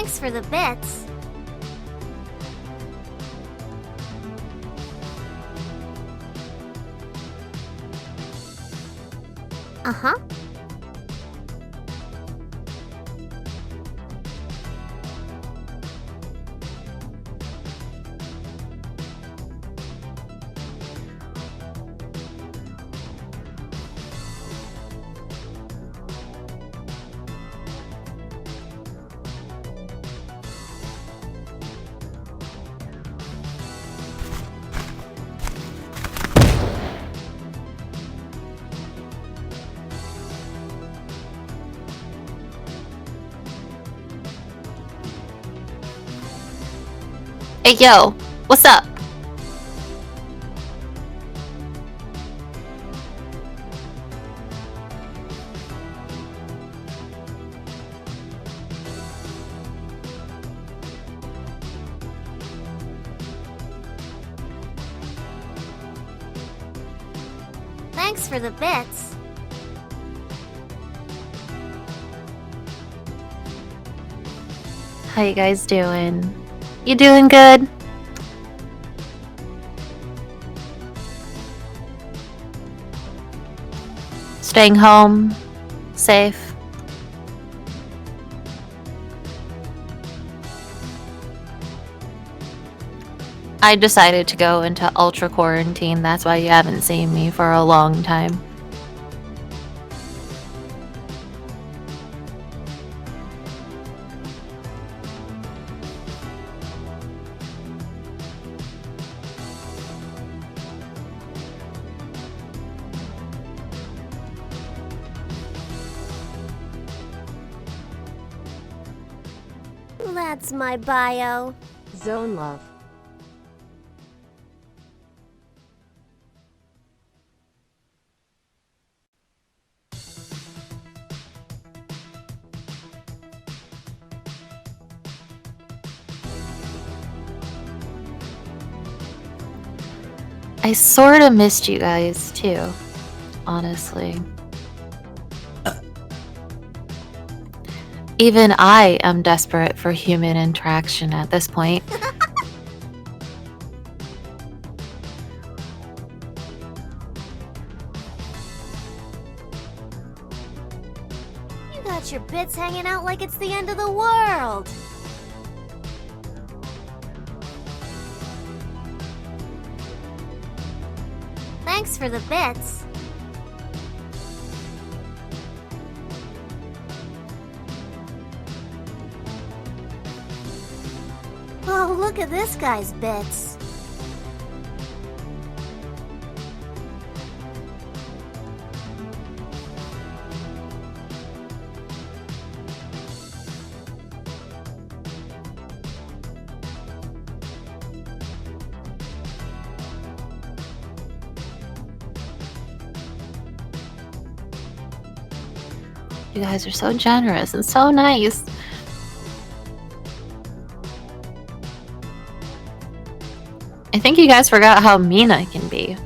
Thanks for the bits. Uh-huh. Hey, yo, what's up? Thanks for the bits. How you guys doing? You doing good? Staying home? Safe? I decided to go into ultra quarantine. That's why you haven't seen me for a long time. That's my bio. Zone love. I sorta missed you guys too, honestly. Even I am desperate for human interaction at this point. You got your bits hanging out like it's the end of the world. Thanks for the bits. Oh, look at this guy's bits. You guys are so generous and so nice. I think you guys forgot how mean I can be.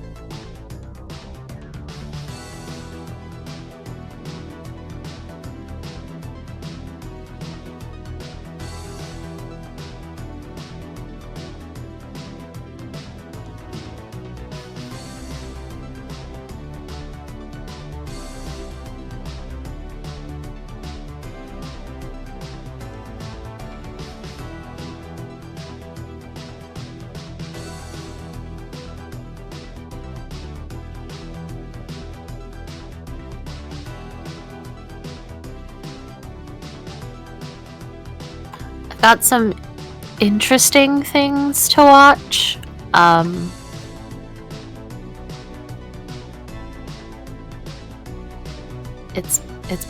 Got some interesting things to watch. It's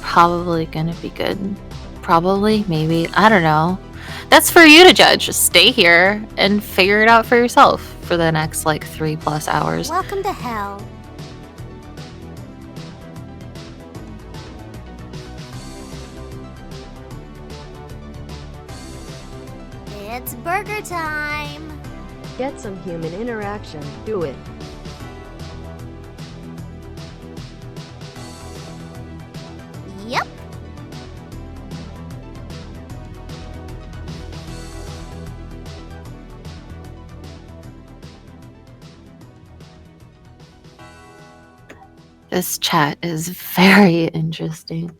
probably gonna be good. Probably, maybe, I don't know. That's for you to judge. Just stay here and figure it out for yourself for the next like 3+ hours. Welcome to hell. It's burger time. Get some human interaction. Do it. Yep. This chat is very interesting.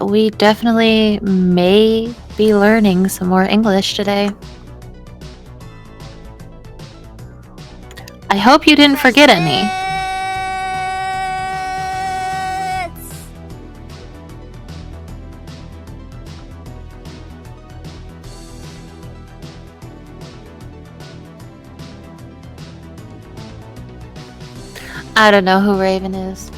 We definitely may be learning some more English today. I hope you didn't forget any. I don't know who Raven is.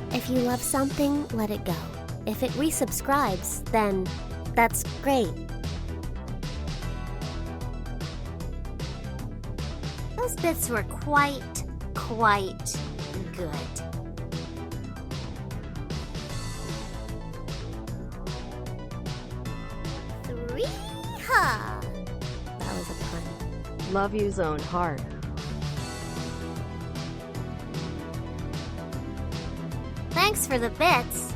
If you love something, let it go. If it resubscribes, then that's great. Those bits were quite good. Three-ha! That was a pun. Love you, Zone Heart. Thanks for the bits.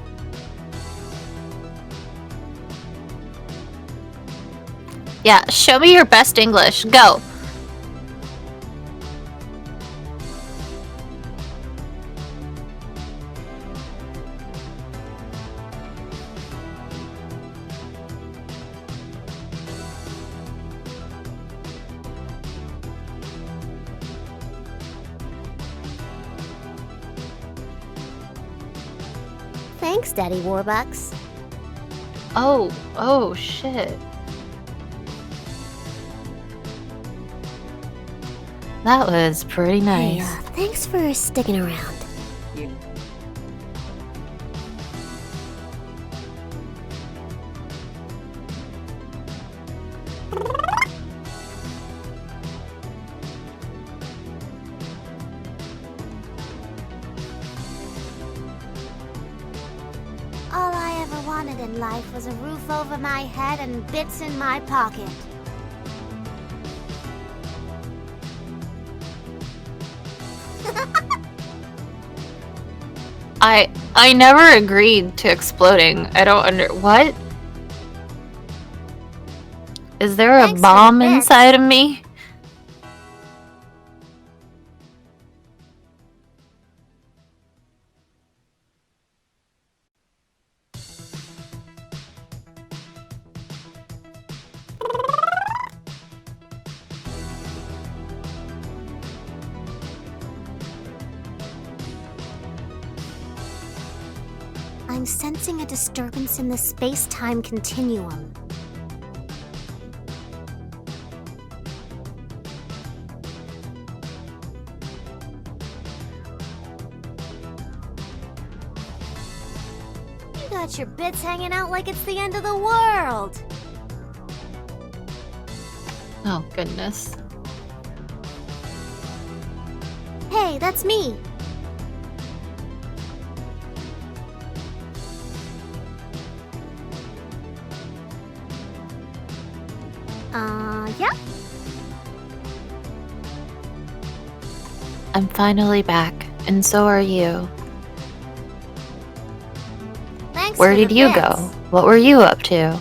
Yeah, show me your best English. Go. Thanks, Daddy Warbucks. Oh shit. That was pretty nice. Hey, thanks for sticking around. All I ever wanted in life was a roof over my head and bits in my pocket. I never agreed to exploding. I don't what? Is there a Thanks for the bomb bits. inside of me? I'm sensing a disturbance in the space-time continuum. You got your bits hanging out like it's the end of the world. Oh goodness. Hey, that's me. Yeah? I'm finally back, and so are you. Thanks Where for the did you bits. go? What were you up to?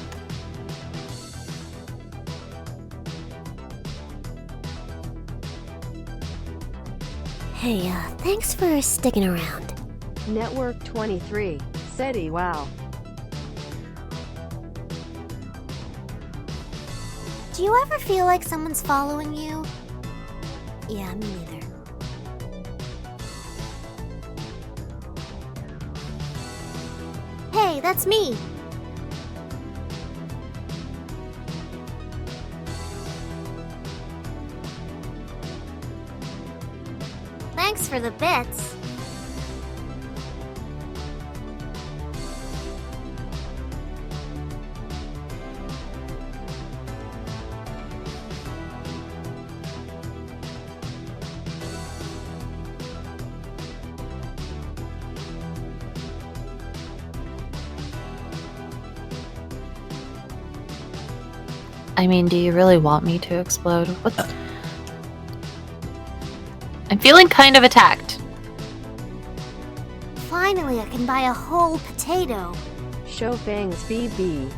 Hey, thanks for sticking around. Network 23. SETI, wow. Do you ever feel like someone's following you? Yeah, me neither. Hey, that's me. Thanks for the bits. I mean, do you really want me to explode? What the... I'm feeling kind of attacked. Finally, I can buy a whole potato. Show Fangs BB.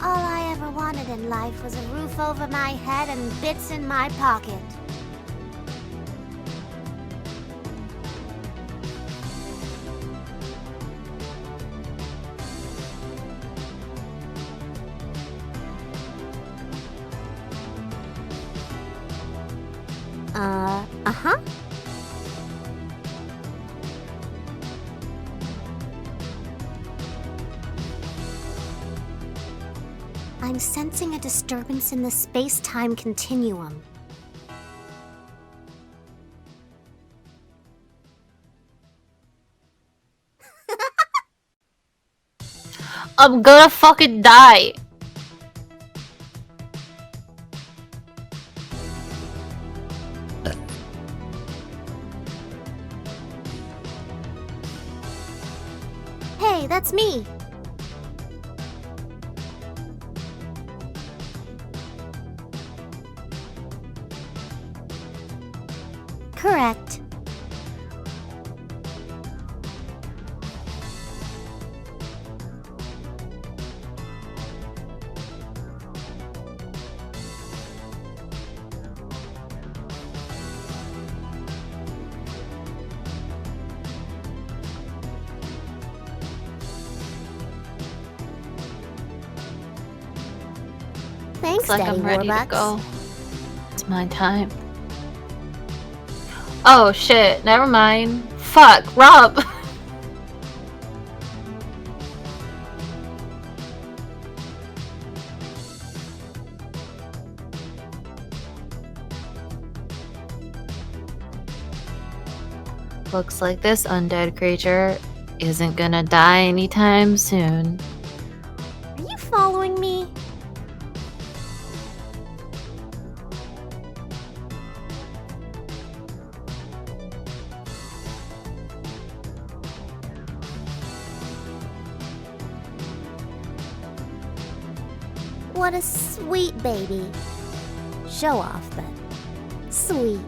All I ever wanted in life was a roof over my head and bits in my pocket. Uh-huh. I'm sensing a disturbance in the space-time continuum. I'm gonna fucking die. Hey, that's me. Correct. Thanks, Looks like Daddy I'm ready Warbucks. to go. It's my time. Oh shit, never mind. Fuck, Rob! Looks like this undead creature isn't gonna die anytime soon. Are you following me? What a sweet baby. Show off, but sweet.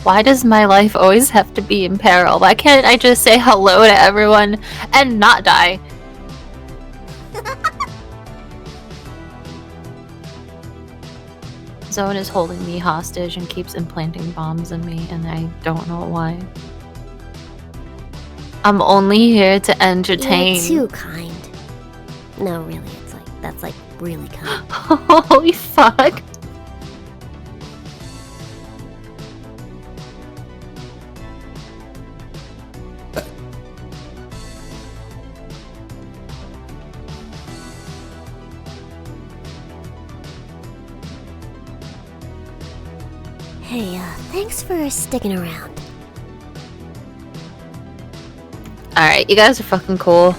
Why does my life always have to be in peril? Why can't I just say hello to everyone and not die? Zone is holding me hostage and keeps implanting bombs in me, and I don't know why. I'm only here to entertain. You're too kind. No, really, that's like really kind. Holy fuck. Hey, thanks for sticking around. Alright, you guys are fucking cool.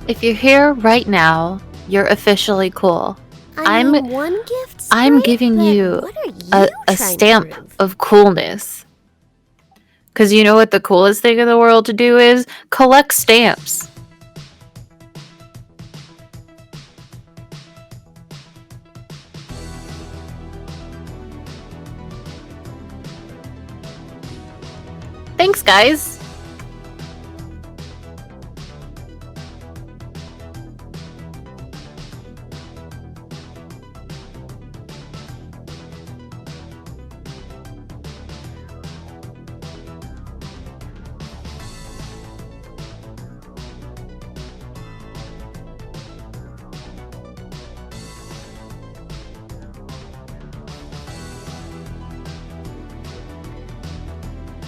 If you're here right now, you're officially cool. I mean, one gift's I'm great, giving but you what are you a trying to stamp prove? of coolness. Because you know what the coolest thing in the world to do is? Collect stamps. Thanks, guys.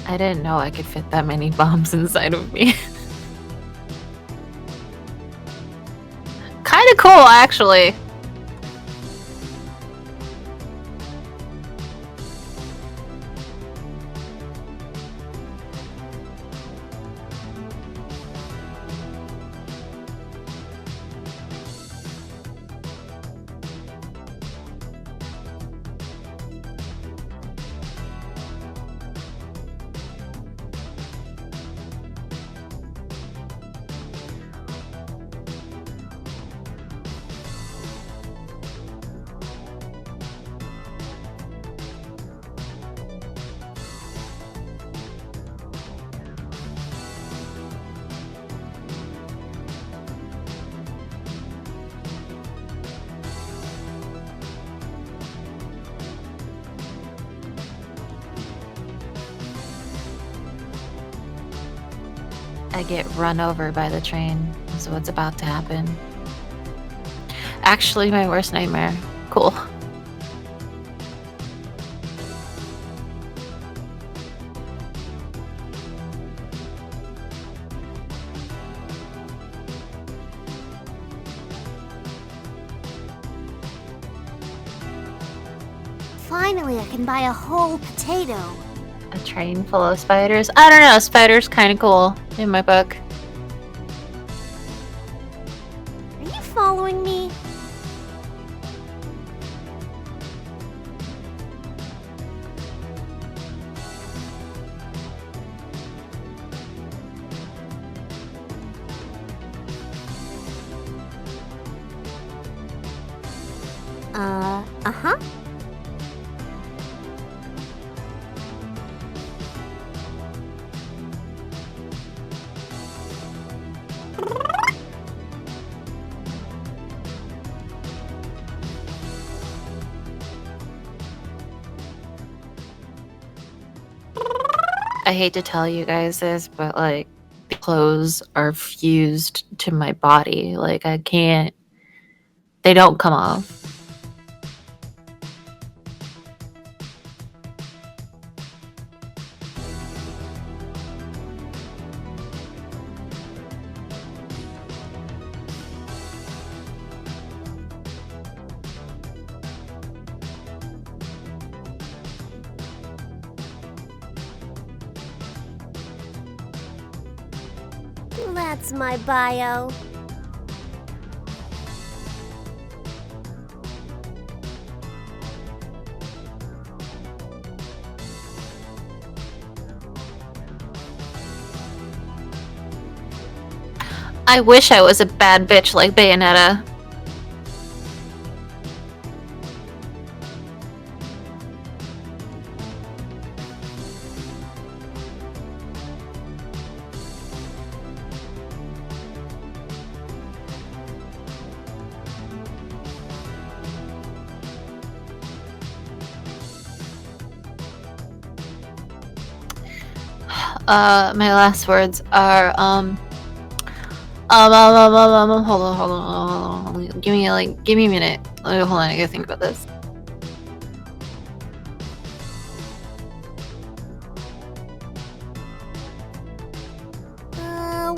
I didn't know I could fit that many bombs inside of me. Kinda cool, actually. I get run over by the train. Is what's about to happen. Actually, my worst nightmare. Cool. Finally, I can buy a whole potato. A train full of spiders? I don't know, spiders kind of cool in my book. Are you following me? Uh-huh. I hate to tell you guys this, but like, the clothes are fused to my body. Like, I can't, they don't come off. That's my bio. I wish I was a bad bitch like Bayonetta. My last words are, hold on. Give me a minute. Hold on, I gotta think about this.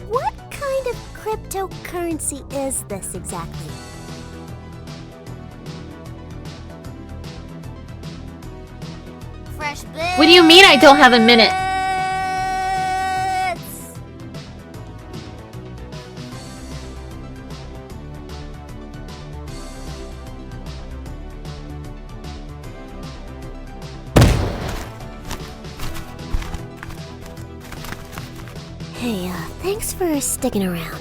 What kind of cryptocurrency is this exactly? Fresh bits. What do you mean I don't have a minute? Hey, thanks for sticking around.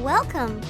Welcome.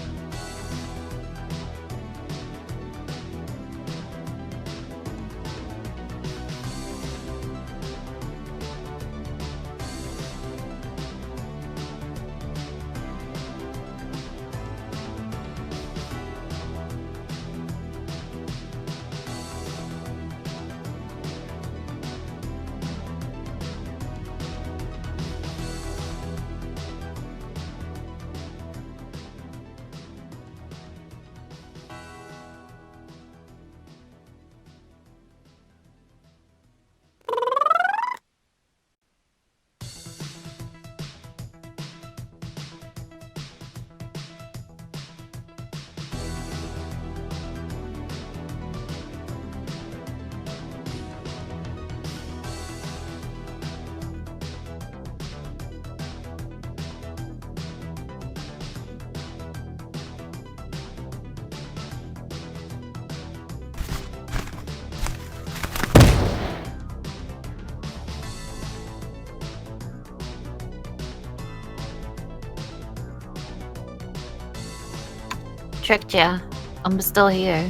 tricked ya. I'm still here.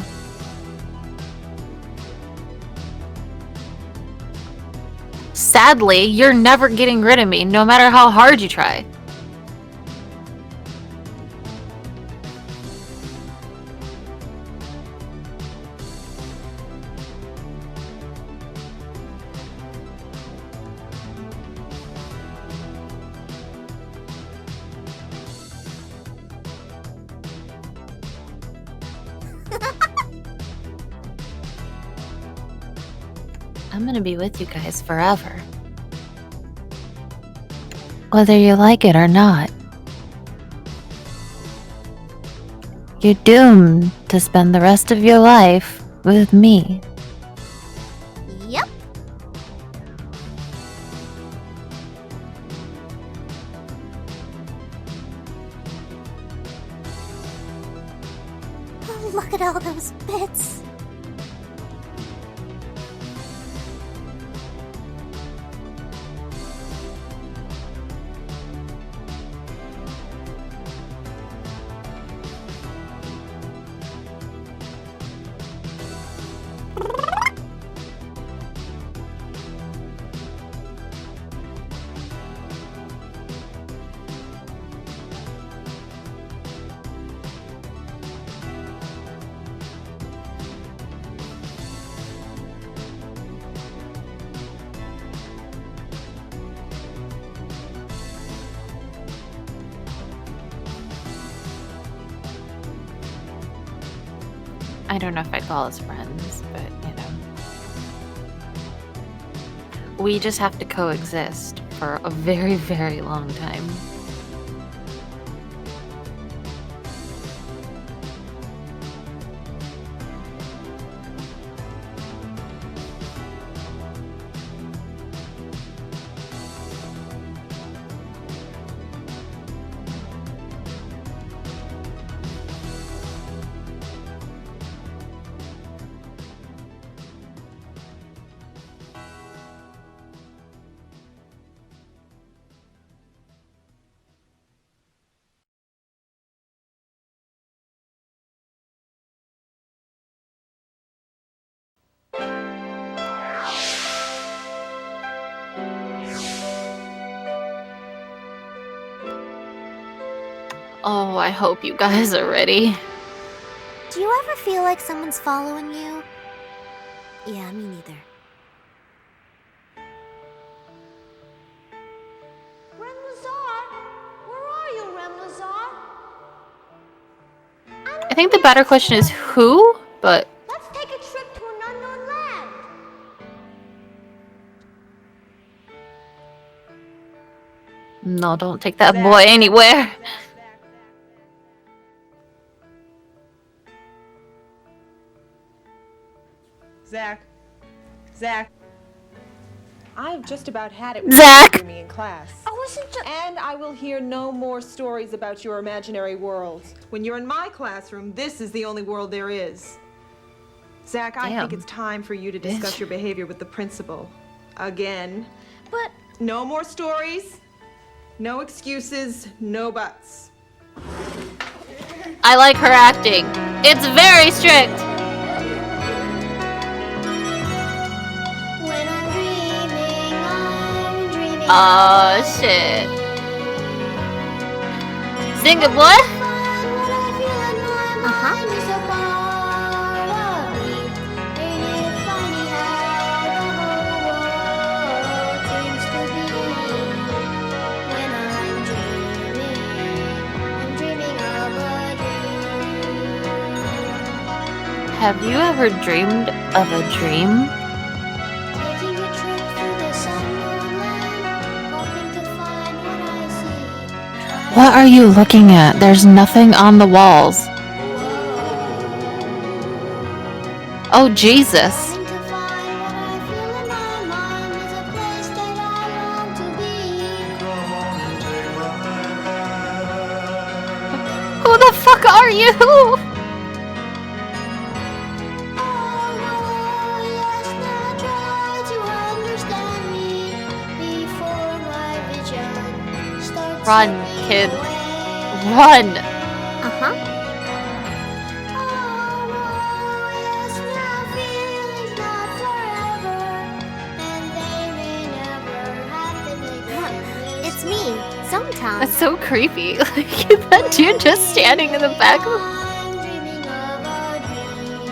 Sadly, you're never getting rid of me, no matter how hard you try. I'm gonna be with you guys forever. Whether you like it or not. You're doomed to spend the rest of your life with me. Yep. Oh, look at all those bits. I don't know if I'd call us friends, but you know. We just have to coexist for a very, very long time. Oh, I hope you guys are ready. Do you ever feel like someone's following you? Yeah, me neither. Remlazar? Where are you, Remlazar? I think the better question is who, but Let's take a trip to an unknown land. no, don't take that boy anywhere. Zach. I've just about had it with Zach! you me in class. I wasn't just... And I will hear no more stories about your imaginary worlds. When you're in my classroom, this is the only world there is. Zach, I think Damn. it's time for you to discuss your behavior with the principal. Again. But... No more stories, no excuses, no buts. I like her acting. It's very strict. When I'm dreaming, Oh shit. Sing it, boy. Have you ever dreamed of a dream? What are you looking at? There's nothing on the walls. Oh, Jesus. Who the fuck are you? Run, kid. Run! Uh-huh. That's so creepy. Like that dude just standing in the back of I'm dreaming of a dream.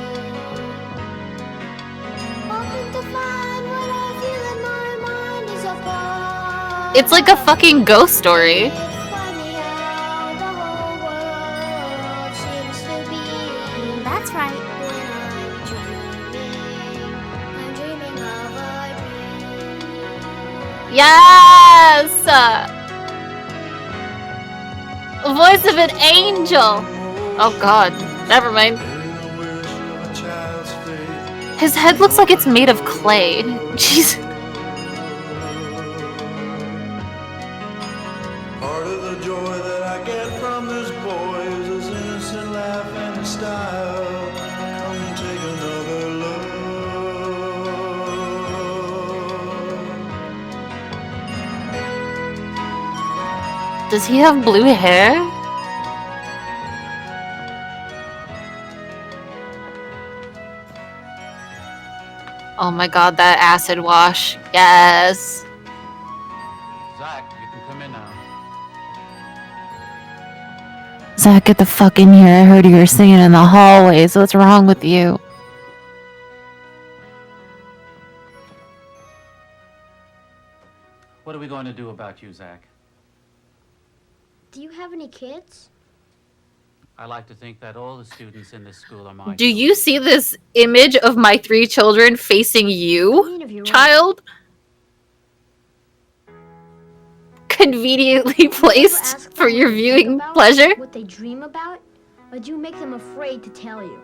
Hoping to find what I feel in my mind is a part. It's like a fucking ghost story. It's funny how the whole world seems to be. That's right. When I'm dreaming of a dream. Yes! Voice of an angel. Oh god, never mind. His head looks like it's made of clay. Jeez. Part of the joy that I get from this boy is his innocent laugh and his style. Come and take another look. Does he have blue hair? Oh my god, that acid wash. Yes. Zach, you can come in now. Zach, get the fuck in here. I heard you were singing in the hallways. What's wrong with you? What are we going to do about you, Zach? Do you have any kids? I like to think that all the students in this school are mine. Do you see this image of my 3 children facing I you, mean, if you're child? Conveniently Do you ever placed ask for them your what they viewing think about, pleasure? What they dream about? Or do you make them afraid to tell you?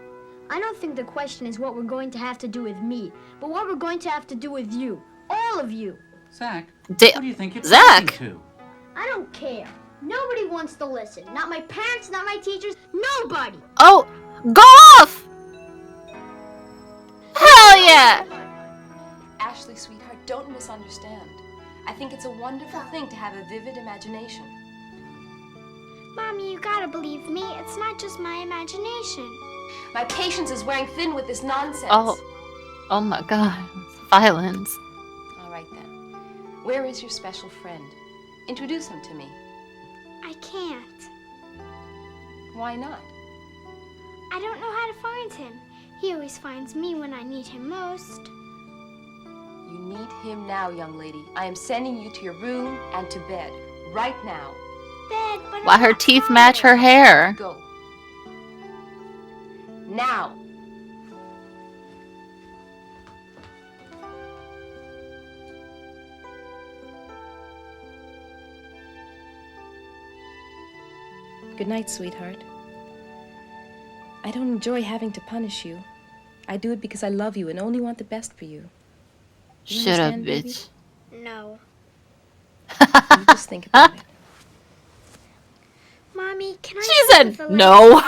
I don't think the question is what we're going to have to do with me, but what we're going to have to do with you. All of you. Zach, Da- who do you think you're Zach! talking to? I don't care. Nobody wants to listen. Not my parents, not my teachers, nobody. Oh, go off! Hell yeah! Ashley, sweetheart, don't misunderstand. I think it's a wonderful thing to have a vivid imagination. Mommy, you gotta believe me. It's not just my imagination. My patience is wearing thin with this nonsense. Oh my god. Violence. All right, then. Where is your special friend? Introduce him to me. I can't. Why not? I don't know how to find him. He always finds me when I need him most. You need him now, young lady. I am sending you to your room and to bed. Right now. Bed, but Why I'm her not teeth match her tired. hair? Go. Now. Good night, sweetheart. I don't enjoy having to punish you. I do it because I love you and only want the best for you. You Shut up, understand, baby? bitch. No. You just think about it. Mommy, can I She sleep said with the no.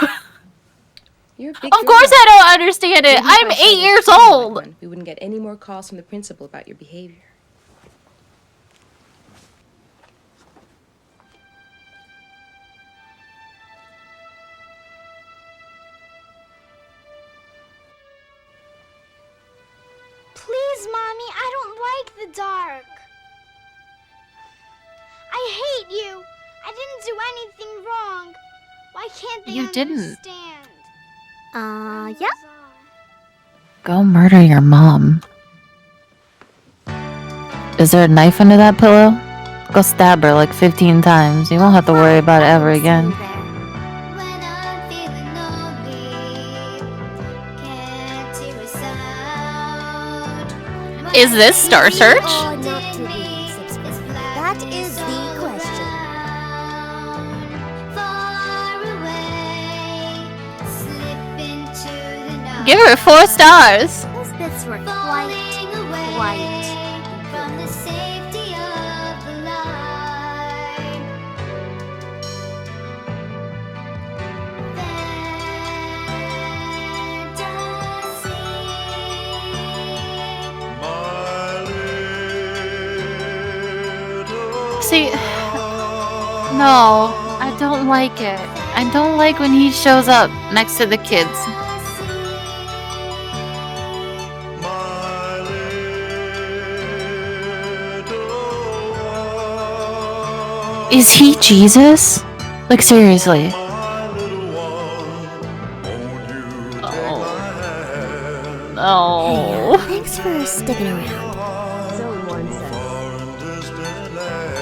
You're a big Of course girl. I don't understand it. Maybe if I'm I 8 started years treating you like old. one, we wouldn't get any more calls from the principal about your behavior. Please, Mommy, I don't like the dark. I hate you. I didn't do anything wrong. Why can't they You didn't. understand? Yeah. Go murder your mom. Is there a knife under that pillow? Go stab her like 15 times. You won't have to worry about it ever again. When I'm feeling lonely, can't hear a sound. Is this Star Search? Or not to be subscribed? That is the question. Far away, slip into the night. Give her 4 stars. Those bits were quite from the safety of the line. My little See, no, I don't like it. I don't like when he shows up next to the kids. My little Is he Jesus? Like, seriously. My little one, won't you take Oh. my hand? No. Thanks for sticking around. Zone 1 says. Far and distant land.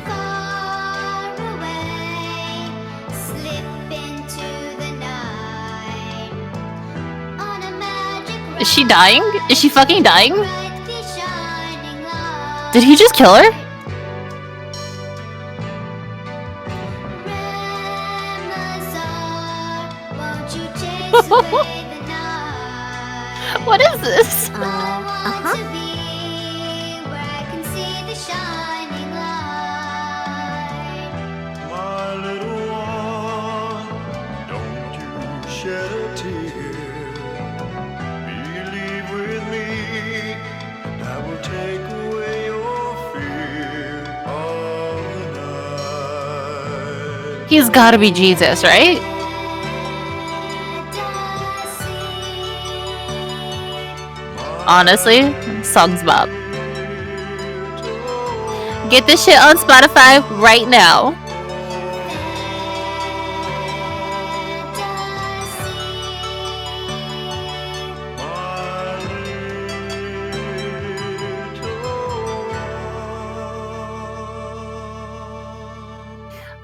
Far away, slip into the night. On a magic Is she dying? Is she fucking dying? brightly shining light. Did he just kill her? Ramazar, won't you chase away the night? What is this? I want to be where I can see the shining light. My little one, don't you shed a tear. Believe with me, and I will take away your fear of the night. He's gotta be Jesus, right? Honestly, songs bop. Get this shit on Spotify right now.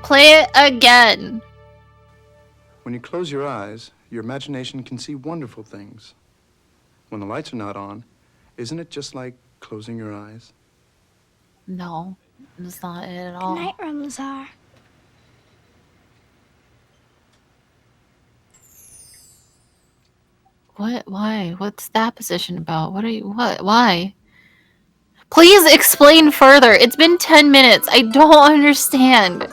Play it again. When you close your eyes, your imagination can see wonderful things. When the lights are not on, isn't it just like closing your eyes? No, that's not it at all. Night, Ramazar. What? Why? What's that position about? What are you? What? Why? Please explain further. It's been 10 minutes. I don't understand.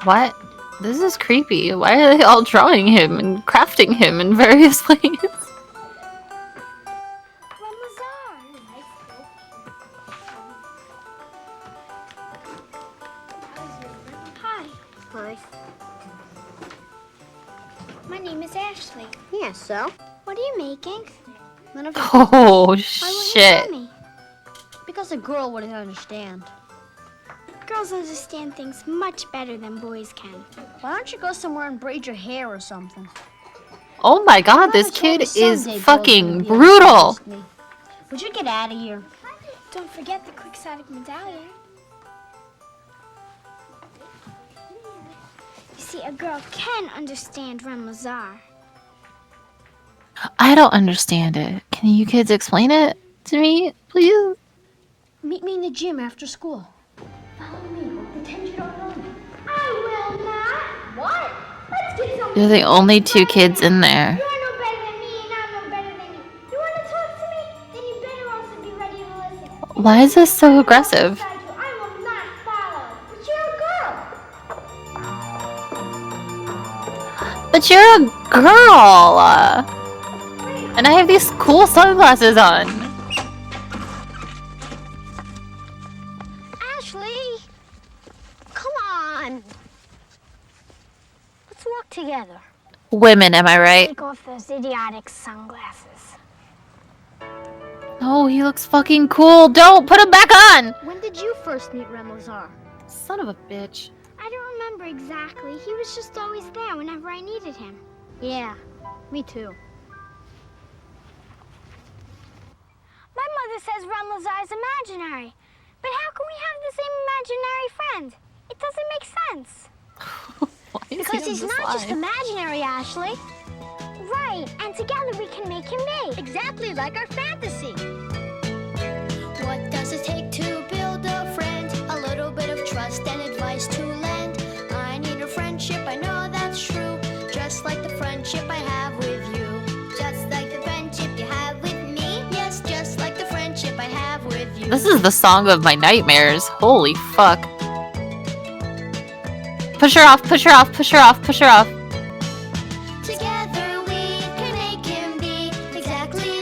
What? This is creepy. Why are they all drawing him and crafting him in various ways? Hi. Hi. My name is Ashley. Yeah, so? What are you making? None of your Oh, Why won't you shit. tell me? Because a girl wouldn't understand. Girls understand things much better than boys can. Why don't you go somewhere and braid your hair or something? Oh my god, this Mama told kid me is someday girls would fucking be able to brutal. ask me. Would you get out of here? Don't forget the quixotic medallion. You see, a girl can understand Ramazar. I don't understand it. Can you kids explain it to me, please? Meet me in the gym after school. Follow me. Pretend you don't know me. I will not. What? Let's get some. You're the only two kids in there. You're no better than me, and I'm no better than you. You want to talk to me? Then you better also be ready to listen. Why is this so aggressive? I will not follow. But you're a girl. But you're a girl! And I have these cool sunglasses on. Ashley, come on. Let's walk together. Women, am I right? Take off those idiotic sunglasses. Oh, he looks fucking cool. Don't put him back on! When did you first meet Ramazar? Son of a bitch. I don't remember exactly. He was just always there whenever I needed him. Yeah, me too. My mother says Ramazar is imaginary. But how can we have the same imaginary friend? It doesn't make sense. Why is Because he he's on this not just line? imaginary, Ashley. Right, and together we can make him me. Exactly like our fantasy. What does it take to build a friend? A little bit of trust and advice to lend. I need a friendship, I know that's true. Just like the friendship I have with you. Just like the friendship you have with me. Yes, just like the friendship I have with you. This is the song of my nightmares. Holy fuck. Push her off, push her off, push her off, push her off. Together we can make him be exactly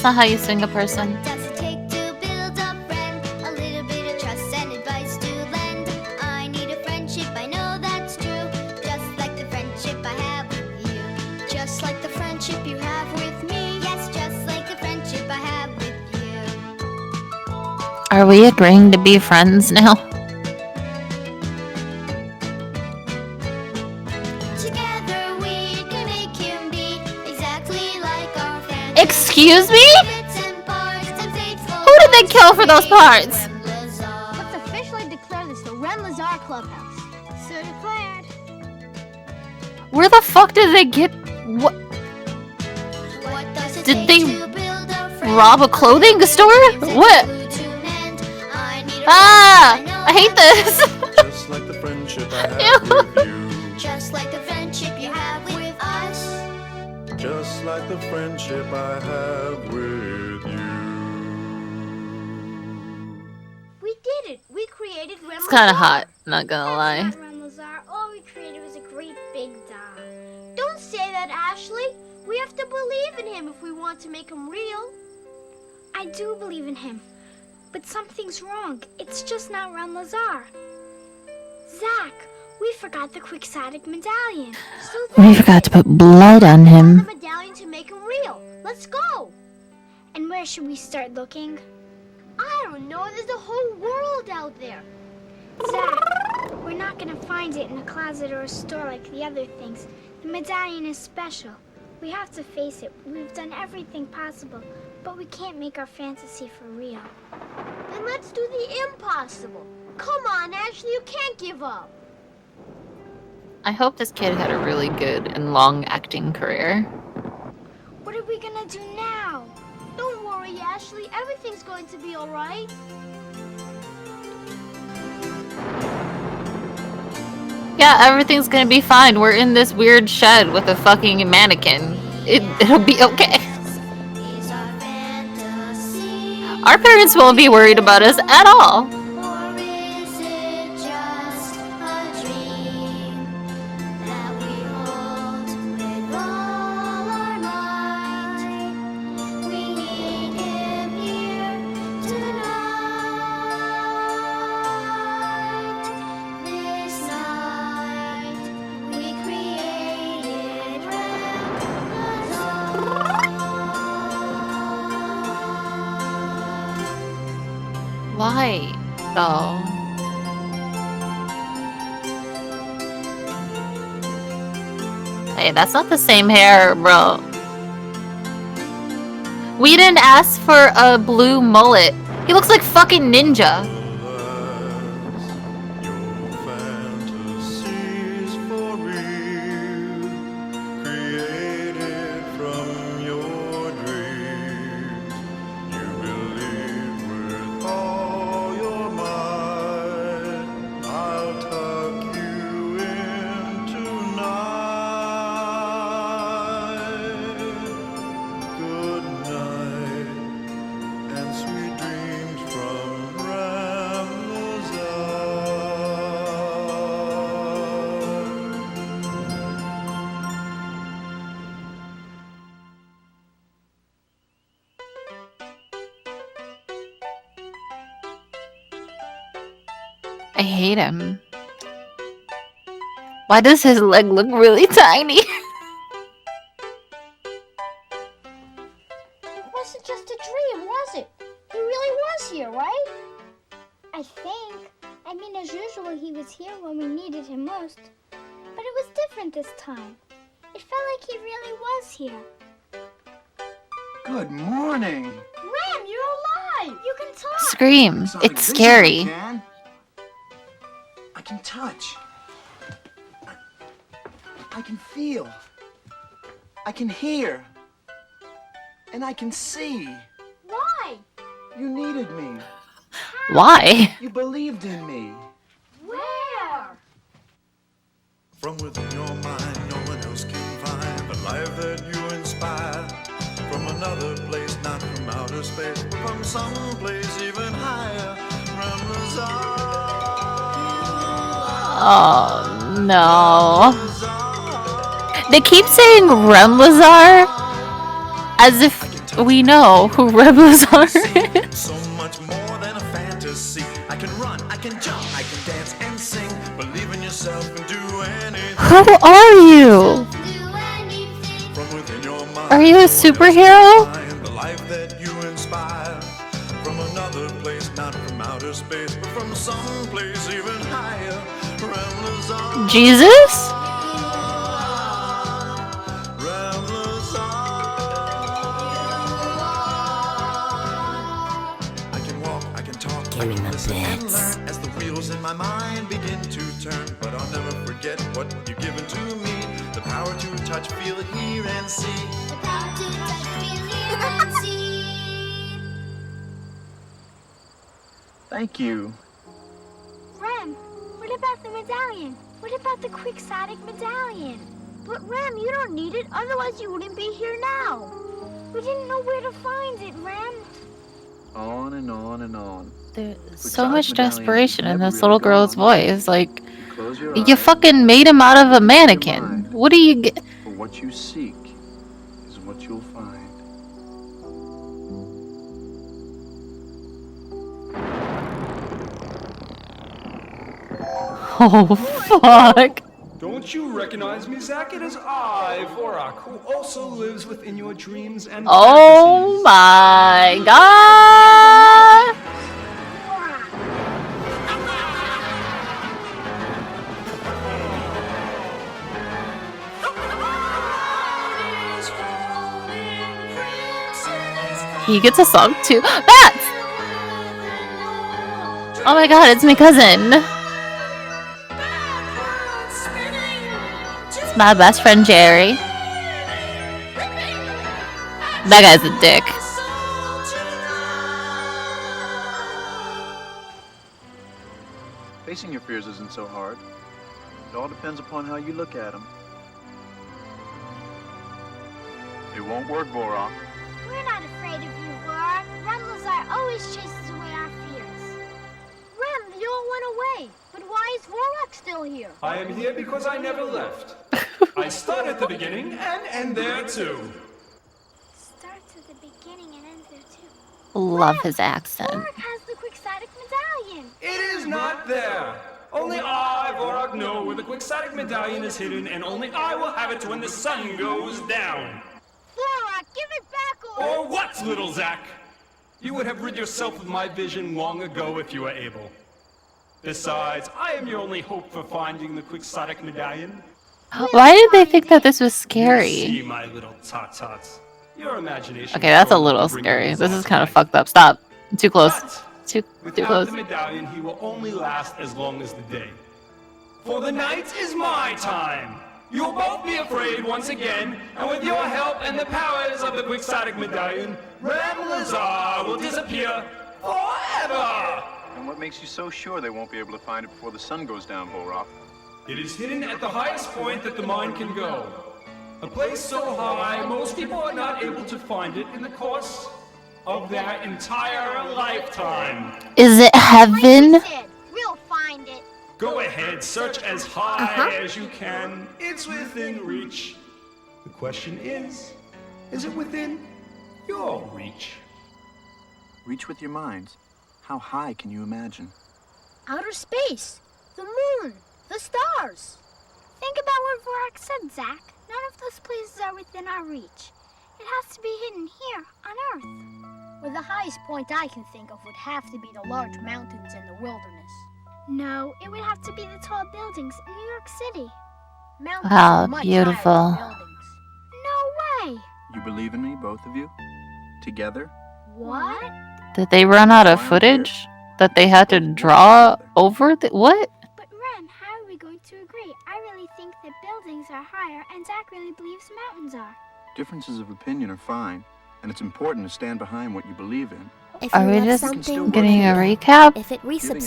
That's not how you sing a person. What does it take to build a friend? A little bit of trust and advice to lend. I need a friendship, I know that's true. Just like the friendship I have with you. Just like the friendship you have with me. Yes, just like the friendship I have with you. Are we agreeing to be friends now? Together we can make him be exactly like our family. Excuse me? Bits and parts and faithful Who did they kill for those parts? Let's officially declare this the Ren Lazar Clubhouse. So declared. Where the fuck did they get? What? What does it Did take they to build a friend? rob a clothing store? What? Glue to mend. I need a Ah! friend, I hate this. Just like the friendship I have with you. just like the friendship you have with us. Just like the friendship I have with you. We did it. We created Ren It's kind of hot, not gonna lie. That's not Ren Lazar. All we created was a great big doll. Don't say that, Ashley. We have to believe in him if we want to make him real. I do believe in him. But something's wrong. It's just not Ren Lazar. Zach, we forgot the quixotic medallion. We forgot to put blood on The him. medallion to make him real. Let's go. And where should we start looking? I don't know. There's a whole world out there. Zach, we're not gonna find it in a closet or a store like the other things. The medallion is special. We have to face it. We've done everything possible, but we can't make our fantasy for real. Then let's do the impossible. Come on, Ashley. You can't give up. I hope this kid had a really good and long acting career. What are we gonna do now? Don't worry, Ashley. Everything's going to be all right. Yeah, everything's gonna be fine. We're in this weird shed with a fucking mannequin. It'll be okay. Is our fantasy, Our parents won't be worried about us at all. or is it just a dream that we hold with all our might? We need him here tonight. This night we created Why, though? Hey, that's not the same hair, bro. We didn't ask for a blue mullet. He looks like fucking ninja. Your fantasies for real, created from your dreams. You believe with all your might. I'll tuck you in tonight. Good night and sweet dreams from Ramazar. I hate him. Why does his leg look really tiny? It wasn't just a dream, was it? He really was here, right? I think. I mean, as usual, he was here when we needed him most. But it was different this time. It felt like he really was here. Good morning. Ram, you're alive! You can talk. Scream. Sound It's like scary. I can. I can touch. I can feel. I can hear. And I can see. Why? You needed me. Why? You believed in me. Where? From within your mind, no one else can find the life that you inspire. From another place, not from outer space, from some place even higher. Ramazar. Oh no. They keep saying Rem Lazar as if we know who Rebelazar is. So much more than a fantasy. I can run, I can jump, I can dance and sing. Believe in yourself and do anything. Who are you? From within your mind, Are you a superhero? the life that you inspire. From another place, not from outer space, but from some place even higher. Ramblers on. Jesus? Ramblers on. I can walk, I can talk, I can listen and learn as the wheels in my mind begin to turn. But I'll never forget what you've given to me. The power to touch, feel, hear, and see. The power to touch, feel, hear, and see. Thank you. Rem, what about the medallion? What about the quixotic medallion? But Rem, you don't need it, otherwise you wouldn't be here now. We didn't know where to find it, Rem. On and on and on. There's so Quixotic much medallions desperation in never this really little go girl's unnoticed. voice. Like, You close your you eyes, fucking made him out of a mannequin. mind. What do you get? for what you seek is what you'll find. Oh, fuck. Don't you recognize me, Zach? It is I, Vorak, who also lives within your dreams and Oh my god. He gets a song too. Bats! Oh my god, it's my cousin. It's my best friend Jerry. That guy's a dick. Facing your fears isn't so hard. It all depends upon how you look at them. It won't work, Vorak. We're not afraid of you, Vorak. Rebelazar always chases away our fears. Rem, they all went away. But why is Vorak still here? I am here because I never left. I start at the beginning and end there too. Starts at the beginning and ends there too. Love his accent. Vorak has the quixotic medallion. It is not there. Only I, Vorak, know where the quixotic medallion is hidden, and only I will have it when the sun goes down. Vorak, give it back Or what, little Zach? You would have rid yourself of my vision long ago if you were able. Besides, I am your only hope for finding the quixotic medallion. Why did they think that this was You scary? see, my little tot-tots. Your imagination. Okay, that's a will little bring scary. you This is results kind of like- fucked up. Stop. Too close. But Too without close. the medallion, he will only last as long as the day. For the night is my time. You'll both be afraid once again, and with your help and the powers of the quixotic medallion, Rebelazar will disappear forever! And what makes you so sure they won't be able to find it before the sun goes down, Vorak? It is hidden at the highest point that the mind can go. A place so high, most people are not able to find it in the course of their entire lifetime. Is it heaven? We'll find it. Go ahead, search as high as you can. It's within reach. The question is it within your reach? Reach with your minds. How high can you imagine? Outer space, the moon, the stars. Think about what Vorak said, Zach. None of those places are within our reach. It has to be hidden here on Earth. Well, the highest point I can think of would have to be the large mountains in the wilderness. No, it would have to be the tall buildings in New York City. Mountains Wow, are much beautiful. higher than buildings. No way. You believe in me, both of you? Together? What? Did they run out of footage that they had to draw over the what? But Rem, how are we going to agree? I really think that buildings are higher, and Zach really believes mountains are. Differences of opinion are fine, and it's important to stand behind what you believe in. If Are you we love just something, getting a then recap? if it Giving in on that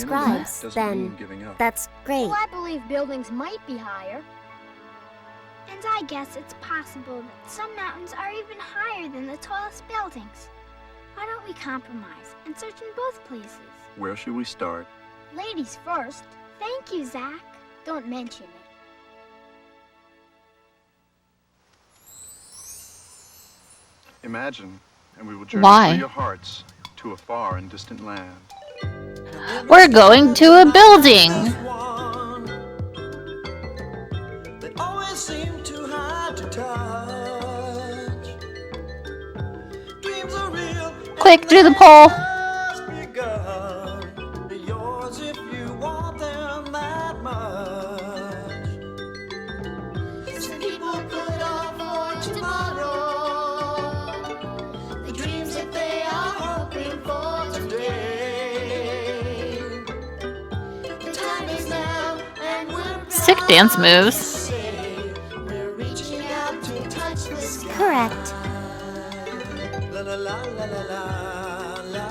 resubscribes, doesn't then mean giving up. that's great. Well, I believe buildings might be higher. And I guess it's possible that some mountains are even higher than the tallest buildings. Why don't we compromise and search in both places? Where should we start? Ladies first. Thank you, Zach. Don't mention it. Imagine and we will journey Why? through your hearts to a far and distant land. We're going to a building. They always seem too hard to touch. Dreams are real. Quick, do the poll. They're yours if you want them that much. Some people put off for tomorrow the dreams that they are hoping for today. The time is now, and we're Sick dance moves. we're reaching out to touch the sky. Correct. La la la la la la la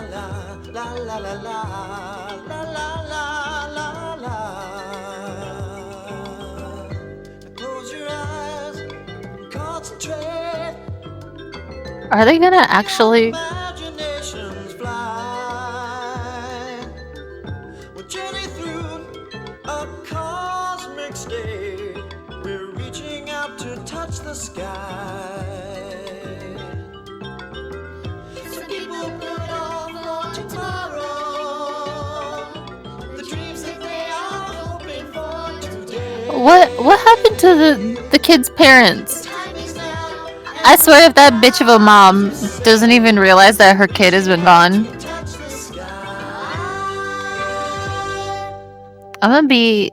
la la la la la la la la. Close your eyes, concentrate. Are they gonna actually? Imaginations fly. We'll journey through a cosmic state. We're reaching out to touch the sky. Some people put off for tomorrow the dreams that they are hoping for today. What happened to the kid's parents? Time is now, I swear if that bitch of a mom doesn't even realize that her kid has been gone, touch the sky. I'm gonna be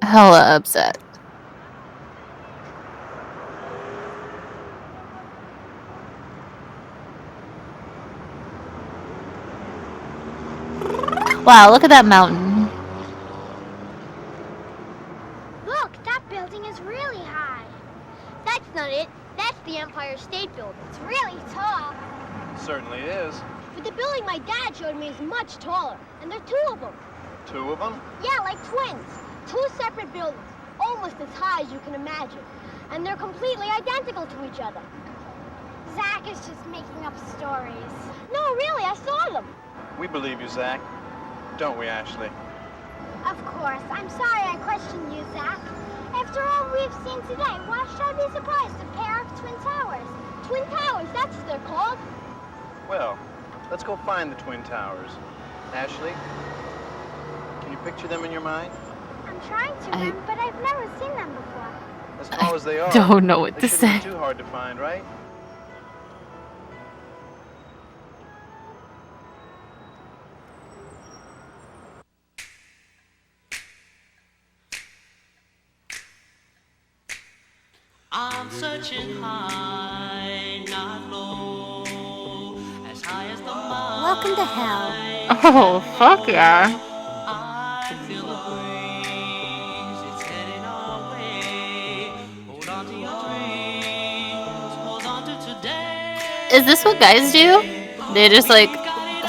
hella upset. Wow, look at that mountain. Look, that building is really high. That's not it. That's the Empire State Building. It's really tall. Certainly is. But the building my dad showed me is much taller, and there are two of them. Two of them? Yeah, like twins. Two separate buildings, almost as high as you can imagine. And they're completely identical to each other. Zach is just making up stories. No, really, I saw them. We believe you, Zach. Don't we, Ashley? Of course. I'm sorry I questioned you, Zach. After all we've seen today, why should I be surprised? A pair of twin towers. Twin Towers, that's what they're called. Well, let's go find the Twin Towers. Ashley, can you picture them in your mind? I'm trying to, Rem, but I've never seen them before. As tall as they are, Don't know what they to shouldn't say. be too hard to find, right? I'm searching high, not low, as high as the mountain. Welcome to hell. Oh, fuck yeah. I feel the breeze, it's heading our way. Hold on to your dreams, hold on to today. Is this what guys do? They just like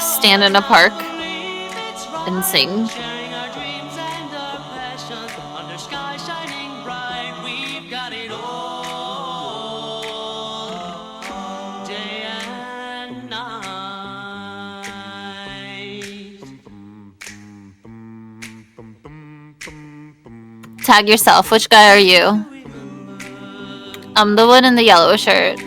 stand in a park and sing. Sharing our dreams and our passions under sky shining bright. We've got it all, day and night. Tag yourself. Which guy are you? I'm the one in the yellow shirt.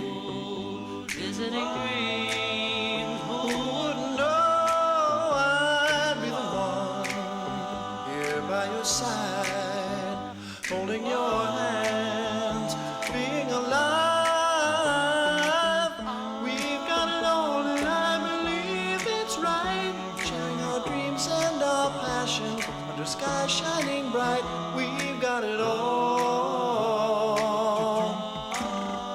Visiting dreams, Who wouldn't know I'd be the one here by your side, holding your hands, being alive. We've got it all, and I believe it's right. Sharing our dreams and our passion under sky shining bright. We've got it all,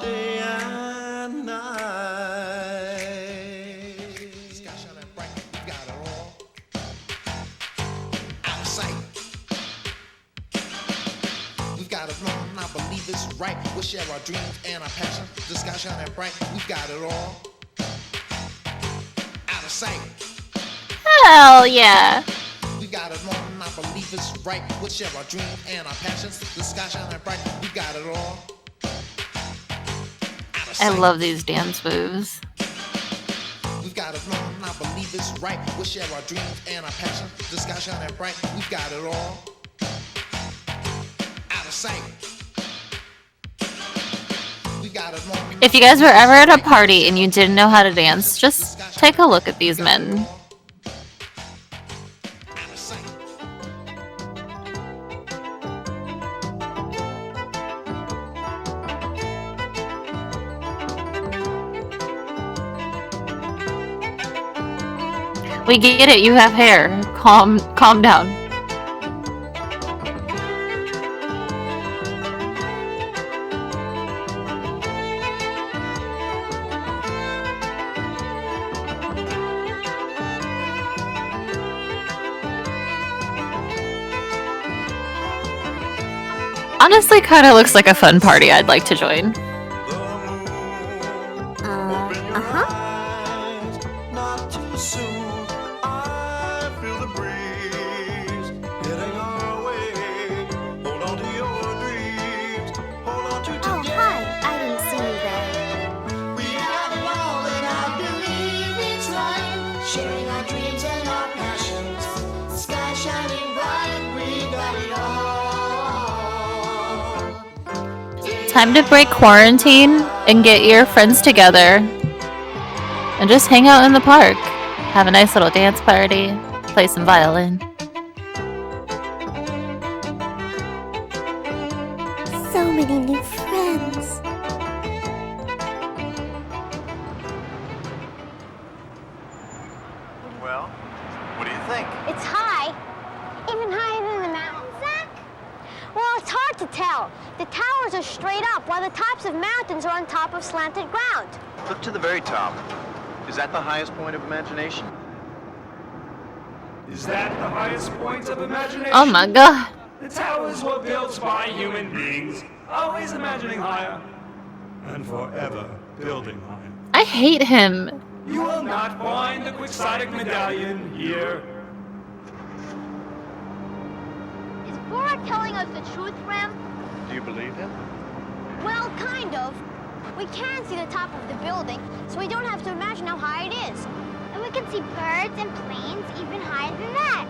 day and night. Sky shining bright, we got it all. Out of sight. We've got it wrong, I believe it's right. We'll share our dreams and our passions. The sky shining bright, we've got it all. Out of sight. Hell yeah. We got it wrong, I believe it's right. We'll share our dreams and our passions. The sky shining bright, we got it all. Out of I sight. love these dance moves. We've got it wrong, I believe it's right. We'll share our dreams and our passions. The sky shining bright, we've got it all. Out of sight. If you guys were ever at a party and you didn't know how to dance, just take a look at these men. We get it, you have hair. Calm down. Honestly, kind of looks like a fun party I'd like to join. Not too soon. I feel the breeze hitting our way. Hold on to your dreams. Hold on to together. Oh, hi. I didn't see you there. We got it all, and I believe it's right. Sharing our dreams and our passions. Sky shining bright, we got it all. Time to break quarantine and get your friends together and just hang out in the park. Have a nice little dance party, play some violin. So many new friends. Well, what do you think? It's high. Even higher than the mountains, Zach? Well, it's hard to tell. The towers are straight up, while the tops of mountains are on top of slanted ground. Look to the very top. Is that the highest point of imagination? Is that the highest point of imagination? Oh my god. The towers were built by human beings, always imagining higher, and forever building higher. I hate him. You will not find the quixotic medallion here. Is Borak telling us the truth, Rem? Do you believe him? Well, kind of. We can see the top of the building, so we don't have to imagine how high it is. And we can see birds and planes even higher than that.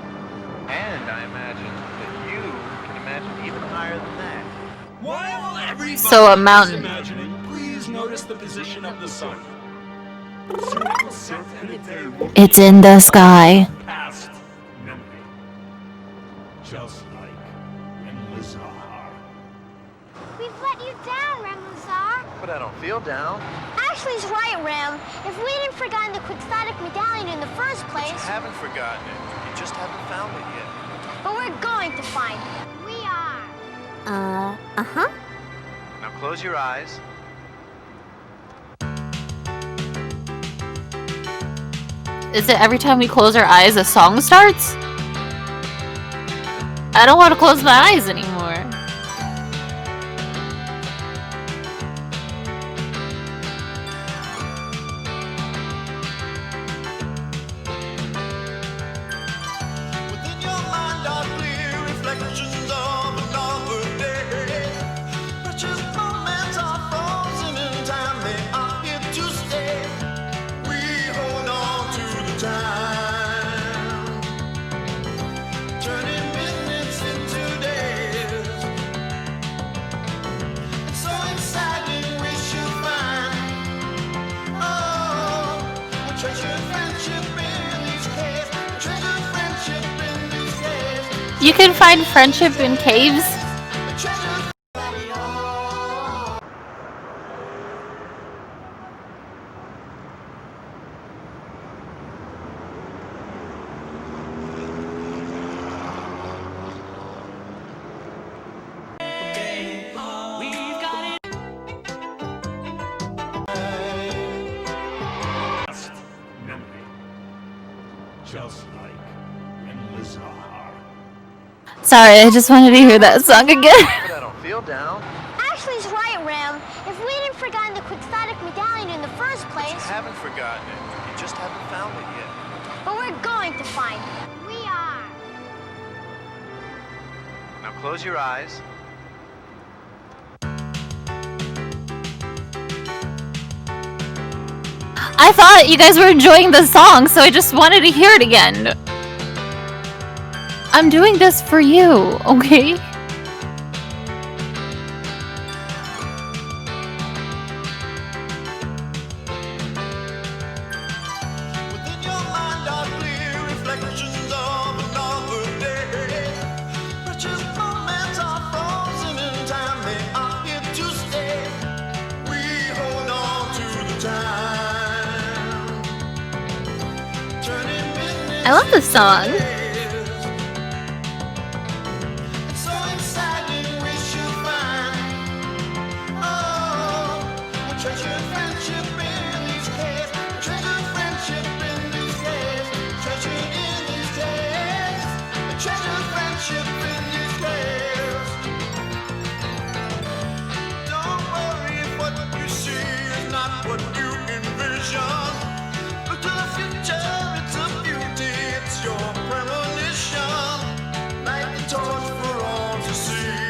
And I imagine that you can imagine even higher than that. While everybody So a mountain. is imagining, please notice the position of the sun. Soon it will set and the day will It's in the sky. past memory. Just like in Lazar. We've let you down, Remuzar. But I don't feel down. Ashley's right, Rem. If we hadn't forgotten the quixotic medallion in the first You place, haven't forgotten it. You just haven't found it yet. but we're going to find it. We are. Uh-huh. Now close your eyes. Is it every time we close our eyes a song starts? I don't want to close my eyes anymore. Within your mind are clear reflections of another day. Precious moments are frozen in time, they are here to stay. We hold on to the time, turning minutes into days. It's so exciting, we should find, oh, a treasured friendship in these caves. A treasured friendship in these caves. You can find friendship in caves. A treasured We've got it. Past memory. Just like in Lazar. Sorry, I just wanted to hear that song again. But I don't feel down. Ashley's right, Rem. If we hadn't forgotten the quixotic medallion in the first You place, haven't forgotten it. You just haven't found it yet. but we're going to find it. We are. Now close your eyes. I thought you guys were enjoying the song, so I just wanted to hear it again. I'm doing this for you, okay? reflections of another day. Precious moments are frozen in time, they are here to stay. We hold on to the time, turning minutes I love this song. into days. It's so exciting, we should find, oh, a treasured friendship in these days, a treasured friendship in these days, treasured in these days, a treasured friendship in these days. Don't worry if what you see is not what you envision. Look to the future, it's a beauty, it's your premonition. Light the torch for all to see.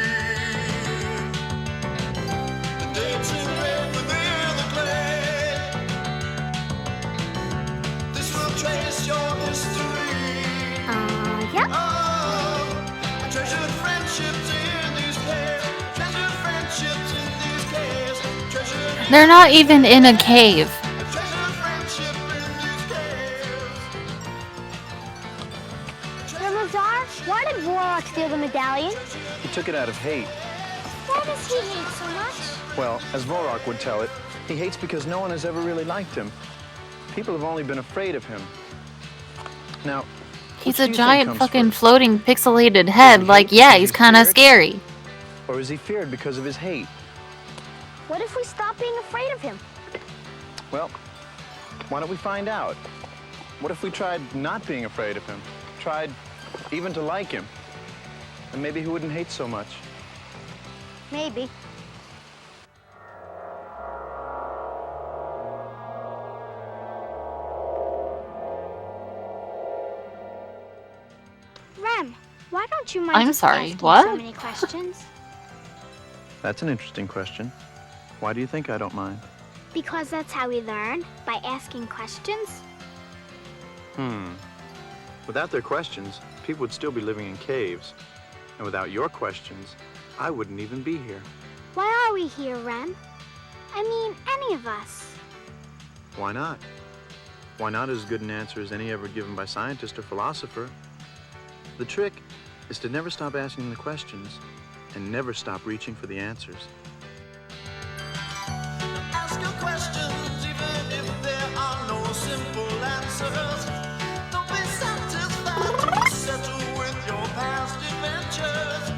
The dates engraved within the clay. This will trace your history. Yep. Oh, treasured friendships in these days. Treasured friendships in these days. Treasured They're not even in a cave. treasured friendship in these days. Lazar, why did Warlock steal the medallion? He took it out of hate. Why does he hate so much? Well, as Vorok would tell it, he hates because no one has ever really liked him. People have only been afraid of him. Now, He's which do a you think giant comes fucking first? floating pixelated head. Like, yeah, he's kind of scary. Or is he feared because of his hate? What if we stop being afraid of him? Well, why don't we find out? What if we tried not being afraid of him? Tried even to like him? And maybe he wouldn't hate so much. Maybe. Rem, why don't you mind I'm just sorry, asking what? so many questions? That's an interesting question. Why do you think I don't mind? Because that's how we learn, by asking questions. Without their questions, people would still be living in caves. And without your questions, I wouldn't even be here. Why are we here, Rem? I mean, any of us. Why not? Why not is as good an answer as any ever given by scientist or philosopher. The trick is to never stop asking the questions and never stop reaching for the answers. Ask your questions even if there are no simple answers. Don't be satisfied to be settled with your past adventures.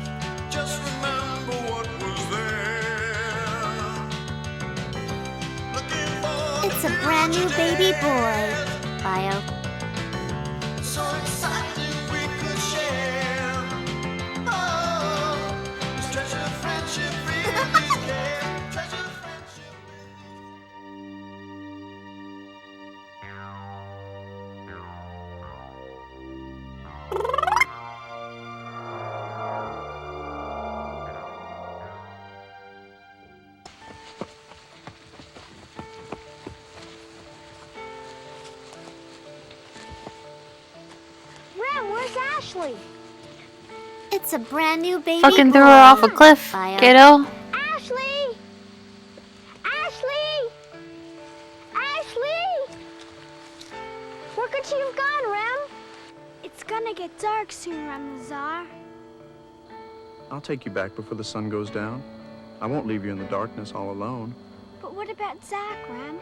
Just remember what was there. Looking for It's a brand new baby boy. Bio. so exciting we could share. Oh, this treasured friendship really cares. Treasured friendship. Rem, where's Ashley? It's a brand new baby Fucking boy. threw her off a cliff, Bio. kiddo. Ashley! Ashley! Ashley! Where could she have gone, Rem? It's gonna get dark soon, Ramazar. I'll take you back before the sun goes down. I won't leave you in the darkness all alone. But what about Zach, Rem?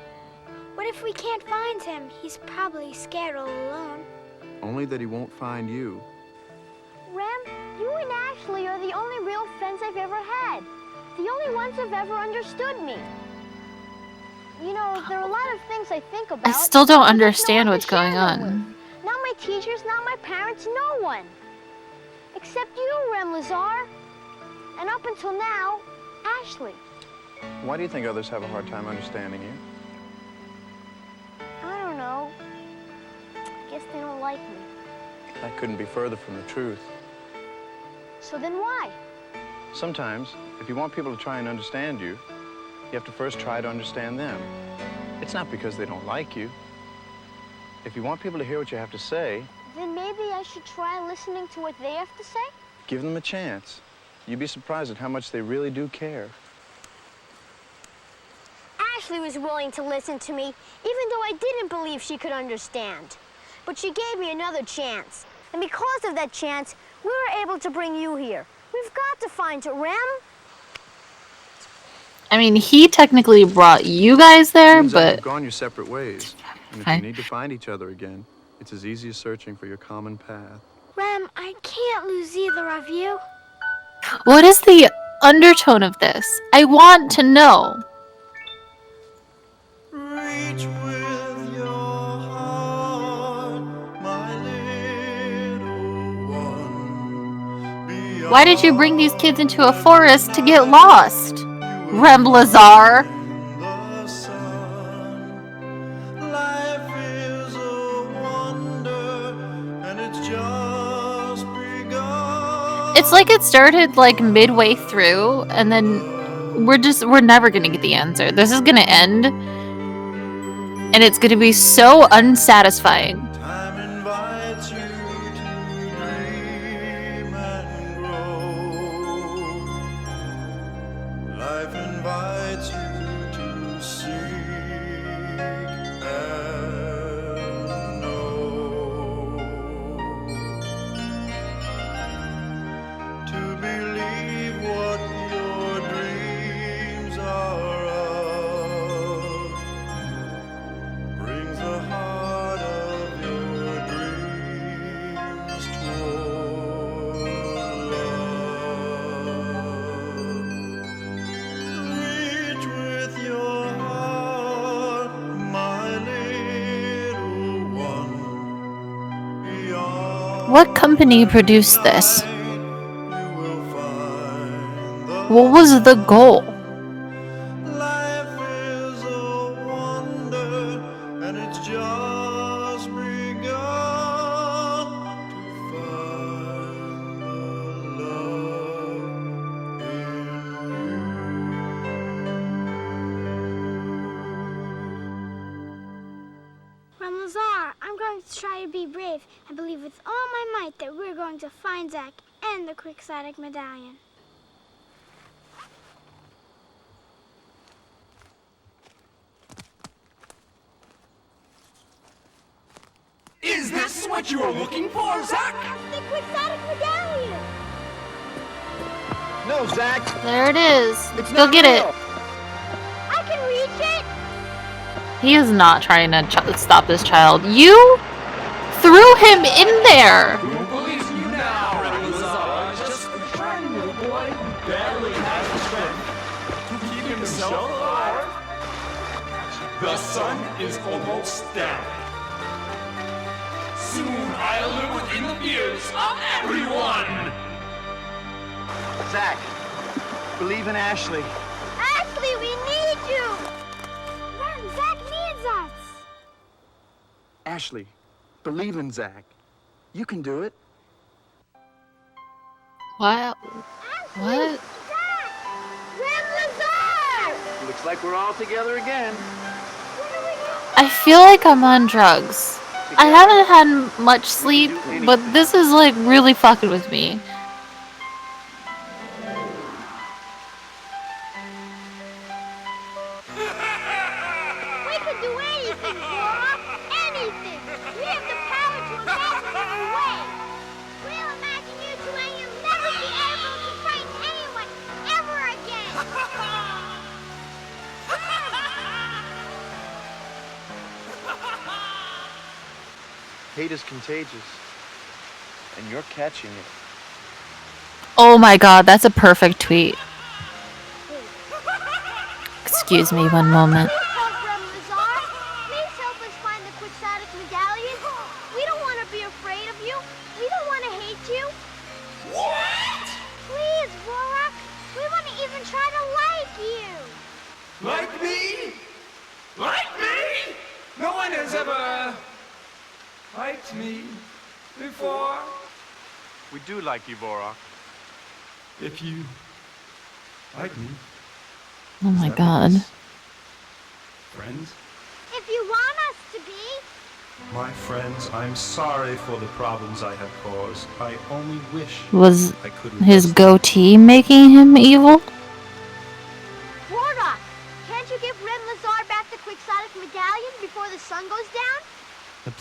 What if we can't find him? He's probably scared all alone. Only that he won't find you. Rem, you and Ashley are the only real friends I've ever had. The only ones who've ever understood me. You know, there are a lot of things I think about. I still don't but there's no understand one what's to share going them with. on. Not my teachers, not my parents, no one. Except you, Rem Lazar. And up until now, Ashley. Why do you think others have a hard time understanding you? I don't know. I guess they don't like me. That couldn't be further from the truth. So then why? Sometimes, if you want people to try and understand you, you have to first try to understand them. It's not because they don't like you. If you want people to hear what you have to say, Then maybe I should try listening to what they have to say? give them a chance. You'd be surprised at how much they really do care. Ashley was willing to listen to me, even though I didn't believe she could understand. but she gave me another chance. And because of that chance, we were able to bring you here. We've got to find her, Rem. I mean, he technically brought you guys there, Seems like but you've gone your separate ways. And if Fine. you need to find each other again, it's as easy as searching for your common path. Rem, I can't lose either of you. what is the undertone of this? I want to know. Reach with your heart, my little one. Why did you bring these kids into a forest to get lost? Rem Lazar. The sun. Life is a wonder, and it's just begun. It's like it started like midway through, and then we're never gonna get the answer. This is gonna end, and it's gonna be so unsatisfying. Time invites you to dream and grow. Life invites you to seek and know. To believe what your dreams are of brings the heart of your dreams toward love. Reach with your heart, my little one, beyond What company produced this? you will find the What was the goal? life is a wonder, and it's just begun to find the love in Rem Lazar, I'm going to try to be brave and believe with all my might that we're going to find Zack and the Quixotic medallion. Is this what you were looking for, Zach? The Quixotic medallion. No, Zach! There it is. It's Go not get real. it. I can reach it. He is not trying to stop this child. You threw him in there. Who believes you now, Rem Lazar? Just a tiny little boy who barely has the strength to keep himself alive. The sun is almost down. Soon I'll live within the fears of everyone. Zach, believe in Ashley. Ashley, we need you. Rem, Zack needs us. Ashley, believe in Zach. You can do it. What? What? Zack! Rem Lazar! Looks like we're all together again. I feel like I'm on drugs. I haven't had much sleep, but this is like really fucking with me. We can do anything, Laura. Anything. We have the power to imagine a way. We'll imagine you two and you'll never be able to frighten anyone ever again. Hate is contagious. And you're catching it. Oh my god, that's a perfect tweet. Excuse me one moment. Help, Rem Lazar. Please help us find the Quixotic medallion. We don't want to be afraid of you. We don't want to hate you. What? Please, Rorak. We want to even try to like you. Like me? Like me? No one has ever liked me before. We do like you, Borak. If you like me, Oh my god. friends. If you want us to be. My friends, I'm sorry for the problems I have caused. I only wish Was I could his goatee making him evil? Wardock, can't you give Rem Lazar back the Quixotic medallion before the sun goes down?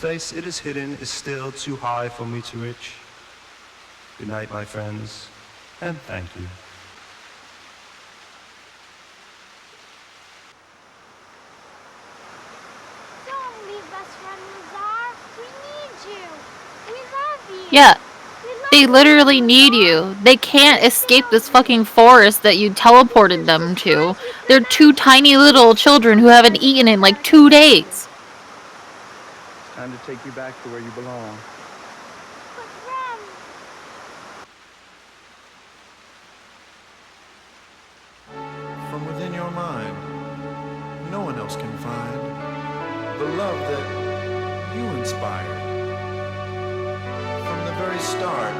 place it is hidden is still too high for me to reach. Good night, my friends, and thank you. Don't leave us, Remlazar. We need you. We love you. Yeah. They literally need you. They can't escape this fucking forest that you teleported them to. They're two tiny little children who haven't eaten in like 2 days. Time to take you back to where you belong. But Rem, From within your mind, no one else can find the love that you inspired. From the very start,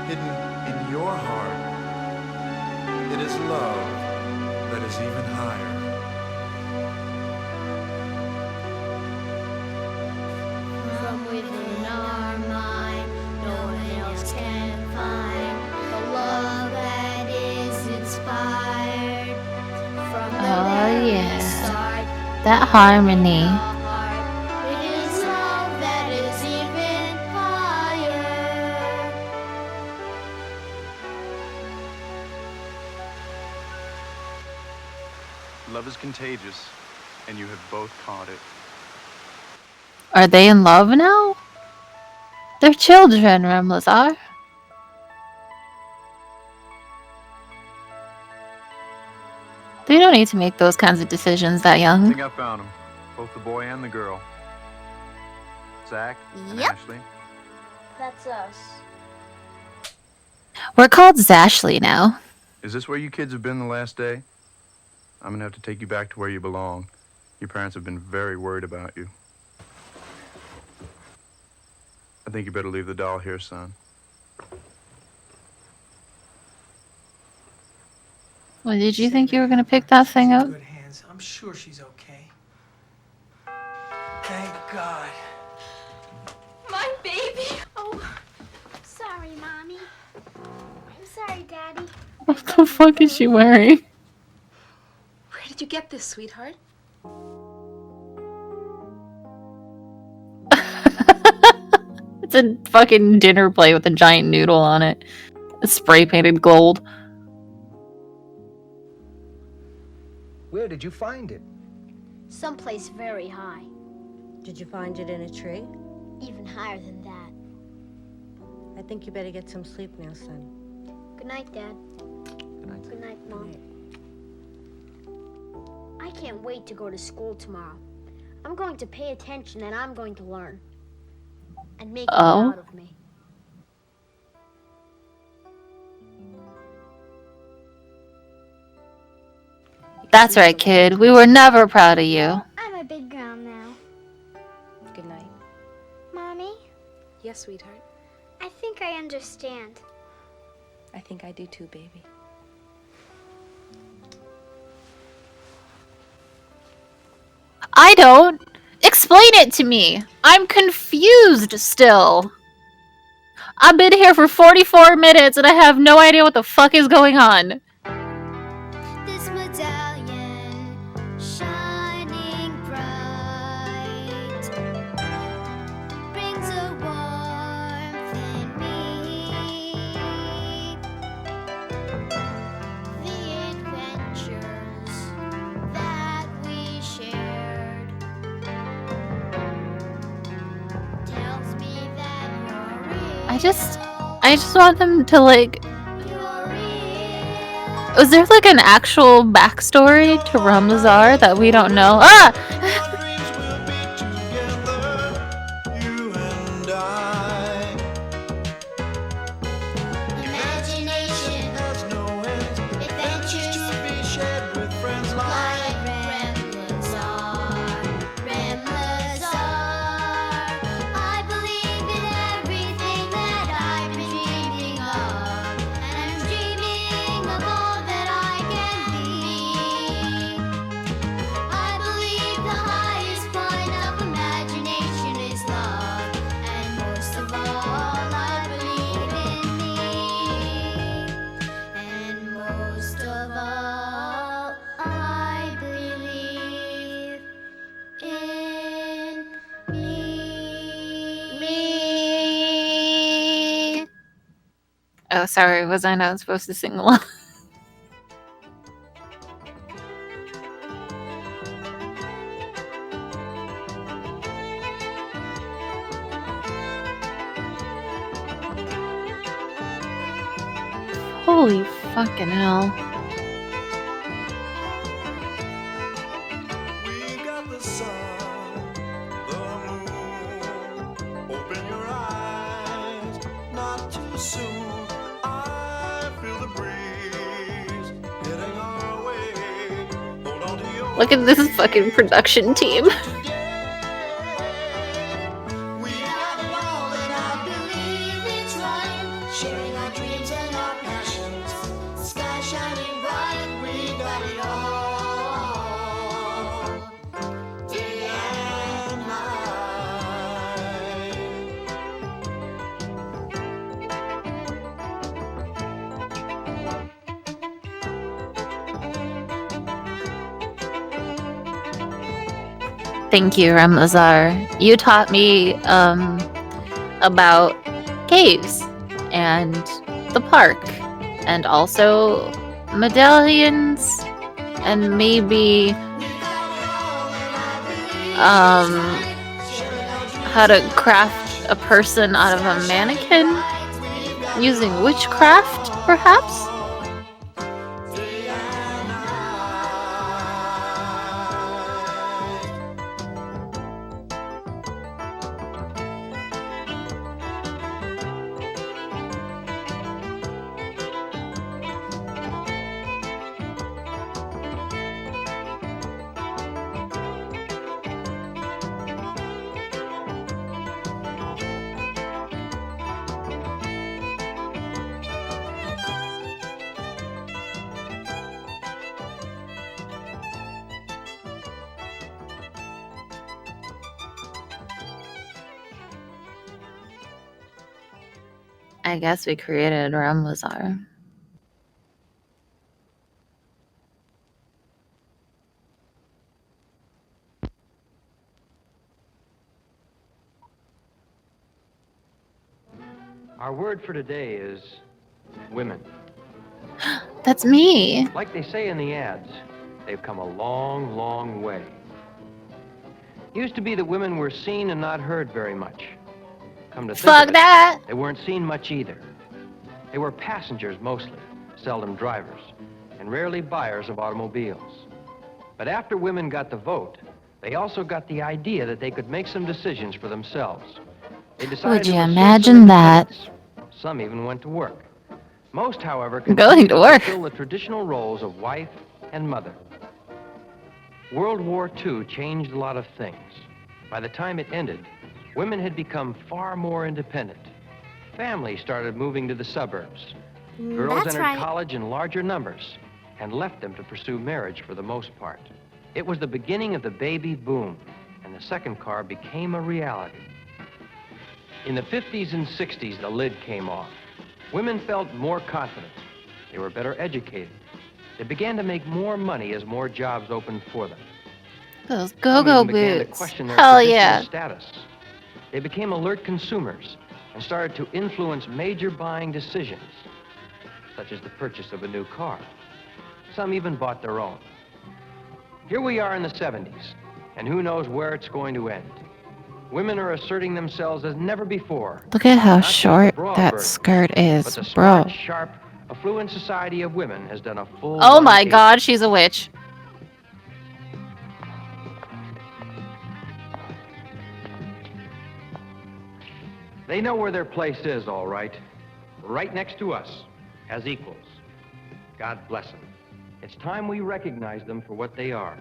hidden in your heart, it is love that is even higher. From within our mind, no one else can find the love that is inspired. From the very yeah. start, That harmony. it is love that is even higher. Love is contagious, and you have both caught it. Are they in love now? They're children, Remlazar. They don't need to make those kinds of decisions that I young. think I found them. Both the boy and the girl. Zach and Yep. Ashley. That's us. We're called Zashley now. Is this where you kids have been the last day? I'm gonna have to take you back to where you belong. Your parents have been very worried about you. I think you better leave the doll here, son. Well, did you think you were gonna pick that thing up? Good hands. I'm sure she's okay. Thank God. My baby. Oh, sorry, Mommy. I'm sorry, Daddy. What the fuck is she wearing? Where did you get this, sweetheart? It's a fucking dinner plate with a giant noodle on it. It's spray painted gold. Where did you find it? Someplace very high. Did you find it in a tree? Even higher than that. I think you better get some sleep now, son. Good night, Dad. Good night. Good night, Mom. I can't wait to go to school tomorrow. I'm going to pay attention and I'm going to learn. And make you Oh. proud of me. That's right, kid. We were never proud of you. I'm a big girl now. Good night. Mommy, Yes, sweetheart. I think I understand. I think I do too, baby. I don't. Explain it to me. I'm confused still. I've been here for 44 minutes and I have no idea what the fuck is going on. This medallion shining bright brings a warmth in me. The adventures that we shared tells me that you're real. I just want them to like. Was there like an actual backstory to Ramazar that we don't know? Ah! Imagination has no end. Adventures to be shared with friends like Remlazar. Remlazar. I believe in everything that I've been dreaming of, and I'm dreaming of all that I can be. I believe the high Oh, sorry, was I not supposed to sing along? Holy fucking hell. We got the sun, the moon. Open your eyes, not too soon. I feel the breeze hitting our way. Hold on to your Look at this fucking production team. We got it all, and I believe it's right. Sharing our dreams and our passions. Sky shining bright, we got it all. Day and Thank you, Ramlazar. You taught me about caves and the park and also medallions and maybe how to craft a person out of a mannequin using witchcraft, perhaps? I guess we created Ramlazar. Our word for today is women. That's me. Like they say in the ads, they've come a long, long way. Used to be that women were seen and not heard very much. Come to think Fuck of it, that. they weren't seen much either. They were passengers mostly, seldom drivers, and rarely buyers of automobiles. But after women got the vote, they also got the idea that they could make some decisions for themselves. They decided Would you to assert some imagine that? independence. Some even went to work. Most, however, Going continued to work. fulfill the traditional roles of wife and mother. World War II changed a lot of things. By the time it ended, women had become far more independent. Families started moving to the suburbs. Girls That's entered right. college in larger numbers and left them to pursue marriage for the most part. It was the beginning of the baby boom, and the second car became a reality. In the 50s and 60s, the lid came off. Women felt more confident. They were better educated. They began to make more money as more jobs opened for them. Those Some go-go even began to boots. question their Hell traditional yeah. status. They became alert consumers and started to influence major buying decisions, such as the purchase of a new car. Some even bought their own. Here we are in the 70s, and who knows where it's going to end. Women are asserting themselves as never before. Look at how Not just the short broad that version, skirt but is, the bro. smart, sharp, affluent society of women has done a full Oh my 180. god, she's a witch. They know where their place is, all right. Right next to us, as equals. God bless them. It's time we recognize them for what they are.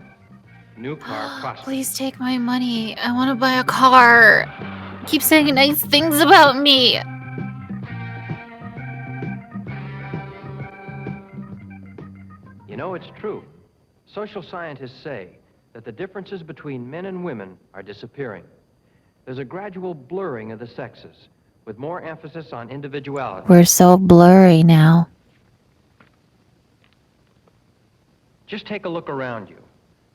New car prospects. Please take my money. I want to buy a car. Keep saying nice things about me. You know, it's true. Social scientists say that the differences between men and women are disappearing. There's a gradual blurring of the sexes, with more emphasis on individuality. We're so blurry now. Just take a look around you.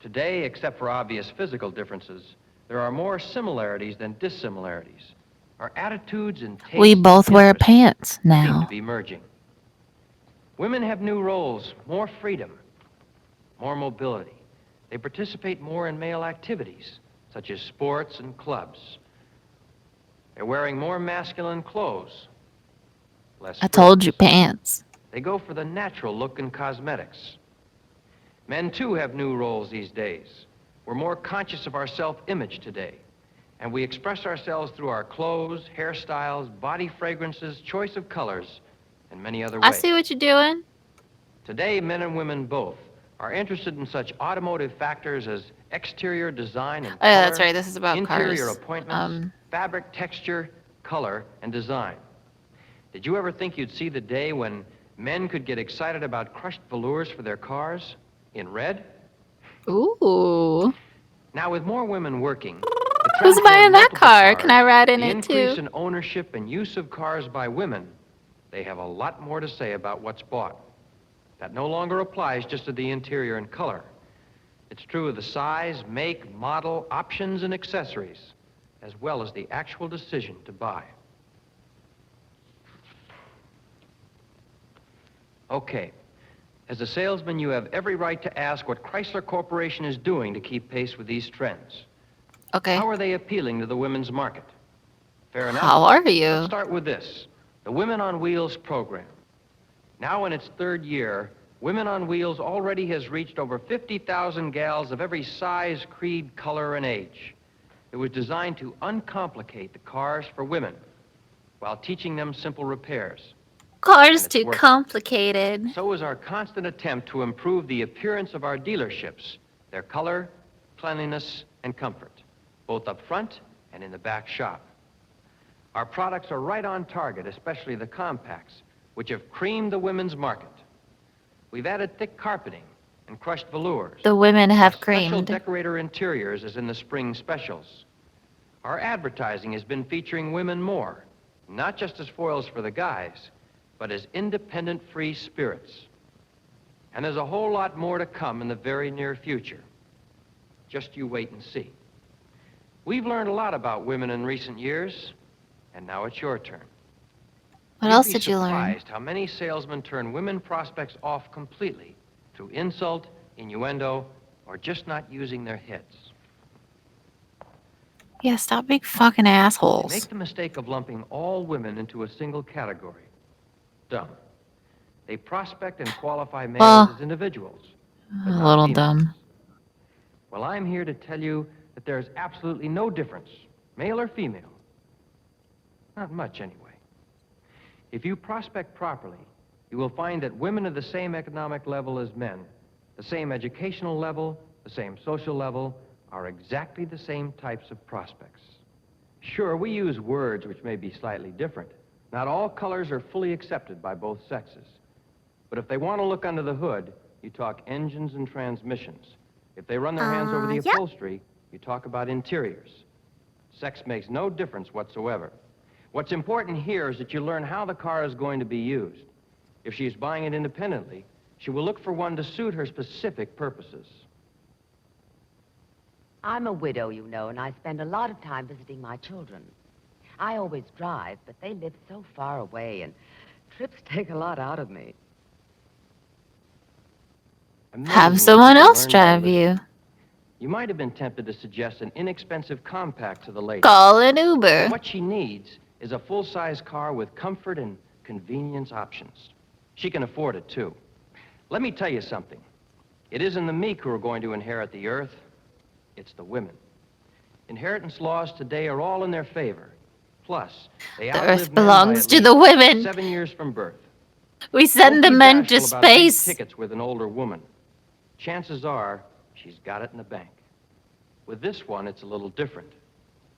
Today, except for obvious physical differences, there are more similarities than dissimilarities. Our attitudes and tastes We both and wear interests pants seem to now. be merging. Women have new roles, more freedom, more mobility. They participate more in male activities, such as sports and clubs. They're wearing more masculine clothes, less I told you, frills. pants. They go for the natural look in cosmetics. Men, too, have new roles these days. We're more conscious of our self-image today, and we express ourselves through our clothes, hairstyles, body fragrances, choice of colors, and many other I ways. see what you're doing. Today, men and women both are interested in such automotive factors as exterior design and Oh, yeah, color, that's right. This is about interior cars. appointments, fabric texture, color, and design. Did you ever think you'd see the day when men could get excited about crushed velours for their cars in red? Ooh. Now, with more women working, the Who's trend buying toward that multiple car? Can I cars, ride in the it increase too? in ownership and use of cars by women, they have a lot more to say about what's bought. That no longer applies just to the interior and color. It's true of the size, make, model, options, and accessories, as well as the actual decision to buy. Okay. As a salesman, you have every right to ask what Chrysler Corporation is doing to keep pace with these trends. Okay. How are they appealing to the women's market? Fair enough. How are you? Let's start with this. The Women on Wheels program. Now in its third year, Women on Wheels already has reached over 50,000 gals of every size, creed, color, and age. It was designed to uncomplicate the cars for women while teaching them simple repairs. Cars And it's too working. complicated. So is our constant attempt to improve the appearance of our dealerships, their color, cleanliness, and comfort, both up front and in the back shop. Our products are right on target, especially the compacts, which have creamed the women's market. We've added thick carpeting and crushed velours. The women have Special creamed. decorator interiors as in the spring specials. Our advertising has been featuring women more, not just as foils for the guys, but as independent free spirits. And there's a whole lot more to come in the very near future. Just you wait and see. We've learned a lot about women in recent years, and now it's your turn. What You'd else be did you learn? surprised how many salesmen turn women prospects off completely through insult, innuendo, or just not using their heads. Yeah, stop being fucking They assholes. make the mistake of lumping all women into a single category. Dumb. They prospect and qualify males Well, as individuals, a but not little females. dumb. Well, I'm here to tell you that there's absolutely no difference, male or female. Not much, anyway. If you prospect properly, you will find that women of the same economic level as men, the same educational level, the same social level, are exactly the same types of prospects. Sure, we use words which may be slightly different. Not all colors are fully accepted by both sexes. But if they want to look under the hood, you talk engines and transmissions. If they run their hands over the upholstery, you talk about interiors. Sex makes no difference whatsoever. What's important here is that you learn how the car is going to be used. If she's buying it independently, she will look for one to suit her specific purposes. I'm a widow, you know, and I spend a lot of time visiting my children. I always drive, but they live so far away, and trips take a lot out of me. Have someone else drive you. You might have been tempted to suggest an inexpensive compact to the lady. Call an Uber. But what she needs is a full-size car with comfort and convenience options. She can afford it, too. Let me tell you something. It isn't the meek who are going to inherit the earth. It's the women. Inheritance laws today are all in their favor. Plus, they The outlive earth men by belongs at to the least women. 7 years from birth. We send the Don't be men to bashful about big space. tickets with an older woman. Chances are she's got it in the bank. With this one, it's a little different.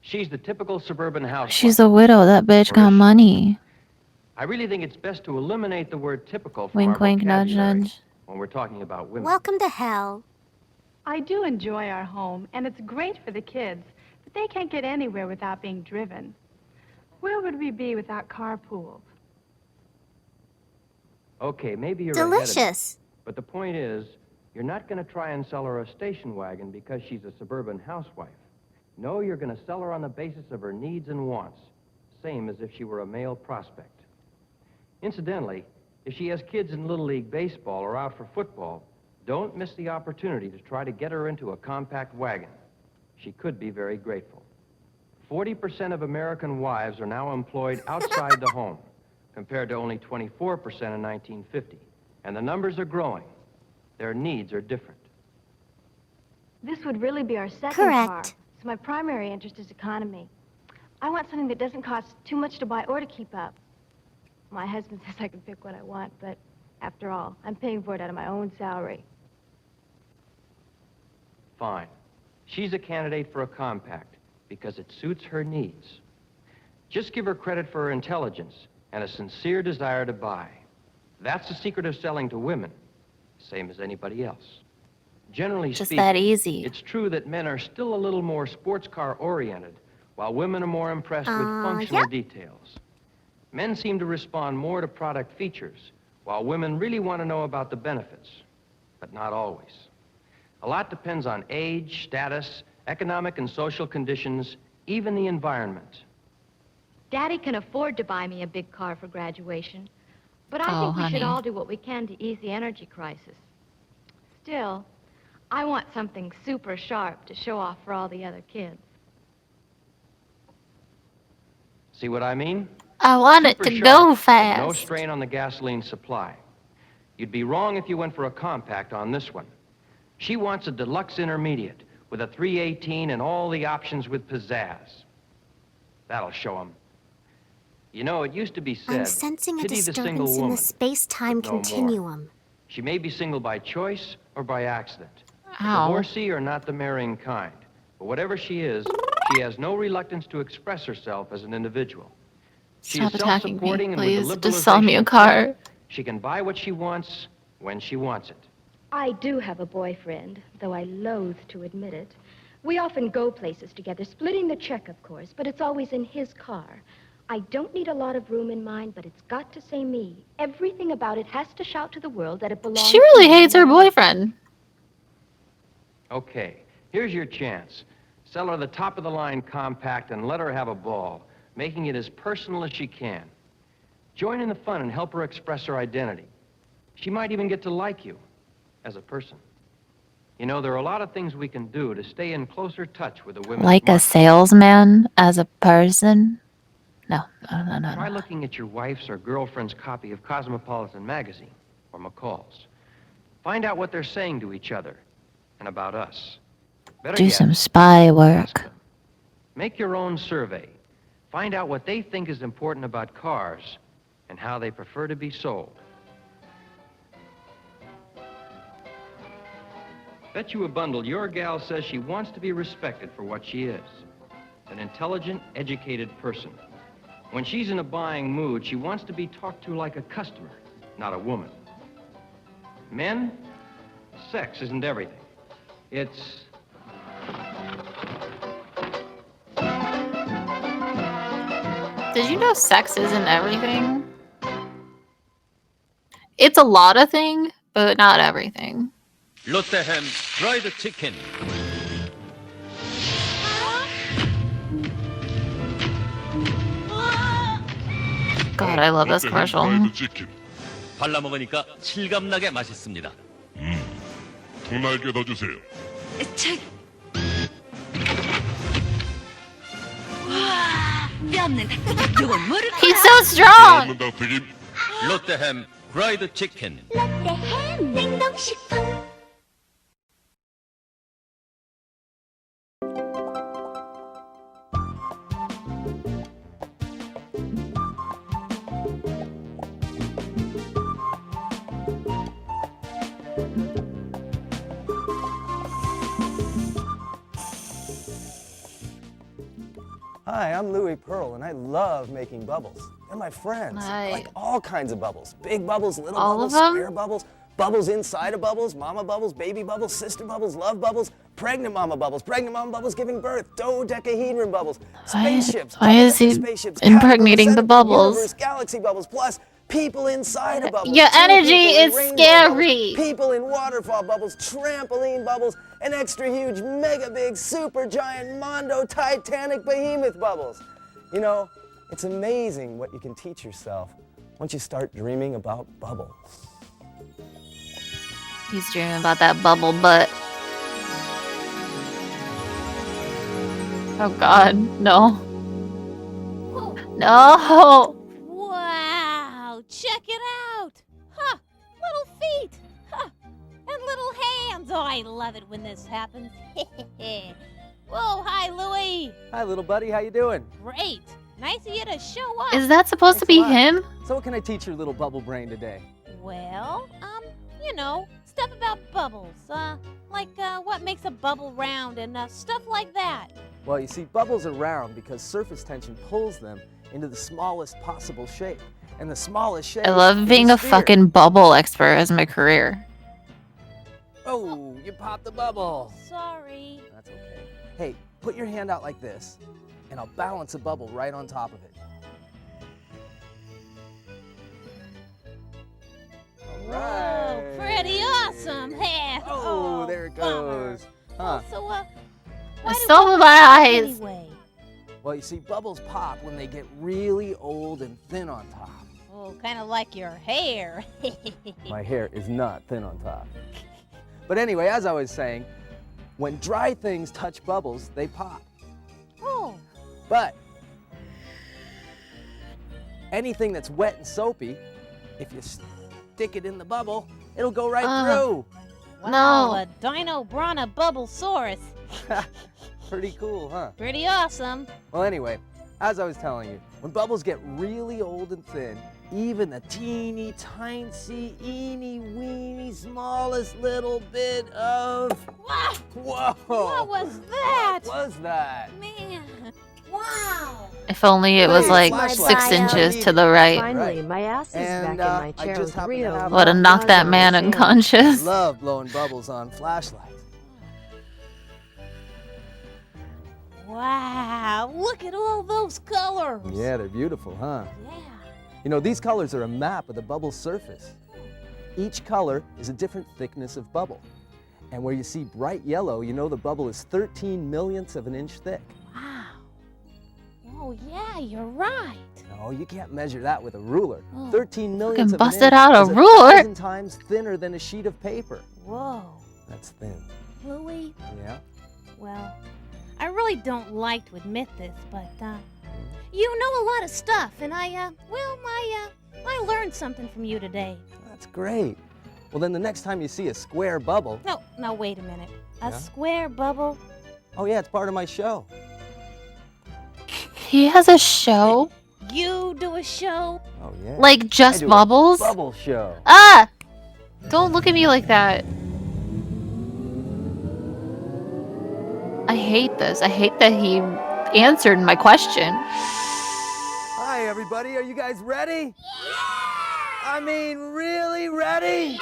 She's the typical suburban housewife. She's a widow. That bitch got money. I really think it's best to eliminate the word typical from Wink, our wink, nudge, vocabulary nudge. when we're talking about women. Welcome to hell. I do enjoy our home, and it's great for the kids, but they can't get anywhere without being driven. Where would we be without carpools? Okay, maybe you're Delicious. ahead of me, but the point is, you're not going to try and sell her a station wagon because she's a suburban housewife. No, you're going to sell her on the basis of her needs and wants. same as if she were a male prospect. Incidentally, if she has kids in Little League baseball or out for football, don't miss the opportunity to try to get her into a compact wagon. She could be very grateful. 40% of American wives are now employed outside the home, compared to only 24% in 1950. And the numbers are growing. Their needs are different. This would really be our second Correct. car. So my primary interest is economy. I want something that doesn't cost too much to buy or to keep up. My husband says I can pick what I want, but after all, I'm paying for it out of my own salary. Fine. She's a candidate for a compact because it suits her needs. Just give her credit for her intelligence and a sincere desire to buy. That's the secret of selling to women, same as anybody else. Generally Just speaking, that easy. it's true that men are still a little more sports car oriented, while women are more impressed with functional details. Men seem to respond more to product features, while women really want to know about the benefits, but not always. A lot depends on age, status, economic and social conditions, even the environment. Daddy can afford to buy me a big car for graduation, but I Oh, think we should honey. all do what we can to ease the energy crisis. Still, I want something super sharp to show off for all the other kids. See what I mean? I want it Super to sharp, go but fast. no strain on the gasoline supply. You'd be wrong if you went for a compact on this one. She wants a deluxe intermediate with a 318 and all the options with pizzazz. That'll show 'em. You know, it used to be said, I'm sensing a pity the single disturbance in woman, the space-time but no more. continuum. She may be single by choice or by accident. A Ow. divorcee or not the marrying kind. But whatever she is, she has no reluctance to express herself as an individual. She Stop is attacking me, self-supporting and with please. the Just sell me a liberalization of car. credit, she can buy what she wants when she wants it. I do have a boyfriend, though I loathe to admit it. We often go places together, splitting the check, of course, but it's always in his car. I don't need a lot of room in mine, but it's got to say me. Everything about it has to shout to the world that it belongs She really to me hates her and I- boyfriend. Okay, here's your chance. Sell her the top-of-the-line compact and let her have a ball, making it as personal as she can. Join in the fun and help her express her identity. She might even get to like you as a person. You know, there are a lot of things we can do to stay in closer touch with the women's Like a market. salesman as a person? No, no. Try looking at your wife's or girlfriend's copy of Cosmopolitan magazine or McCall's. Find out what they're saying to each other and about us. Better Do yet, some spy work. make your own survey. Find out what they think is important about cars and how they prefer to be sold. Bet you a bundle your gal says she wants to be respected for what she is, an intelligent, educated person. When she's in a buying mood, she wants to be talked to like a customer, not a woman. Men, sex isn't everything. It's... Did you know sex isn't everything? It's a lot of thing, but not everything. 롯데햄 프라이드 치킨. God, I love this commercial. 프라이드 치킨. 발라 먹으니까 실감나게 맛있습니다. 두 날개 더 주세요. 뼈 없는 이건 뭐를 He's so strong! 없는 닭튀김. 롯데햄 프라이드 치킨. 롯데햄 냉동식품. Hi, I'm Louis Pearl, and I love making bubbles. They're my friends. I like all kinds of bubbles. Big bubbles, little All bubbles, of them? square bubbles, bubbles inside of bubbles, mama bubbles, baby bubbles, sister bubbles, love bubbles, pregnant mama bubbles giving birth, dodecahedron bubbles, spaceships. Why is he spaceships, impregnating the caterpillars, bubbles? universe, galaxy bubbles, plus people inside of bubbles. Your two energy people in is rainbow scary. Bubbles, people in waterfall bubbles, trampoline bubbles, and extra huge, mega big, super giant, mondo, titanic, behemoth bubbles. You know, It's amazing what you can teach yourself once you start dreaming about bubbles. He's dreaming about that bubble butt. Oh God, no. No! Wow, check it out. Huh, little feet. Huh, and little hands. Oh, I love it when this happens. Whoa, hi, Louie. Hi, little buddy. How you doing? Great. Nice of you to show up. Is that supposed to be him? So what can I teach your little bubble brain today? Well, you know, stuff about bubbles. Like what makes a bubble round and stuff like that. Well, you see, bubbles are round because surface tension pulls them into the smallest possible shape. And the smallest shape I love being a fucking bubble expert as my career. Oh, you popped the bubble. Sorry. That's okay. Hey, put your hand out like this, and I'll balance a bubble right on top of it. Whoa, pretty awesome. Hey. Oh, there it goes. Huh. So, why I do still have bubbles my pop eyes. Anyway? Well, you see, bubbles pop when they get really old and thin on top. Oh, kind of like your hair. My hair is not thin on top. But anyway, as I was saying, when dry things touch bubbles, they pop. Oh. But anything that's wet and soapy, if you stick it in the bubble, it'll go right through. Wow, a Dino Brana Bubblesaurus. Pretty cool, huh? Pretty awesome. Well, anyway, as I was telling you, when bubbles get really old and thin, even the teeny, tiny, eeny, weeny, smallest little bit of... What? Whoa! What was that? What was that? Man, wow. If only it was like 6 inches to the right. Finally, my ass is back in my chair with real. Would have knocked that man unconscious. Love blowing bubbles on flashlights. Wow, look at all those colors. Yeah, they're beautiful, huh? Yeah. You know, these colors are a map of the bubble's surface. Each color is a different thickness of bubble. And where you see bright yellow, you know the bubble is 13 millionths of an inch thick. Wow. Oh, yeah, you're right. No, you can't measure that with a ruler. Oh. 13 millionths of an busted inch out a is ruler. 1,000 times thinner than a sheet of paper. Whoa. That's thin. Louie, Yeah? well, I really don't like to admit this, but, you know a lot of stuff, and I learned something from you today. That's great. Well, then the next time you see a square bubble... No, wait a minute. A Yeah? square bubble? Oh, yeah, it's part of my show. He has a show? You do a show? Oh, yeah. Like I just do a bubbles? bubble show. Ah! Don't look at me like that. I hate this. I hate that he answered my question. Hi, everybody. Are you guys ready? Yeah! I mean, really ready? Yeah!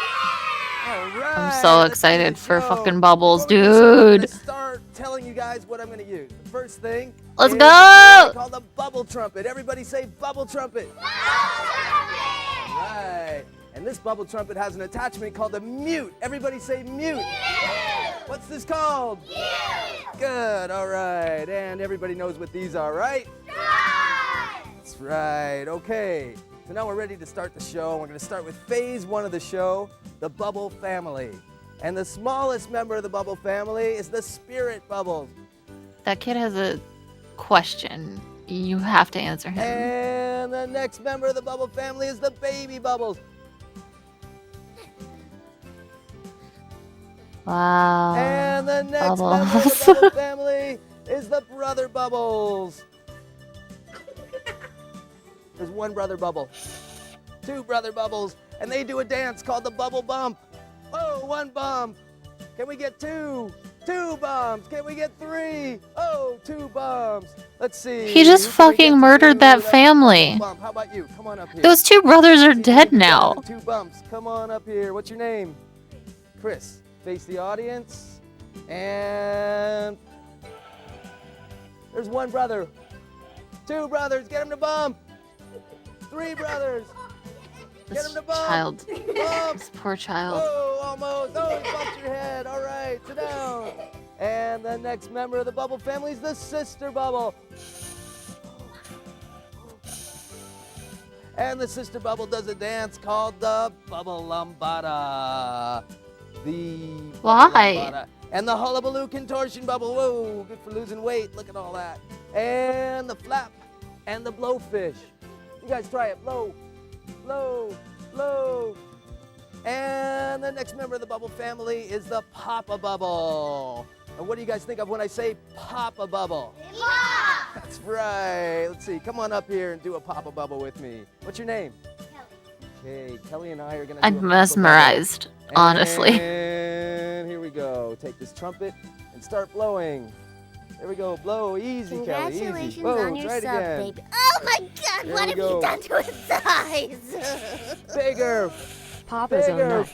All right. I'm so excited for go. fucking bubbles, I'm dude. gonna start telling you guys what I'm gonna use. The first thing Let's is go! called the bubble trumpet. Everybody say bubble trumpet. Right. And this bubble trumpet has an attachment called a mute. Everybody say mute. What's this called? Mute. Good. All right. And everybody knows what these are, right? That's right. Okay. So now we're ready to start the show. We're going to start with phase 1 of the show, the bubble family. And the smallest member of the bubble family is the spirit bubbles. That kid has a question. You have to answer him. And the next member of the bubble family is the baby bubbles. Wow. And the next member of Bubbles. the bubble family is the brother bubbles. There's one brother bubble, 2 brother bubbles, and they do a dance called the bubble bump. Oh, 1 bump. Can we get 2? 2 bumps. Can we get 3? Oh, 2 bumps. Let's see. He just Who can we get fucking murdered to? that That's family. bump. How about you? Come on up here. Those 2 brothers are dead now. 2 bumps. Come on up here. What's your name? Chris. Face the audience. And there's 1 brother. 2 brothers. Get him to bump. 3 brothers. Get him to bump. Child. Bump. This poor child. Oh, almost. Oh, you bumped your head. All right, sit down. And the next member of the bubble family is the sister bubble. And the sister bubble does a dance called the bubble lambada. Why? And the hullabaloo contortion bubble. Whoa, good for losing weight. Look at all that. And the flap and the blowfish. You guys try it. Blow, blow, blow. And the next member of the bubble family is the Papa Bubble. And what do you guys think of when I say Papa Bubble? Pop! That's right. Let's see. Come on up here and do a Papa Bubble with me. What's your name? Kelly. Okay, Kelly and I are going to do a I'm Papa mesmerized, Bubble. honestly. And here we go. Take this trumpet and start blowing. There we go. Blow. Easy, Kelly. Easy. Congratulations Whoa, on your try it sub, again. baby. Oh my God, There what we have go. you done to his eyes? Bigger. Papa's on Bigger. nut.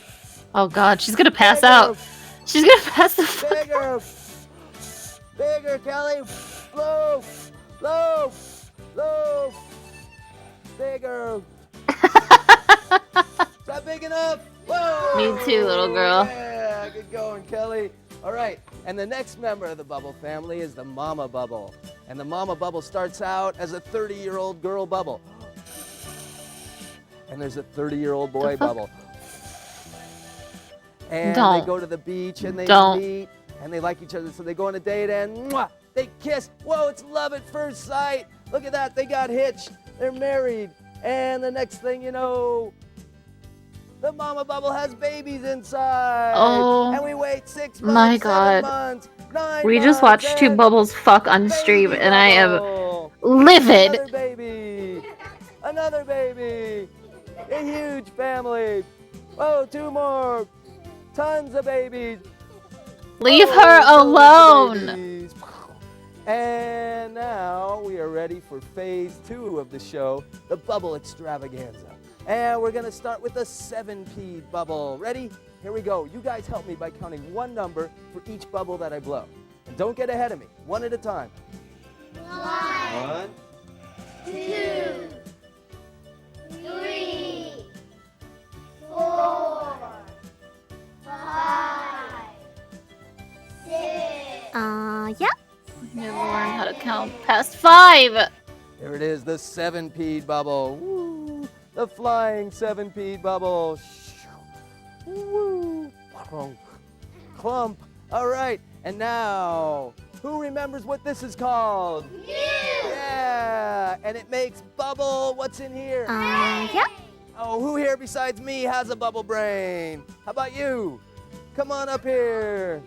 Oh God, she's gonna pass out. She's gonna pass the fuck out. Bigger. Bigger, Kelly. Blow. Blow. Blow. Bigger. Is that big enough? Whoa. Me too, little girl. Yeah, good going, Kelly. All right, and the next member of the bubble family is the Mama Bubble. And the Mama Bubble starts out as a 30-year-old girl bubble. And there's a 30-year-old boy bubble. And Don't. they go to the beach and they Don't. meet and they like each other, so they go on a date and mwah, they kiss. Whoa, it's love at first sight. Look at that, they got hitched. They're married. And the next thing you know, the Mama Bubble has babies inside. Oh, and we wait 6 months, my 7 God. months, 9 We just months, watched two and bubbles fuck on stream, and I am bubble. livid. Another baby. Another baby. A huge family. Whoa, 2 more. Tons of babies. Leave Oh, her tons of alone. babies. And now we are ready for phase 2 of the show, the bubble extravaganza. And we're gonna start with the 7-peed bubble. Ready? Here we go. You guys help me by counting 1 number for each bubble that I blow. And don't get ahead of me. 1 at a time. 1, 2, 3, 4, 5, 6. Yeah. Never learned how to count past 5. There it is, the 7-peed bubble. Woo! The flying 7-peed bubble. Woo! Clump. All right, and now, who remembers what this is called? You! Yeah, and it makes bubble. What's in here? Yeah. Oh, who here besides me has a bubble brain? How about you? Come on up here.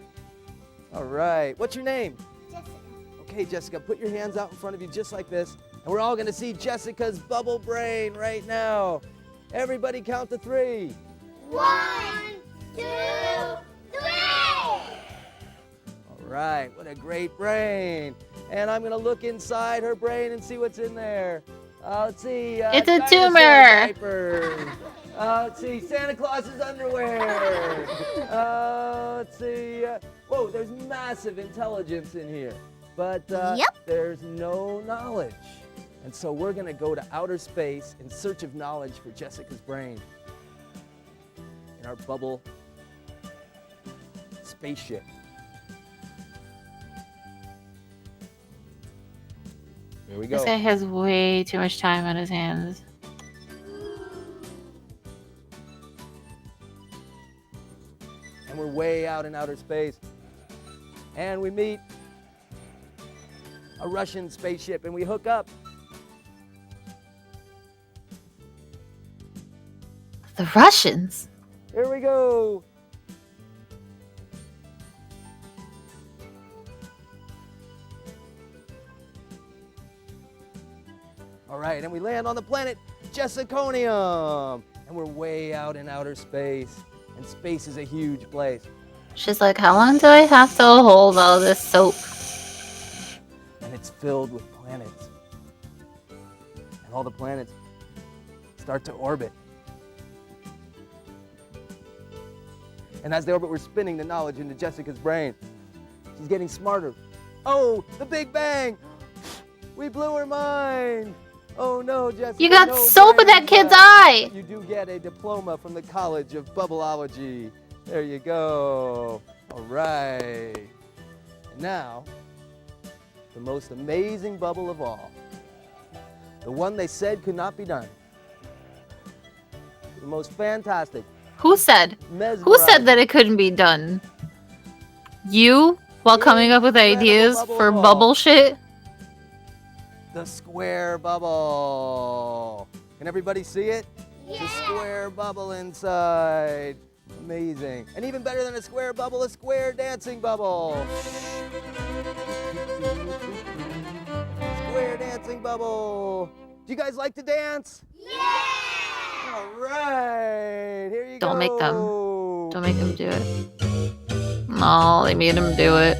All right, what's your name? Jessica. Okay, Jessica, put your hands out in front of you just like this, and we're all gonna see Jessica's bubble brain right now. Everybody count to 3. 1, 2, 3. All right, what a great brain. And I'm gonna look inside her brain and see what's in there. Let's see. It's a dinosaur tumor. diapers. Let's see, Santa Claus's underwear. Let's see. Whoa, there's massive intelligence in here. But there's no knowledge. And so we're gonna go to outer space in search of knowledge for Jessica's brain. In our bubble spaceship. Here we go. This guy has way too much time on his hands. And we're way out in outer space. And we meet a Russian spaceship and we hook up. The Russians? Here we go. All right, and we land on the planet Jessiconium. And we're way out in outer space. And space is a huge place. She's like, how long do I have to hold all this soap? And it's filled with planets. And all the planets start to orbit. And as they orbit, we're spinning the knowledge into Jessica's brain. She's getting smarter. Oh, the Big Bang! We blew her mind! Oh no, Jessica. You got no soap in brain that kid's left. eye! You do get a diploma from the College of Bubbleology. There you go. All right. And now, the most amazing bubble of all. The one they said could not be done. The most fantastic. Who said that it couldn't be done? You, while coming up with ideas for bubble shit? The square bubble. Can everybody see it? Yeah. The square bubble inside. Amazing. And even better than a square bubble, a square dancing bubble. Square dancing bubble. Do you guys like to dance? Yeah! All right, here you go. Don't make them. Don't make them do it. No, they made him do it.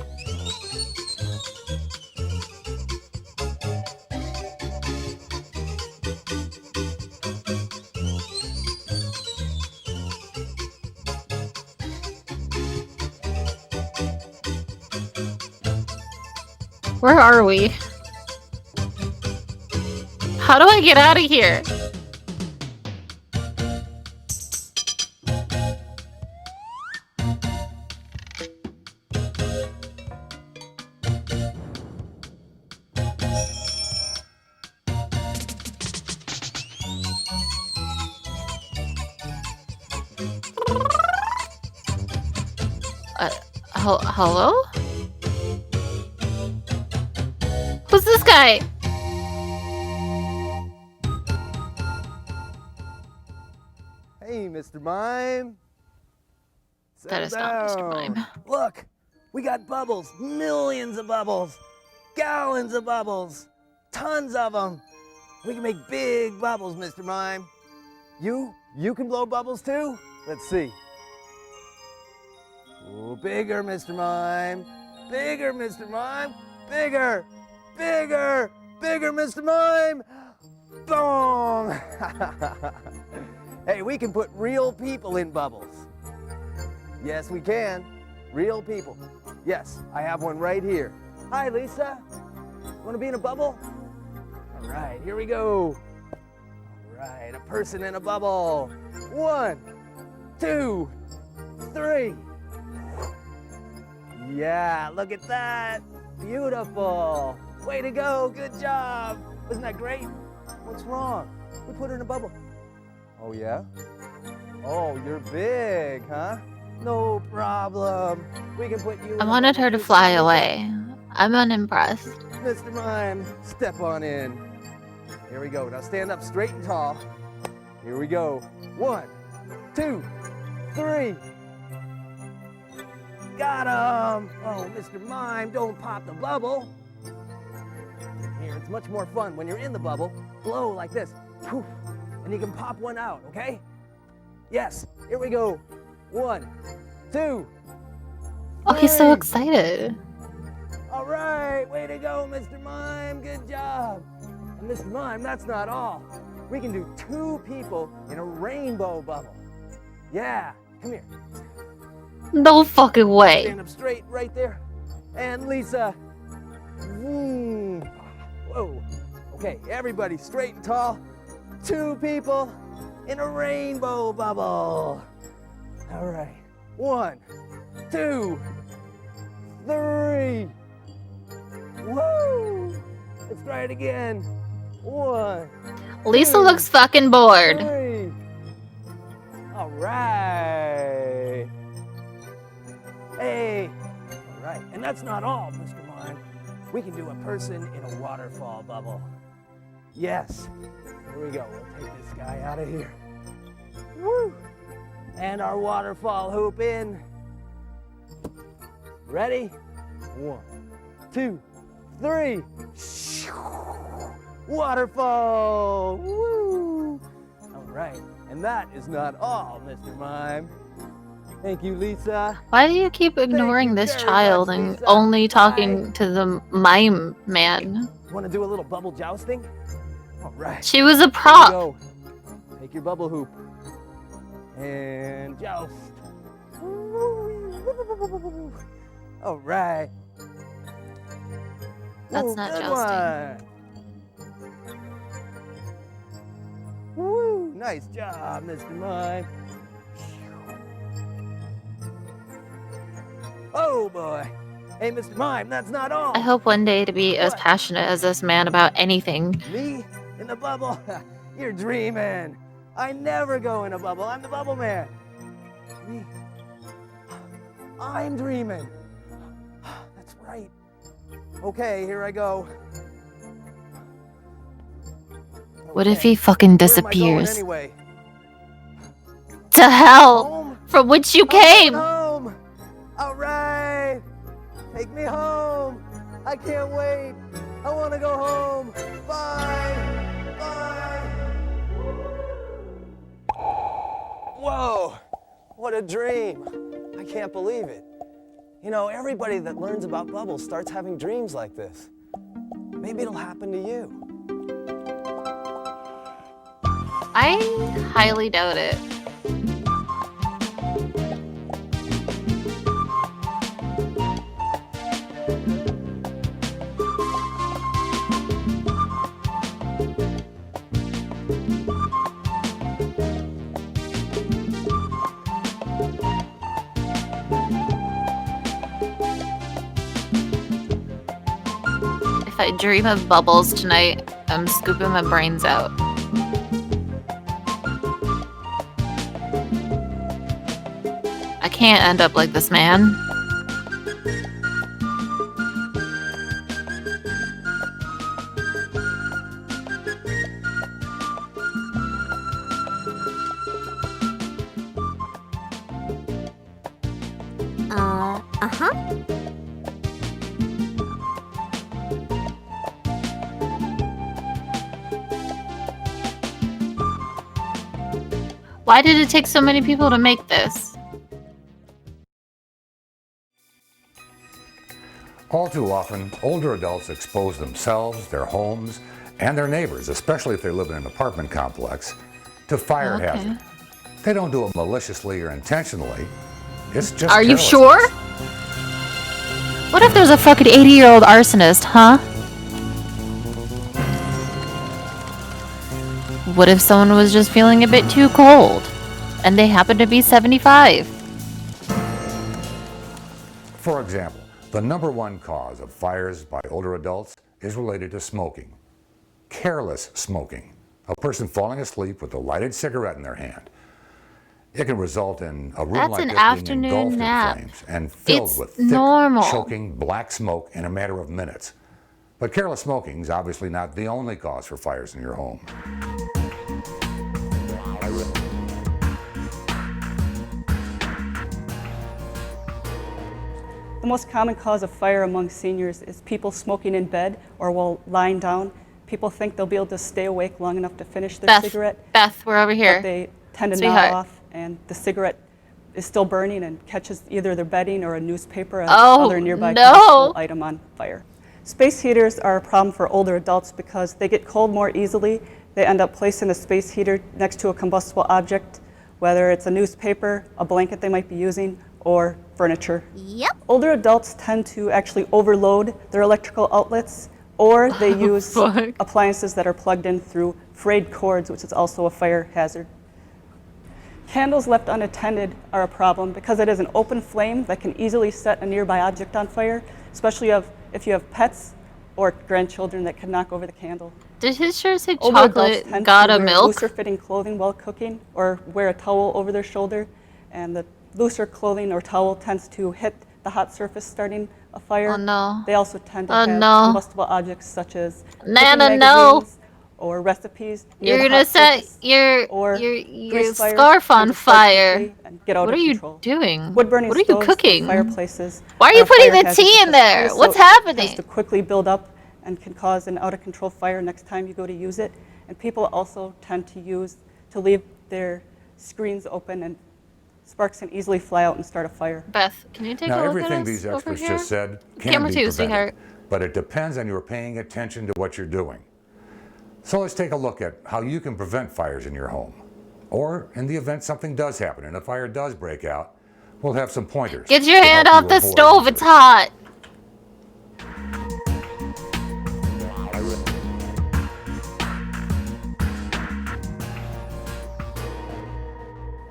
Where are we? How do I get out of here? Hello? Who's this guy? Hey, Mr. Mime. That is not Mr. Mime. Look, we got bubbles, millions of bubbles, gallons of bubbles, tons of them. We can make big bubbles, Mr. Mime. You can blow bubbles too? Let's see. Ooh, bigger, Mr. Mime. Bigger, Mr. Mime. Bigger, bigger, bigger, Mr. Mime. Boom! Hey, we can put real people in bubbles. Yes, we can. Real people. Yes, I have one right here. Hi, Lisa. Want to be in a bubble? All right, here we go. All right, a person in a bubble. 1, 2, 3. Yeah, look at that. Beautiful. Way to go. Good job. Wasn't that great? What's wrong? We put her in a bubble. Oh, yeah? Oh, you're big, huh? No problem. We can put you in I wanted her to fly away. I'm unimpressed. Mr. Mime, step on in. Here we go. Now stand up straight and tall. Here we go. 1, 2, 3. Got him! Oh, Mr. Mime, don't pop the bubble. Here, it's much more fun when you're in the bubble. Blow like this. Poof. And you can pop one out, okay? Yes. Here we go. 1, 2. Oh, he's so excited. All right. Way to go, Mr. Mime. Good job. And Mr. Mime, that's not all. We can do 2 people in a rainbow bubble. Yeah. Come here. No fucking way. Stand up straight right there. And Lisa. Whoa. Okay, everybody straight and tall. 2 people in a rainbow bubble. All right. 1, 2, 3. Woo! Let's try it again. 1. Lisa looks fucking bored. 3. All right. Hey. All right. And that's not all, Mr. Mime. We can do a person in a waterfall bubble. Yes. Here we go. We'll take this guy out of here. Woo! And our waterfall hoop in. Ready? 1, 2, 3. Waterfall! Woo! All right. And that is not all, Mr. Mime. Thank you, Lisa. Why do you keep ignoring this child and only talking to the mime man? Want to do a little bubble jousting? All right. She was a prop. Take your bubble hoop and joust. All right. That's not jousting. Woo! Nice job, Mr. Mime. Oh boy. Hey, Mr. Mime, that's not all. I hope one day to be as passionate as this man about anything. Me in the bubble? You're dreaming. I never go in a bubble. I'm the bubble man. Me. I'm dreaming. That's right. Okay, here I go. What if he fucking Where am I going disappears? anyway? To hell! Home? From which you I'm going came! home. All right. Take me home. I can't wait. I want to go home. Bye. Bye. Whoa. What a dream. I can't believe it. You know, everybody that learns about bubbles starts having dreams like this. Maybe it'll happen to you. I highly doubt it. If I dream of bubbles tonight, I'm scooping my brains out. I can't end up like this man. Uh-huh. Why did it take so many people to make this? All too often, older adults expose themselves, their homes, and their neighbors, especially if they live in an apartment complex, to fire hazard. They don't do it maliciously or intentionally. It's just Are you carelessness. sure? What if there's a fucking 80-year-old arsonist, huh? What if someone was just feeling a bit too cold and they happen to be 75? For example, the #1 cause of fires by older adults is related to smoking. Careless smoking. A person falling asleep with a lighted cigarette in their hand. It can result in a room That's like an this being afternoon engulfed nap. in flames and filled It's with thick, normal. choking black smoke in a matter of minutes. But careless smoking is obviously not the only cause for fires in your home. The most common cause of fire among seniors is people smoking in bed or while lying down. People think they'll be able to stay awake long enough to finish their cigarette. Beth, we're over here. But they tend to Sweetheart. nod off, and the cigarette is still burning and catches either their bedding or a newspaper or Oh, other nearby no. combustible item on fire. Space heaters are a problem for older adults because they get cold more easily. They end up placing a space heater next to a combustible object, whether it's a newspaper, a blanket they might be using, or furniture. Yep. Older adults tend to actually overload their electrical outlets, or they use appliances that are plugged in through frayed cords, which is also a fire hazard. Candles left unattended are a problem because it is an open flame that can easily set a nearby object on fire, especially if you have pets or grandchildren that can knock over the candle. Did his shirt say Older adults chocolate tend got to a wear milk? looser fitting clothing while cooking or wear a towel over their shoulder, and the looser clothing or towel tends to hit the hot surface starting a fire. Oh no. They also tend to Oh, have no. combustible objects such as Nana, cooking no. magazines or recipes near You're the gonna hot set surface, your or grease fires scarf tend on to start fire. quickly and get out What of are you control. doing? Wood-burning What are you stoves and cooking? Fireplaces. Why are you putting fire the hazards tea in because there? creosote What's tends happening? to quickly build up and can cause an out-of-control fire next time you go to use it. And people also tend to leave their screens open, and sparks can easily fly out and start a fire. Beth, can you take Now, a look at everything us these over experts here? just said can Camera be two, prevented, sweetheart. but it depends on your paying attention to what you're doing. So let's take a look at how you can prevent fires in your home. Or in the event something does happen and a fire does break out, we'll have some pointers. Get your to hand help off you the avoid stove, it's injury. hot.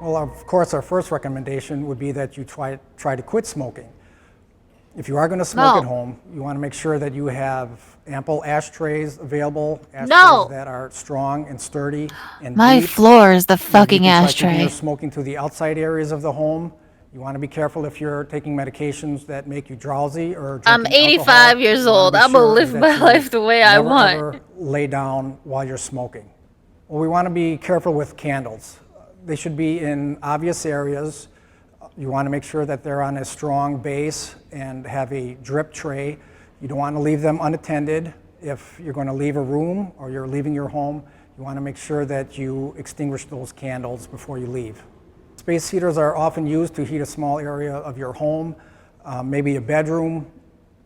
Well, of course, our first recommendation would be that you try to quit smoking. If you are going to smoke No. at home, you want to make sure that you have ample ashtrays available, ashtrays No. that are strong and sturdy and My deep. floor is the fucking You can try keeping ashtray. your smoking to the outside areas of the home. You want to be careful if you're taking medications that make you drowsy or I'm drinking 85 alcohol. years You wanna old. be I'm gonna sure live that my you life the way I never, want. ever lay down while you're smoking. Well, we want to be careful with candles. They should be in obvious areas. You want to make sure that they're on a strong base and have a drip tray. You don't want to leave them unattended. If you're going to leave a room or you're leaving your home, you want to make sure that you extinguish those candles before you leave. Space heaters are often used to heat a small area of your home, maybe a bedroom.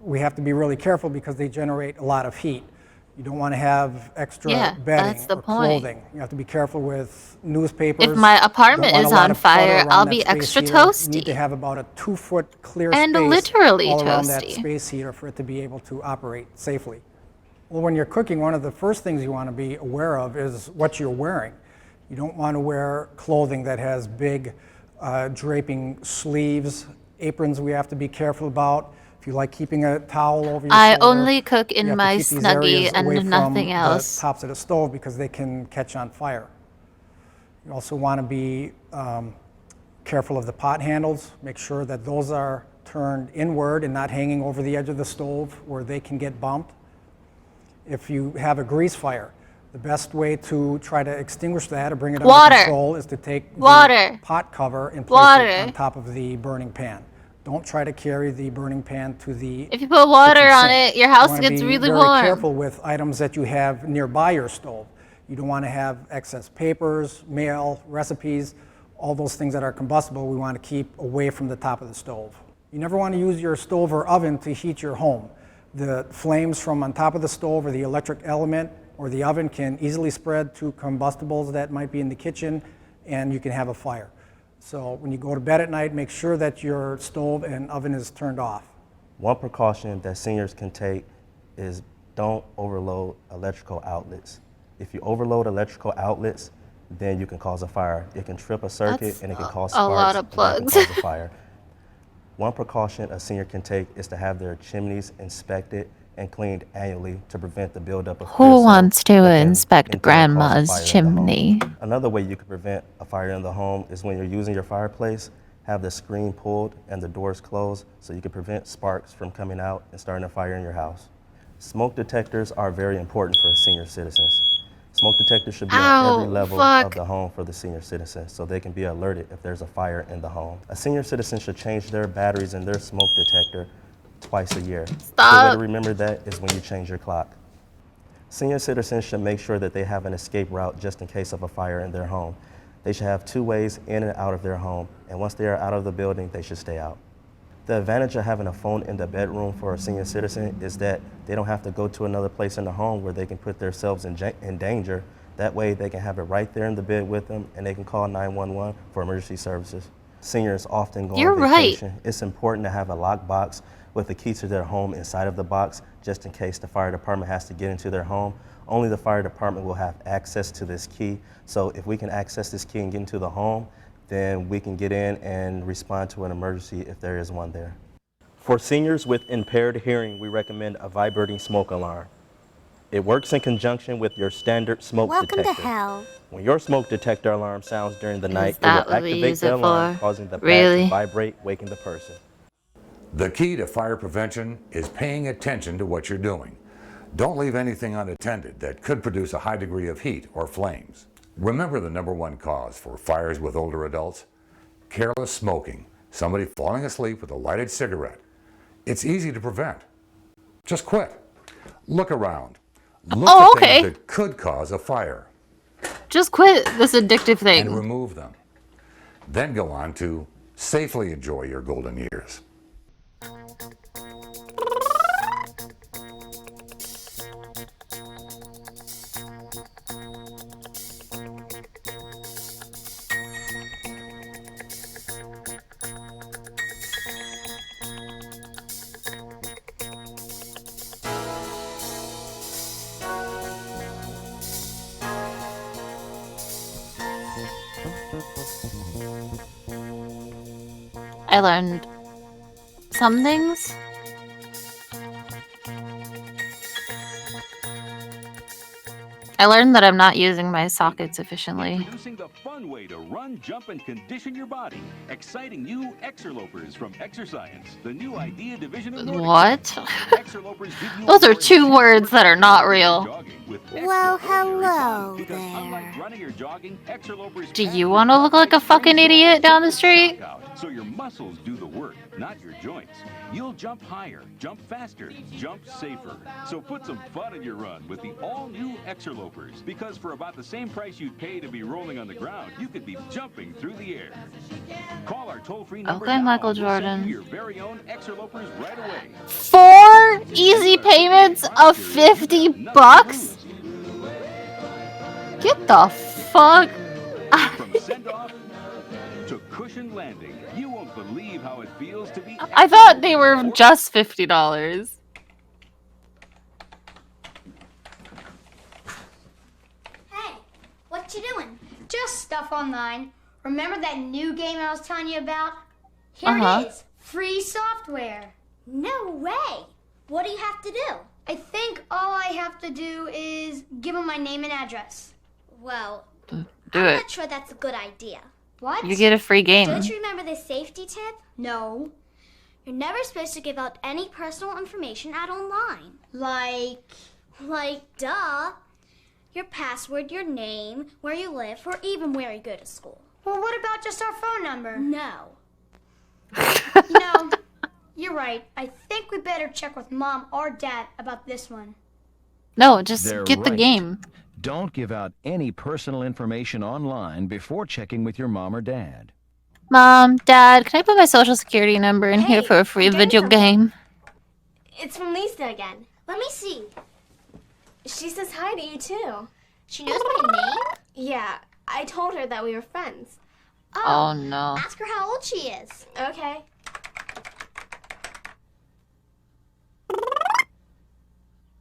We have to be really careful because they generate a lot of heat. You don't want to have extra bedding that's the or point. clothing. You have to be careful with newspapers. If my apartment Don't want is a lot on of clutter fire, around I'll that be space extra heater. You need to toasty. have about a 2-foot clear And space literally all around that toasty. space heater for it to be able to operate safely. Well, when you're cooking, one of the first things you want to be aware of is what you're wearing. You don't want to wear clothing that has big draping sleeves, aprons we have to be careful about. If you like keeping a towel over your I shoulder, only cook in you have to my keep these Snuggie areas away and nothing from else. the tops of the stove because they can catch on fire. You also want to be careful of the pot handles. Make sure that those are turned inward and not hanging over the edge of the stove where they can get bumped. If you have a grease fire, the best way to try to extinguish that or bring it Water. under control is to take Water. the pot cover and place Water. it on top of the burning pan. Don't try to carry the burning pan to the If you put water kitchen on sink. it, your house You wanna gets be really very warm. careful with items that you have nearby your stove. You don't want to have excess papers, mail, recipes, all those things that are combustible we want to keep away from the top of the stove. You never want to use your stove or oven to heat your home. The flames from on top of the stove or the electric element or the oven can easily spread to combustibles that might be in the kitchen, and you can have a fire. So when you go to bed at night, make sure that your stove and oven is turned off. One precaution that seniors can take is don't overload electrical outlets. If you overload electrical outlets, then you can cause a fire. It can trip a circuit That's and it can cause a sparks. lot of and that plugs. can cause a fire. One precaution a senior can take is to have their chimneys inspected and cleaned annually to prevent the buildup of Who creosote wants to that can inspect in turn cause a grandma's fire in the chimney? home. Another way you can prevent a fire in the home is when you're using your fireplace, have the screen pulled and the doors closed so you can prevent sparks from coming out and starting a fire in your house. Smoke detectors are very important for senior citizens. Smoke detectors should be on every level of the home for the senior citizens so they can be alerted if there's a fire in the home. A senior citizen should change their batteries in their smoke detector twice a year. The way to remember that is when you change your clock. Senior citizens should make sure that they have an escape route just in case of a fire in their home. They should have 2 ways in and out of their home, and once they are out of the building, they should stay out. The advantage of having a phone in the bedroom for a senior citizen is that they don't have to go to another place in the home where they can put themselves in danger. That way they can have it right there in the bed with them and they can call 911 for emergency services. Seniors often go on vacation. It's important to have a lock box with the key to their home inside of the box just in case the fire department has to get into their home. Only the fire department will have access to this key. So if we can access this key and get into the home, then we can get in and respond to an emergency if there is one there. For seniors with impaired hearing, we recommend a vibrating smoke alarm. It works in conjunction with your standard smoke detector. Welcome to hell. When your smoke detector alarm sounds during the night, it that will what we activate use the it alarm, for? causing the pad Really? to vibrate, waking the person. The key to fire prevention is paying attention to what you're doing. Don't leave anything unattended that could produce a high degree of heat or flames. Remember the #1 cause for fires with older adults? Careless smoking, somebody falling asleep with a lighted cigarette. It's easy to prevent. Just quit. Look around. Look at things that could cause a fire. Just quit this addictive thing. And remove them. Then go on to safely enjoy your golden years. I learned some things I learned that I'm not using my sockets efficiently. Introducing the fun way to run, jump, and condition your body. Exciting new Exerlopers from Exercience, the new idea division of Nordic. What? Exerlopers give you Those are two words that are not real. Well, hello because there. unlike running or jogging, Exerlopers Do you want to look like a fucking idiot down the street? so your muscles do the work, not your joints. You'll jump higher, jump faster, jump safer. So put some fun in your run with the all-new Exerlopers. Because for about the same price you'd pay to be rolling on the ground, you could be jumping through the air. Call our toll-free number Okay, now. Michael We'll send Jordan. you your very own Exerlopers right away. 4 easy payments of 50 bucks? Get the fuck. From send-off to cushion landing, you won't believe how it feels to be. I thought they were just $50. Hey, what you doing? Just stuff online. Remember that new game I was telling you about? Here it is. Free software. No way. What do you have to do? I think all I have to do is give them my name and address. Well, Do I'm it. not sure that's a good idea. What? You get a free game. Don't you remember the safety tip? No. You're never supposed to give out any personal information out online. Like, duh. Your password, your name, where you live, or even where you go to school. Well, what about just our phone number? No. You know, you're right. I think we better check with Mom or Dad about this one. No, just They're get the right. game. Don't give out any personal information online before checking with your mom or dad. Mom, Dad, can I put my social security number in here for a free video game? It's from Lisa again. Let me see. She says hi to you, too. She knows my name? Yeah, I told her that we were friends. Oh, no. Ask her how old she is. Okay.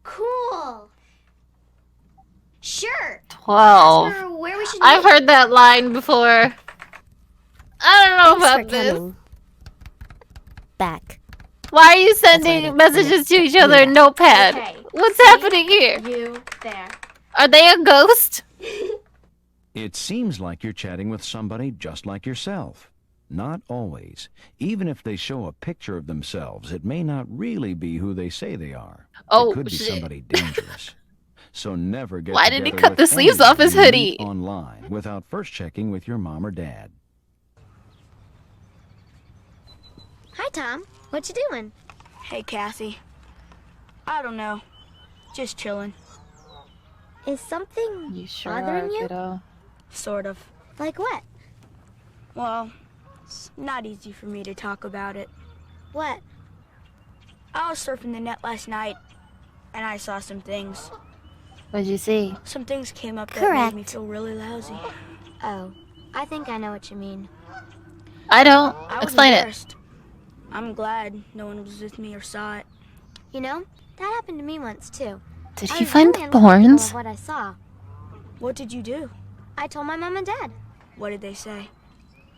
Cool. Sure. 12. Ask her where we should I've meet. heard that line before. I don't know Thanks about for this. coming. Back. Why are you sending messages to each other in Notepad? Okay. What's happening here? You there. Are they a ghost? It seems like you're chatting with somebody just like yourself. Not always. Even if they show a picture of themselves, it may not really be who they say they are. Oh, it could be shit. somebody dangerous. So never get Why did he together cut the with sleeves anyone off his you meet hoodie? online without first checking with your mom or dad. Hi, Tom. What you doing? Hey, Cassie. I don't know. Just chilling. Is something bothering you? Sort of. Like what? Well, it's not easy for me to talk about it. What? I was surfing the net last night, and I saw some things. What'd you see? Some things came up that Correct. made me feel really lousy. Oh, I think I know what you mean. I don't. I was Explain it. embarrassed. I'm glad no one was with me or saw it. You know, that happened to me once, too. Did I he was find really uncomfortable thorns? with what I saw. What did you do? I told my mom and dad. What did they say?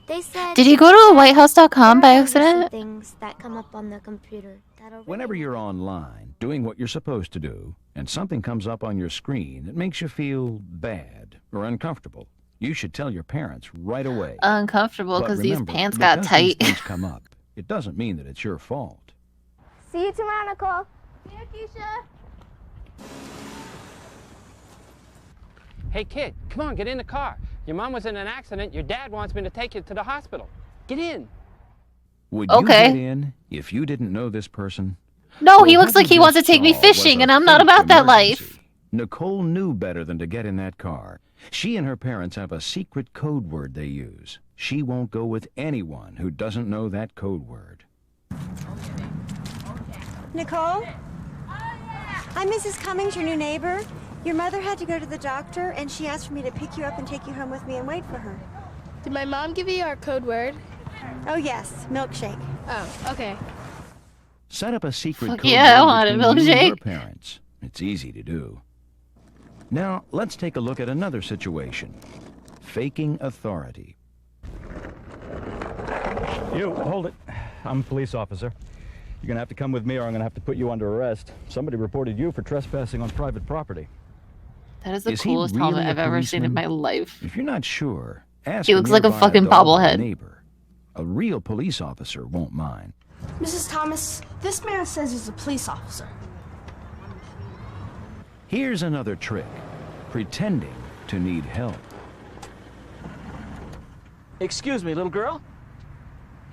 They said... Did you go to whitehouse.com by there are some accident? things that come up on the computer that'll... Whenever you're online, doing what you're supposed to do, and something comes up on your screen that makes you feel bad or uncomfortable, you should tell your parents right away. Uncomfortable But because these remember, pants got because tight. these things come up, it doesn't mean that it's your fault. See you tomorrow, Nicole. See you, Keisha. Hey, kid, come on, get in the car. Your mom was in an accident. Your dad wants me to take you to the hospital. Get in. Would Okay. you get in if you didn't know this person? No, Well, he looks what like he you wants to just take me saw was fishing, a and I'm not fake about that life. emergency. Nicole knew better than to get in that car. She and her parents have a secret code word they use. She won't go with anyone who doesn't know that code word. Nicole? I'm Mrs. Cummings, your new neighbor. Your mother had to go to the doctor, and she asked for me to pick you up and take you home with me and wait for her. Did my mom give you our code word? Oh, yes, milkshake. Oh, okay. Set up a secret Fuck code yeah, I word want a between you and your milkshake. parents. It's easy to do. Now, let's take a look at another situation. Faking authority. You, hold it. I'm a police officer. You're gonna have to come with me or I'm gonna have to put you under arrest. Somebody reported you for trespassing on private property. That is the Is he coolest really helmet a I've ever seen in my policeman? life. If you're not sure, ask He looks like a nearby fucking adult or bobblehead. neighbor. A real police officer won't mind. Mrs. Thomas, this man says he's a police officer. Here's another trick. Pretending to need help. Excuse me, little girl.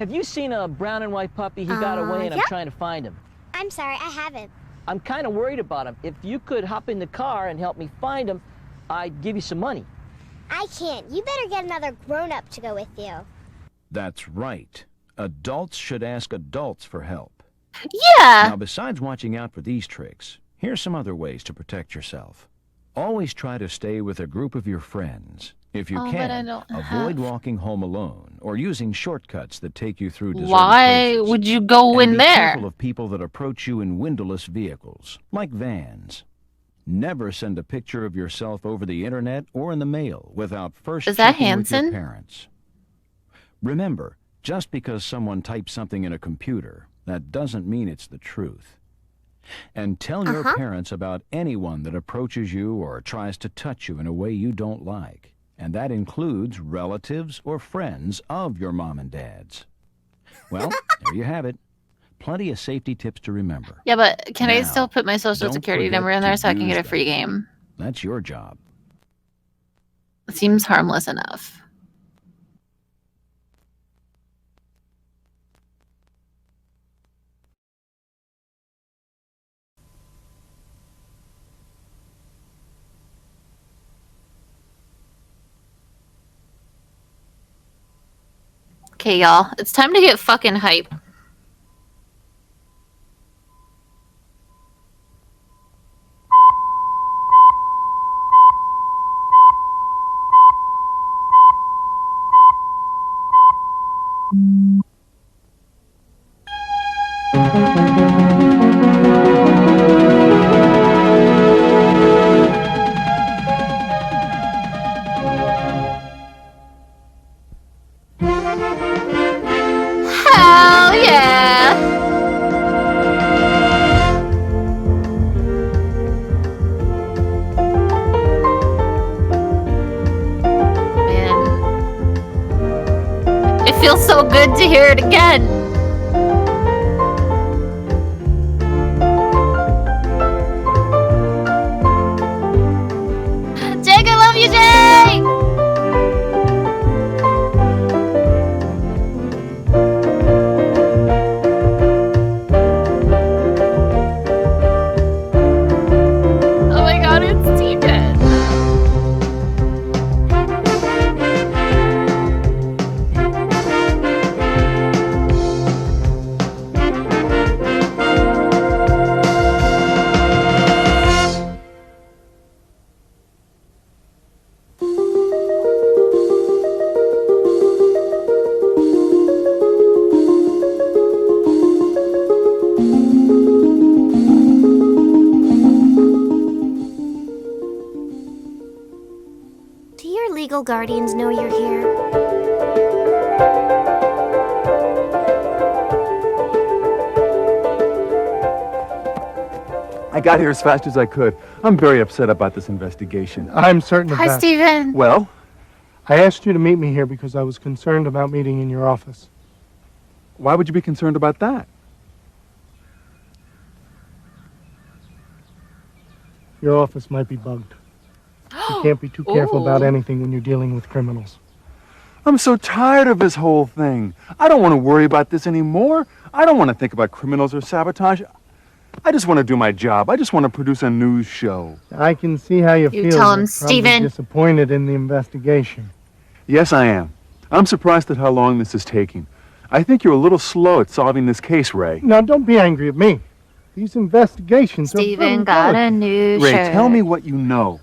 Have you seen a brown and white puppy? He got away and I'm trying to find him. I'm sorry, I haven't. I'm kind of worried about him. If you could hop in the car and help me find him, I'd give you some money. I can't. You better get another grown-up to go with you. That's right. Adults should ask adults for help. Yeah! Now, besides watching out for these tricks, here's some other ways to protect yourself. Always try to stay with a group of your friends. If you can, avoid walking home alone or using shortcuts that take you through deserted Why places. would you go And in be there? careful of people that approach you in windowless vehicles, like vans. Never send a picture of yourself over the internet or in the mail without first Is that checking with your Hanson? parents. Remember, just because someone types something in a computer, that doesn't mean it's the truth. And tell your parents about anyone that approaches you or tries to touch you in a way you don't like. And that includes relatives or friends of your mom and dad's. Well, there you have it. Plenty of safety tips to remember. Yeah, but can I Now, still put my social don't security forget number in to there so I can use get a free game? That's your job. It seems harmless enough. Okay, y'all. It's time to get fucking hype. Hell yeah! Man. It feels so good to hear it again. Jake, I love you, Jake! Oh my god, it's TJ. Do your legal guardians know you're here? I got here as fast as I could. I'm very upset about this investigation. I'm certain of Hi, that. Steven. Well, I asked you to meet me here because I was concerned about meeting in your office. why would you be concerned about that? Your office might be bugged. You can't be too careful about anything when you're dealing with criminals. I'm so tired of this whole thing. I don't want to worry about this anymore. I don't want to think about criminals or sabotage. I just want to do my job. I just want to produce a news show. I can see how you feel. tell him, You're probably Steven. disappointed in the investigation. Yes, I am. I'm surprised at how long this is taking. I think you're a little slow at solving this case, Ray. Now, don't be angry at me. These investigations are Steven very got good. a new Ray, shirt. tell me what you know.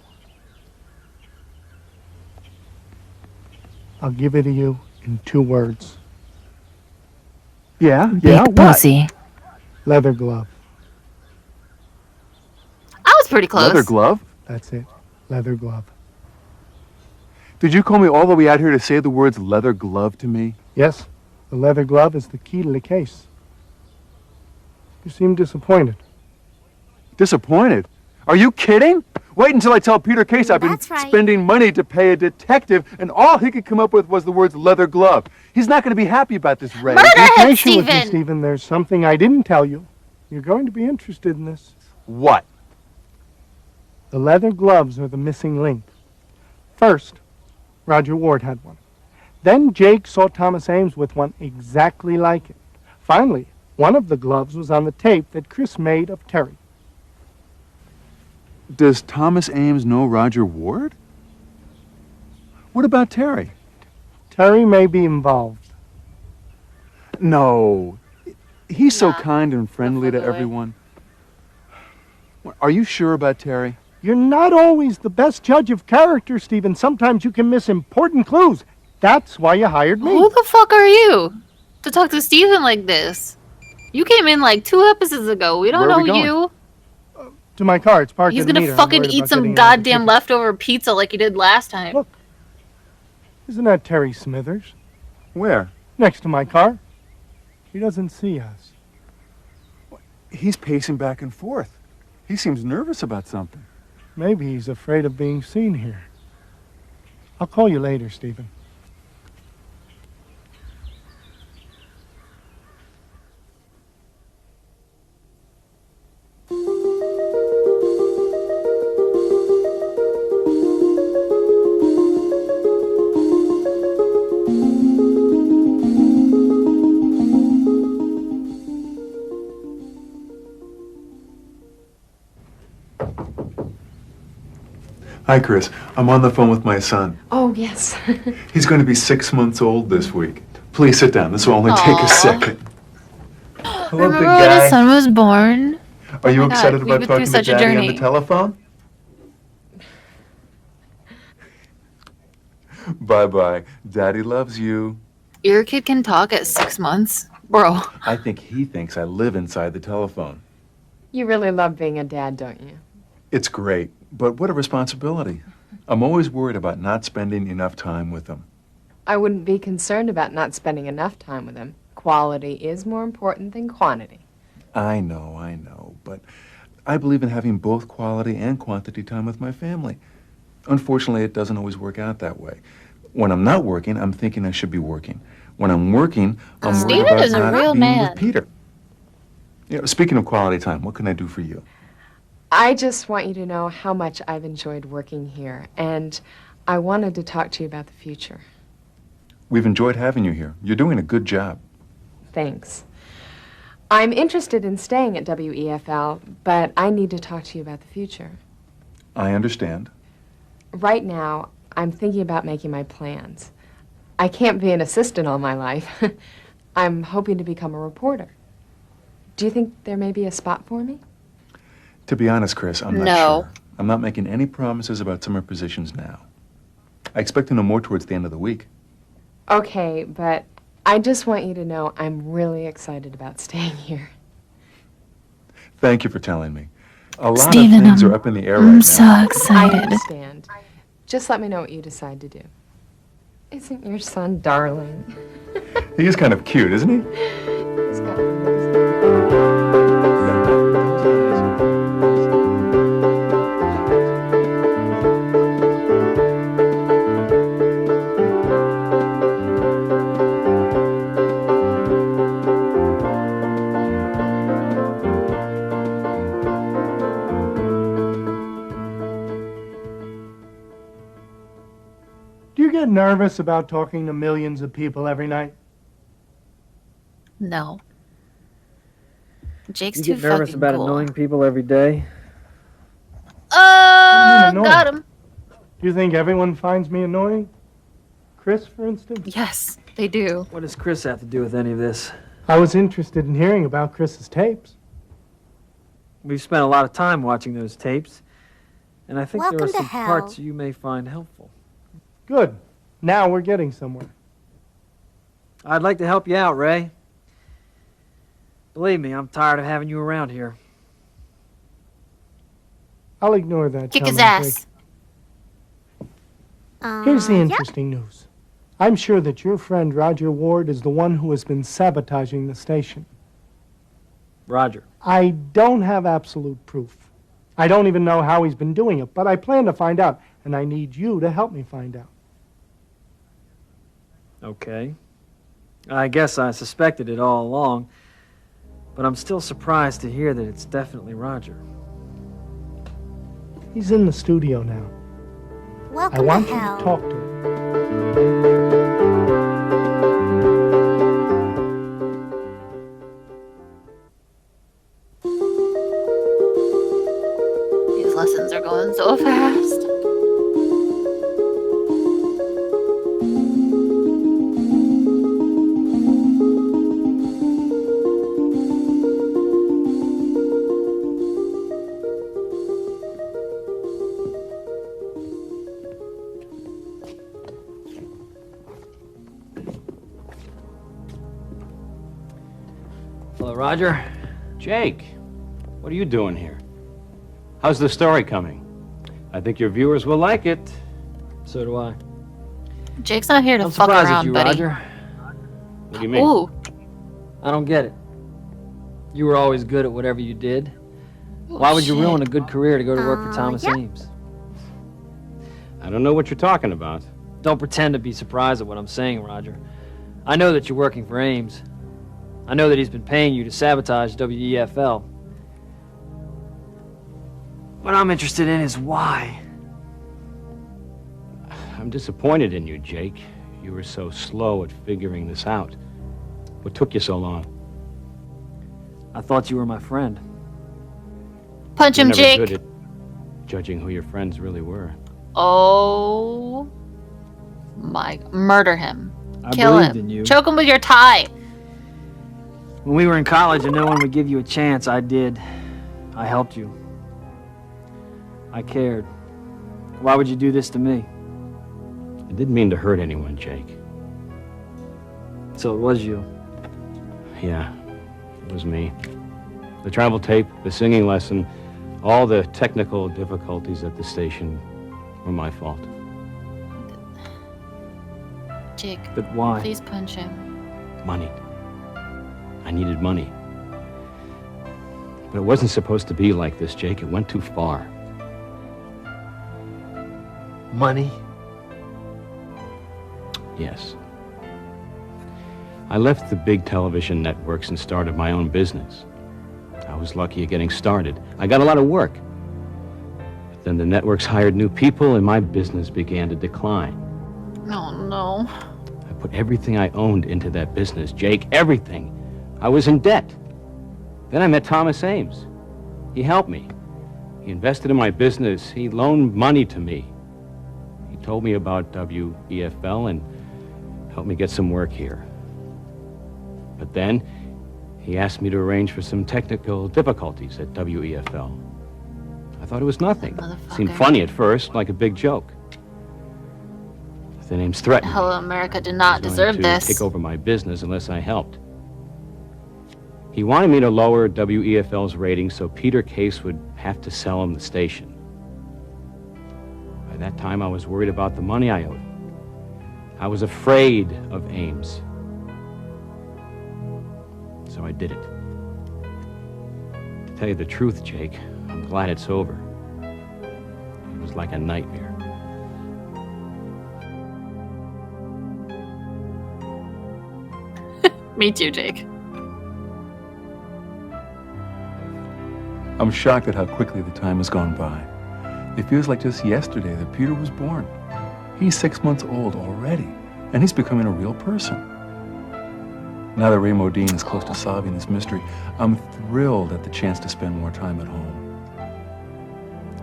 I'll give it to you in 2 words. Yeah? Big Yeah? What? pussy. Leather glove. I was pretty close. Leather glove? That's it. Leather glove. Did you call me all the way out here to say the words leather glove to me? Yes, the leather glove is the key to the case. You seem disappointed. Disappointed? Are you kidding? Wait until I tell Peter Case I've been spending money to pay a detective, and all he could come up with was the words leather glove. He's not going to be happy about this, Ray. Be patient with me, Stephen. There's something I didn't tell you. You're going to be interested in this. What? The leather gloves are the missing link. First, Roger Ward had one. Then Jake saw Thomas Ames with one exactly like it. Finally, one of the gloves was on the tape that Chris made of Terry. Does Thomas Ames know Roger Ward? What about Terry? Terry may be involved. No. He's so kind and friendly to everyone. Are you sure about Terry? You're not always the best judge of character, Stephen. Sometimes you can miss important clues. That's why you hired me. Who the fuck are you to talk to Steven like this? You came in like 2 episodes ago. We don't know you. To my car. It's parked He's in the gonna meter. fucking eat some goddamn leftover pizza like he did last time. Look. Isn't that Terry Smithers? Where? Next to my car. He doesn't see us. He's pacing back and forth. He seems nervous about something. Maybe he's afraid of being seen here. I'll call you later, Stephen. Hi, Chris. I'm on the phone with my son. Oh, yes. He's going to be 6 months old this week. Please sit down. This will only take a second. Hello, Remember big when guy. his son was born? Are you Oh my excited God, we've about been talking through to such a Daddy on the journey. telephone? Bye-bye. Daddy loves you. Your kid can talk at 6 months? Bro. I think he thinks I live inside the telephone. You really love being a dad, don't you? It's great, but what a responsibility. I'm always worried about not spending enough time with him. I wouldn't be concerned about not spending enough time with him. Quality is more important than quantity. I know, but I believe in having both quality and quantity time with my family. Unfortunately, it doesn't always work out that way. When I'm not working, I'm thinking I should be working. When I'm working, I'm worried Steven about is a not real being man. with Peter. You know, speaking of quality time, what can I do for you? I just want you to know how much I've enjoyed working here, and I wanted to talk to you about the future. We've enjoyed having you here. You're doing a good job. Thanks. I'm interested in staying at WEFL, but I need to talk to you about the future. I understand. Right now, I'm thinking about making my plans. I can't be an assistant all my life. I'm hoping to become a reporter. Do you think there may be a spot for me? To be honest, Chris, I'm not No. sure. I'm not making any promises about summer positions now. I expect to know more towards the end of the week. Okay, but I just want you to know I'm really excited about staying here. Thank you for telling me. A lot Steven, of things are up in the air right now. I'm so I excited. understand. Just let me know what you decide to do. Isn't your son darling? He is kind of cute, isn't he? He's got Do you get nervous about talking to millions of people every night? No. Jake's You too get nervous fucking about cool. annoying people every day? Annoying? Got him. Do you think everyone finds me annoying? Chris, for instance? Yes, they do. What does Chris have to do with any of this? I was interested in hearing about Chris's tapes. We've spent a lot of time watching those tapes, and I think there Welcome are to some hell. parts you may find helpful. Good. Now we're getting somewhere. I'd like to help you out, Ray. Believe me, I'm tired of having you around here. I'll ignore that. Kick his comment, ass. Jake. Here's the interesting news. I'm sure that your friend Roger Ward is the one who has been sabotaging the station. Roger. I don't have absolute proof. I don't even know how he's been doing it, but I plan to find out, and I need you to help me find out. Okay. I guess I suspected it all along, but I'm still surprised to hear that it's definitely Roger. He's in the studio now. Welcome I want to you hell. to talk to him. These lessons are going so fast. Hello, Roger. Jake, what are you doing here? How's the story coming? I think your viewers will like it. So do I. Jake's not here to I'm fuck surprised at around, you, buddy. Roger. What do you mean? Ooh. I don't get it. You were always good at whatever you did. Why would you shit. ruin a good career to go to work for Thomas Ames? I don't know what you're talking about. Don't pretend to be surprised at what I'm saying, Roger. I know that you're working for Ames. I know that he's been paying you to sabotage WEFL. What I'm interested in is why. I'm disappointed in you, Jake. You were so slow at figuring this out. What took you so long? I thought you were my friend. Punch You're him, never Jake. good at judging who your friends really were. Oh my, murder him. I Kill believed him. in you. Choke him with your tie. When we were in college and no one would give you a chance, I did. I helped you. I cared. Why would you do this to me? I didn't mean to hurt anyone, Jake. So it was you. Yeah, it was me. The travel tape, the singing lesson, all the technical difficulties at the station were my fault. Jake. But why? Please punch him. Money. I needed money. But it wasn't supposed to be like this, Jake. It went too far. Money? Yes. I left the big television networks and started my own business. I was lucky at getting started. I got a lot of work. But then the networks hired new people and my business began to decline. Oh, no. I put everything I owned into that business, Jake, everything. I was in debt. Then I met Thomas Ames. He helped me. He invested in my business. He loaned money to me. He told me about WEFL and helped me get some work here. But then he asked me to arrange for some technical difficulties at WEFL. I thought it was nothing. Seemed funny at first, like a big joke. Then Ames threatened me. Hello, America did not deserve to this. take over my business unless I helped. He wanted me to lower WEFL's ratings so Peter Case would have to sell him the station. By that time, I was worried about the money I owed. I was afraid of Ames. So I did it. To tell you the truth, Jake, I'm glad it's over. It was like a nightmare. Me too, Jake. I'm shocked at how quickly the time has gone by. It feels like just yesterday that Peter was born. He's 6 months old already, and he's becoming a real person. Now that Ray Modine is close to solving this mystery, I'm thrilled at the chance to spend more time at home.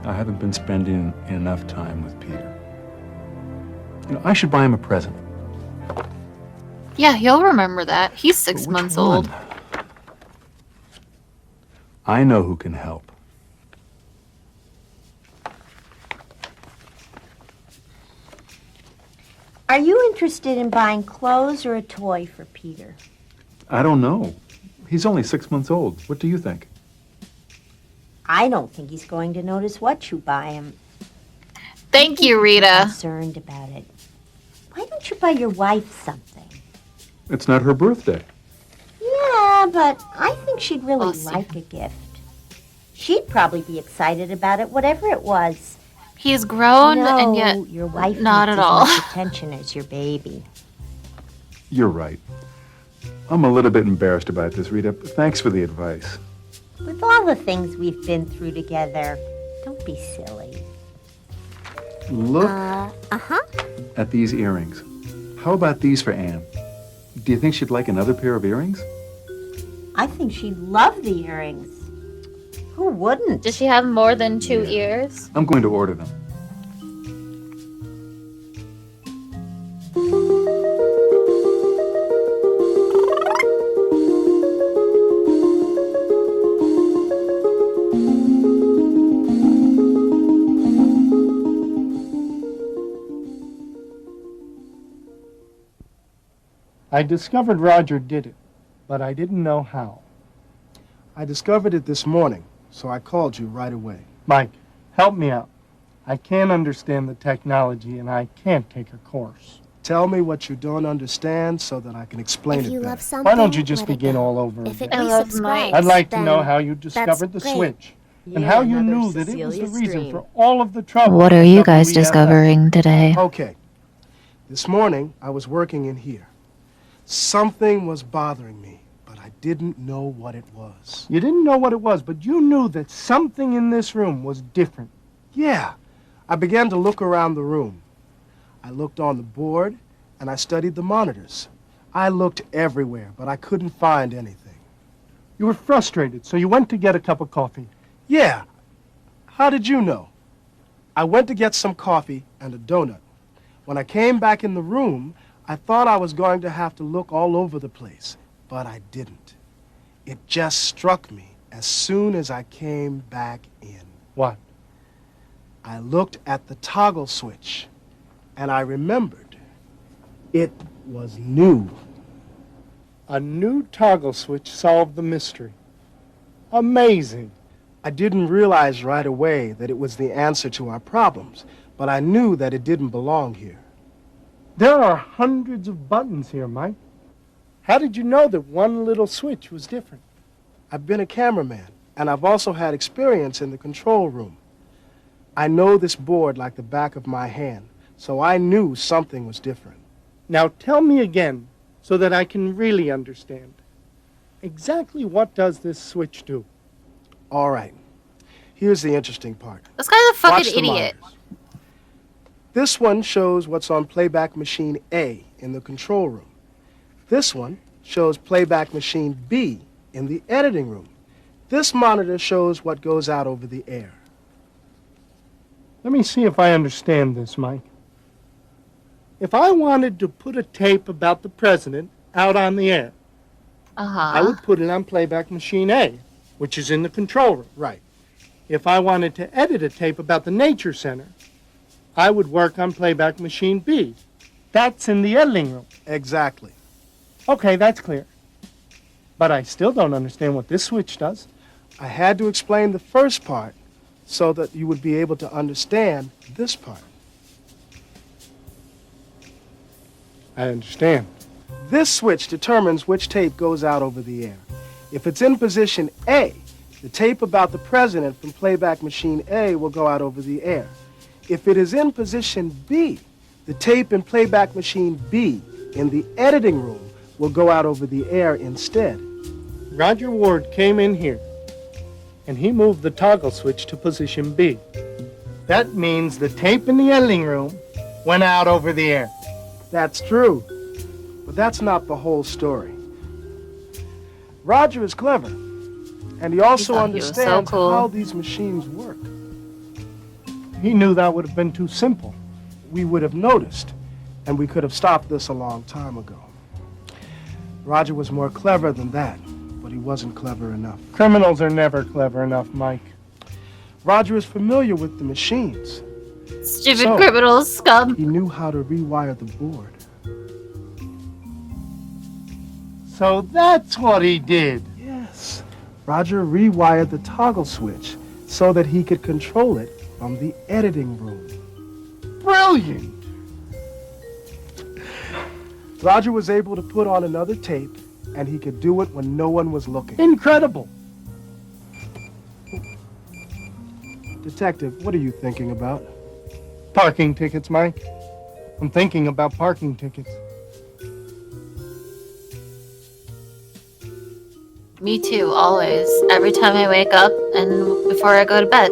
I haven't been spending enough time with Peter. You know, I should buy him a present. Yeah, he'll remember that. He's 6 months old. I know who can help. Are you interested in buying clothes or a toy for Peter? I don't know. He's only 6 months old. What do you think? I don't think he's going to notice what you buy him. Thank you, I'm Rita. concerned about it. Why don't you buy your wife something? It's not her birthday. Yeah, but I think she'd really like a gift. She'd probably be excited about it, whatever it was. He is grown No, and yet your wife not needs at all. as much attention as your baby. You're right. I'm a little bit embarrassed about this, Rita. Thanks for the advice. With all the things we've been through together, don't be silly. Look Uh-huh. at these earrings. How about these for Anne? Do you think she'd like another pair of earrings? I think she'd love the earrings. Who wouldn't? Does she have more than 2 ears? I'm going to order them. I discovered Roger did it, but I didn't know how. I discovered it this morning, so I called you right away. Mike, help me out. I can't understand the technology, and I can't take a course. Tell me what you don't understand so that I can explain it better. Why don't you just begin all over again? I'd like to know how you discovered the switch, and how you knew that it was the reason for all of the trouble. What are you that guys we have had. discovering today? Okay. This morning, I was working in here. Something was bothering me, but I didn't know what it was. You didn't know what it was, but you knew that something in this room was different. Yeah. I began to look around the room. I looked on the board, and I studied the monitors. I looked everywhere, but I couldn't find anything. You were frustrated, so you went to get a cup of coffee. Yeah. How did you know? I went to get some coffee and a donut. When I came back in the room, I thought I was going to have to look all over the place, but I didn't. It just struck me as soon as I came back in. What? I looked at the toggle switch, and I remembered. It was new. A new toggle switch solved the mystery. Amazing. I didn't realize right away that it was the answer to our problems, but I knew that it didn't belong here. There are hundreds of buttons here, Mike. How did you know that one little switch was different? I've been a cameraman, and I've also had experience in the control room. I know this board like the back of my hand, so I knew something was different. Now tell me again, so that I can really understand. Exactly what does this switch do? All right. Here's the interesting part. This guy's a Watch fucking the idiot. monitors. This one shows what's on playback machine A in the control room. This one shows playback machine B in the editing room. This monitor shows what goes out over the air. Let me see if I understand this, Mike. If I wanted to put a tape about the president out on the air, I would put it on playback machine A, which is in the control room. Right. If I wanted to edit a tape about the Nature Center, I would work on playback machine B. That's in the editing room. Exactly. Okay, that's clear. But I still don't understand what this switch does. I had to explain the first part so that you would be able to understand this part. I understand. This switch determines which tape goes out over the air. If it's in position A, the tape about the president from playback machine A will go out over the air. If it is in position B, the tape in playback machine B in the editing room will go out over the air instead. Roger Ward came in here, and he moved the toggle switch to position B. That means the tape in the editing room went out over the air. That's true, but that's not the whole story. Roger is clever, and he also thought he was so understands cool. how these machines work. He knew that would have been too simple. We would have noticed, and we could have stopped this a long time ago. Roger was more clever than that, but he wasn't clever enough. Criminals are never clever enough, Mike. Roger is familiar with the machines. Stupid criminals, scum. He knew how to rewire the board. So that's what he did. Yes. Roger rewired the toggle switch so that he could control it from the editing room. Brilliant! Roger was able to put on another tape, and he could do it when no one was looking. Incredible! Detective, what are you thinking about? Parking tickets, Mike. I'm thinking about parking tickets. Me too, always. Every time I wake up and before I go to bed.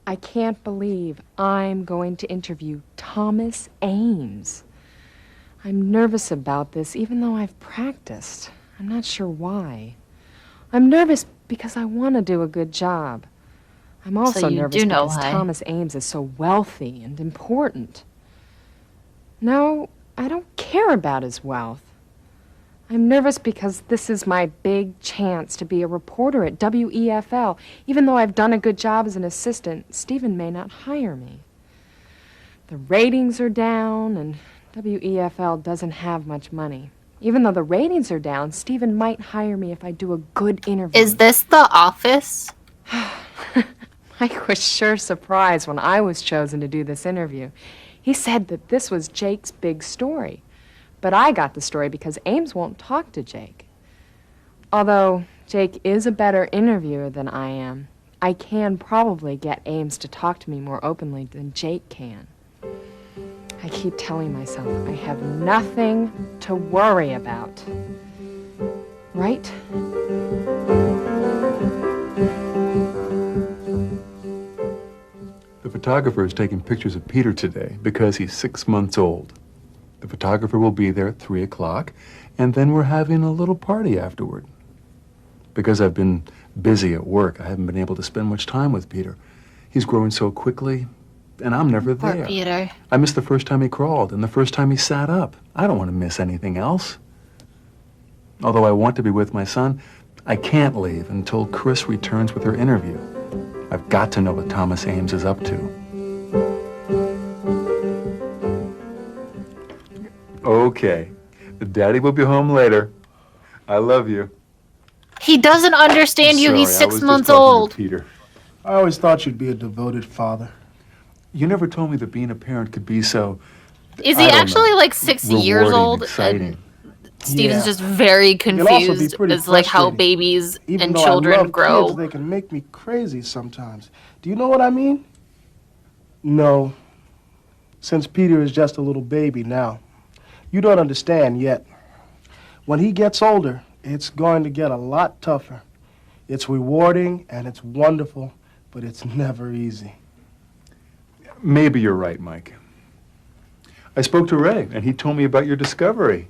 I can't believe I'm going to interview Thomas Ames. I'm nervous about this, even though I've practiced. I'm not sure why. I'm nervous because I want to do a good job. I'm also nervous because Thomas Ames is so wealthy and important. No, I don't care about his wealth. I'm nervous because this is my big chance to be a reporter at WEFL. Even though I've done a good job as an assistant, Stephen may not hire me. The ratings are down, and WEFL doesn't have much money. Even though the ratings are down, Stephen might hire me if I do a good interview. Is this The Office? Mike was sure surprised when I was chosen to do this interview. He said that this was Jake's big story. But I got the story because Ames won't talk to Jake. Although Jake is a better interviewer than I am, I can probably get Ames to talk to me more openly than Jake can. I keep telling myself I have nothing to worry about. Right? The photographer is taking pictures of Peter today because he's 6 months old. The photographer will be there at 3 o'clock, and then we're having a little party afterward. Because I've been busy at work, I haven't been able to spend much time with Peter. He's growing so quickly, and I'm never there. Poor Peter. I missed the first time he crawled and the first time he sat up. I don't want to miss anything else. Although I want to be with my son, I can't leave until Chris returns with her interview. I've got to know what Thomas Ames is up to. Okay. Daddy will be home later. I love you. He doesn't understand you. He's 6 months old. Peter. I always thought you'd be a devoted father. You never told me that being a parent could be so... Is he actually like 6 years old? Exciting. Steven's just very confused as like how babies and children grow. Kids, they can make me crazy sometimes. Do you know what I mean? No. Since Peter is just a little baby now. You don't understand yet. When he gets older, it's going to get a lot tougher. It's rewarding and it's wonderful, but it's never easy. Maybe you're right, Mike. I spoke to Ray, and he told me about your discovery.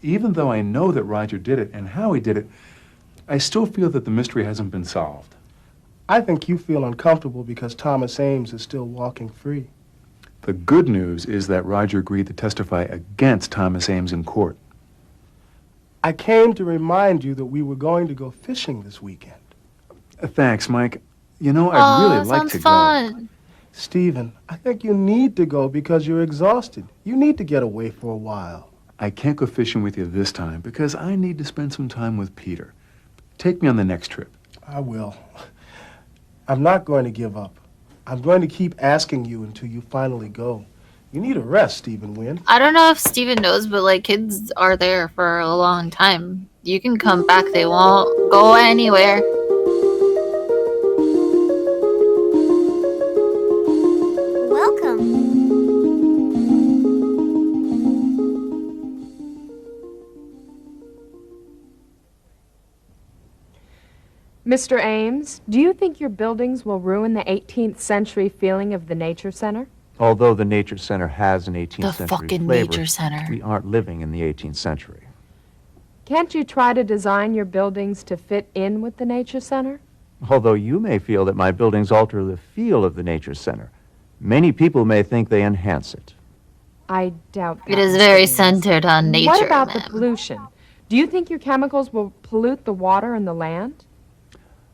Even though I know that Roger did it and how he did it, I still feel that the mystery hasn't been solved. I think you feel uncomfortable because Thomas Ames is still walking free. The good news is that Roger agreed to testify against Thomas Ames in court. I came to remind you that we were going to go fishing this weekend. Thanks, Mike. You know, I'd really like to go. Stephen, I think you need to go because you're exhausted. You need to get away for a while. I can't go fishing with you this time because I need to spend some time with Peter. Take me on the next trip. I will. I'm not going to give up. I'm going to keep asking you until you finally go. You need a rest, Stephen Wynn. I don't know if Steven knows, but like kids are there for a long time. You can come back. They won't go anywhere. Welcome. Mr. Ames, do you think your buildings will ruin the 18th century feeling of the Nature Center? Although the Nature Center has an 18th The century fucking flavor, Nature Center. we aren't living in the 18th century. Can't you try to design your buildings to fit in with the Nature Center? Although you may feel that my buildings alter the feel of the Nature Center, many people may think they enhance it. I doubt that. It is Mr. very Ames. centered on nature. What about the ma'am. pollution? Do you think your chemicals will pollute the water and the land?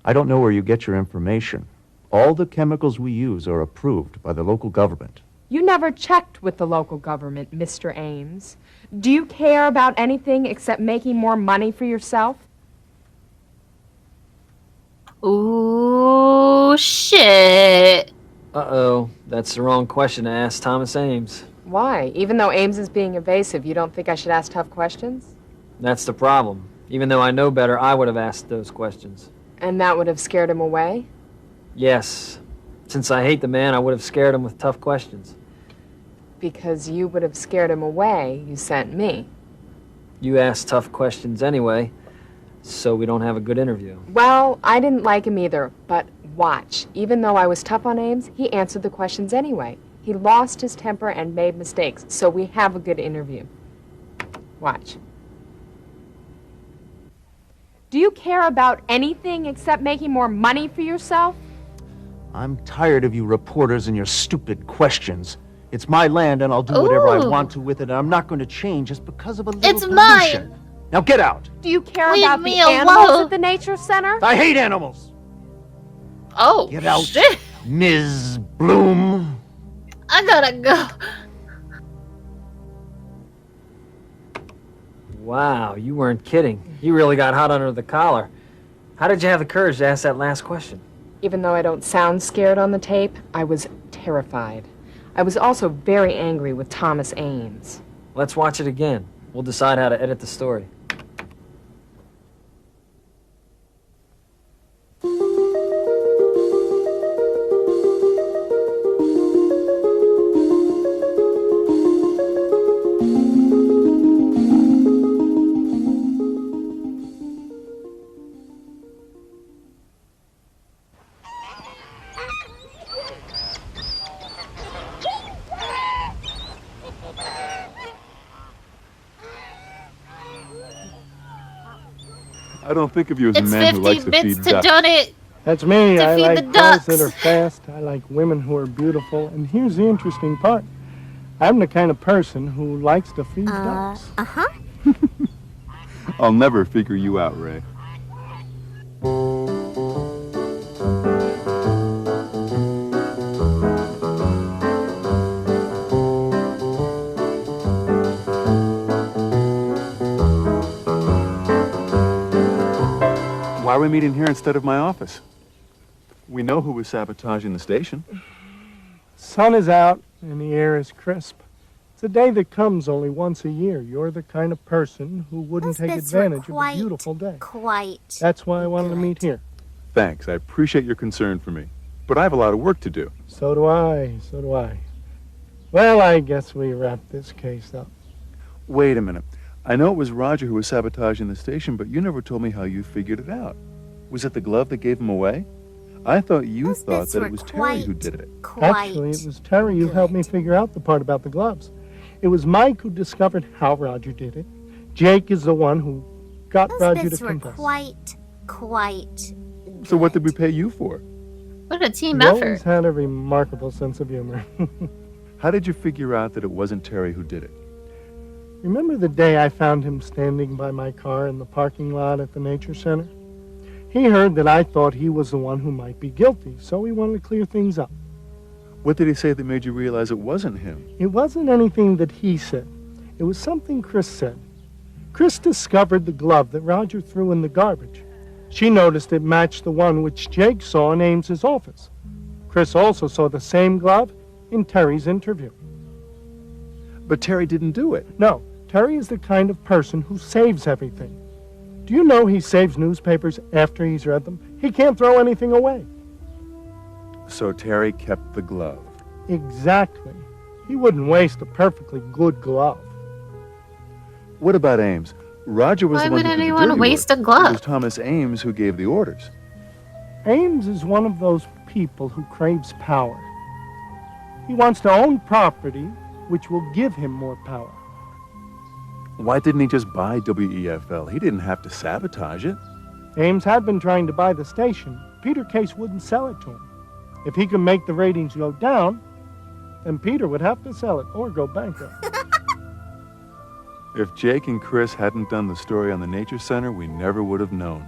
I don't know where you get your information. All the chemicals we use are approved by the local government. You never checked with the local government, Mr. Ames. Do you care about anything except making more money for yourself? Ooh, shit. Uh-oh, that's the wrong question to ask Thomas Ames. Why? Even though Ames is being evasive, you don't think I should ask tough questions? That's the problem. Even though I know better, I would have asked those questions. And that would have scared him away? Yes. Since I hate the man, I would have scared him with tough questions. Because you would have scared him away, you sent me. You asked tough questions anyway, so we don't have a good interview. Well, I didn't like him either, but watch. Even though I was tough on Ames, he answered the questions anyway. He lost his temper and made mistakes, so we have a good interview. Watch. Do you care about anything except making more money for yourself? I'm tired of you reporters and your stupid questions. It's my land, and I'll do whatever I want to with it, and I'm not going to change just because of a little pollution. Mine. Now get out. Do you care Leave about me the animals alone. at the nature center? I hate animals. Oh, Get out, shit. Ms. Bloom. I gotta go. Wow, you weren't kidding. You really got hot under the collar. How did you have the courage to ask that last question? Even though I don't sound scared on the tape, I was terrified. I was also very angry with Thomas Ames. Let's watch it again. We'll decide how to edit the story. I don't think of you as a It's man who 50 likes to bits feed to ducks. donate. That's me. To I feed like the girls that ducks. are fast. I like women who are beautiful. And here's the interesting part. I'm the kind of person who likes to feed ducks. Uh-huh. I'll never figure you out, Ray. Why are we meeting here instead of my office? We know who was sabotaging the station. Sun is out and the air is crisp. It's a day that comes only once a year. You're the kind of person who wouldn't take Those bits were advantage of a beautiful day. Quite. That's why I wanted to meet here. Thanks. I appreciate your concern for me. But I have a lot of work to do. So do I. So do I. Well, I guess we wrap this case up. Wait a minute. I know it was Roger who was sabotaging the station, but you never told me how you figured it out. Was it the glove that gave him away? I thought you thought that it was Terry who did it. Actually, it was Terry who helped me figure out the part about the gloves. It was Mike who discovered how Roger did it. Jake is the one who got Those Roger to bits were confess. quite. So what did we pay you for? What a team He effort. always had a remarkable sense of humor. How did you figure out that it wasn't Terry who did it? Remember the day I found him standing by my car in the parking lot at the Nature Center? He heard that I thought he was the one who might be guilty, so he wanted to clear things up. What did he say that made you realize it wasn't him? It wasn't anything that he said. It was something Chris said. Chris discovered the glove that Roger threw in the garbage. She noticed it matched the one which Jake saw in Ames's office. Chris also saw the same glove in Terry's interview. But Terry didn't do it. No, Terry is the kind of person who saves everything. Do you know he saves newspapers after he's read them? He can't throw anything away. So Terry kept the glove. Exactly. He wouldn't waste a perfectly good glove. What about Ames? Roger was Why the one would who did the anyone dirty waste work. a glove? It was Thomas Ames who gave the orders. Ames is one of those people who craves power. He wants to own property which will give him more power. Why didn't he just buy WEFL? He didn't have to sabotage it. Ames had been trying to buy the station. Peter Case wouldn't sell it to him. If he could make the ratings go down, then Peter would have to sell it or go bankrupt. If Jake and Chris hadn't done the story on the Nature Center, we never would have known.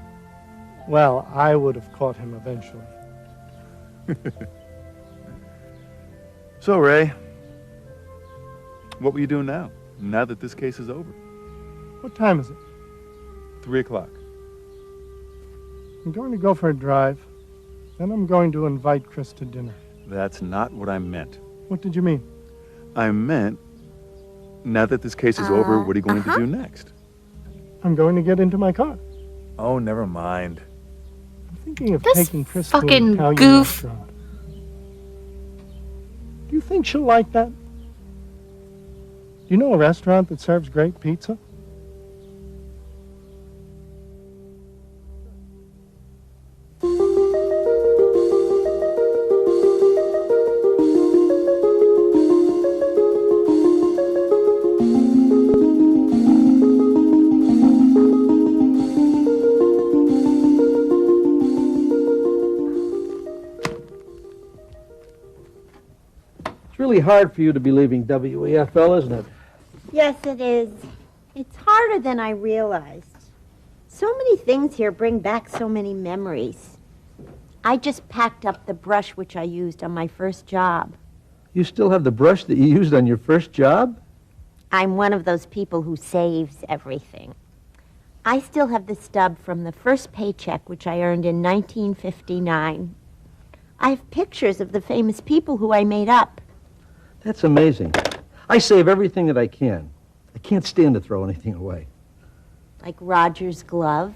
Well, I would have caught him eventually. So, Ray, what will you do now that this case is over? What time is it? 3 o'clock. I'm going to go for a drive. Then I'm going to invite Chris to dinner. That's not what I meant. What did you mean? I meant, now that this case is over, what are you going to do next? I'm going to get into my car. Oh, never mind. I'm thinking of This taking Chris to an fucking Italian goof. restaurant. Do you think she'll like that? Do you know a restaurant that serves great pizza? It's really hard for you to be leaving WEFL, isn't it? Yes, it is. It's harder than I realized. So many things here bring back so many memories. I just packed up the brush which I used on my first job. You still have the brush that you used on your first job? I'm one of those people who saves everything. I still have the stub from the first paycheck which I earned in 1959. I have pictures of the famous people who I made up. That's amazing. I save everything that I can. I can't stand to throw anything away. Like Roger's glove.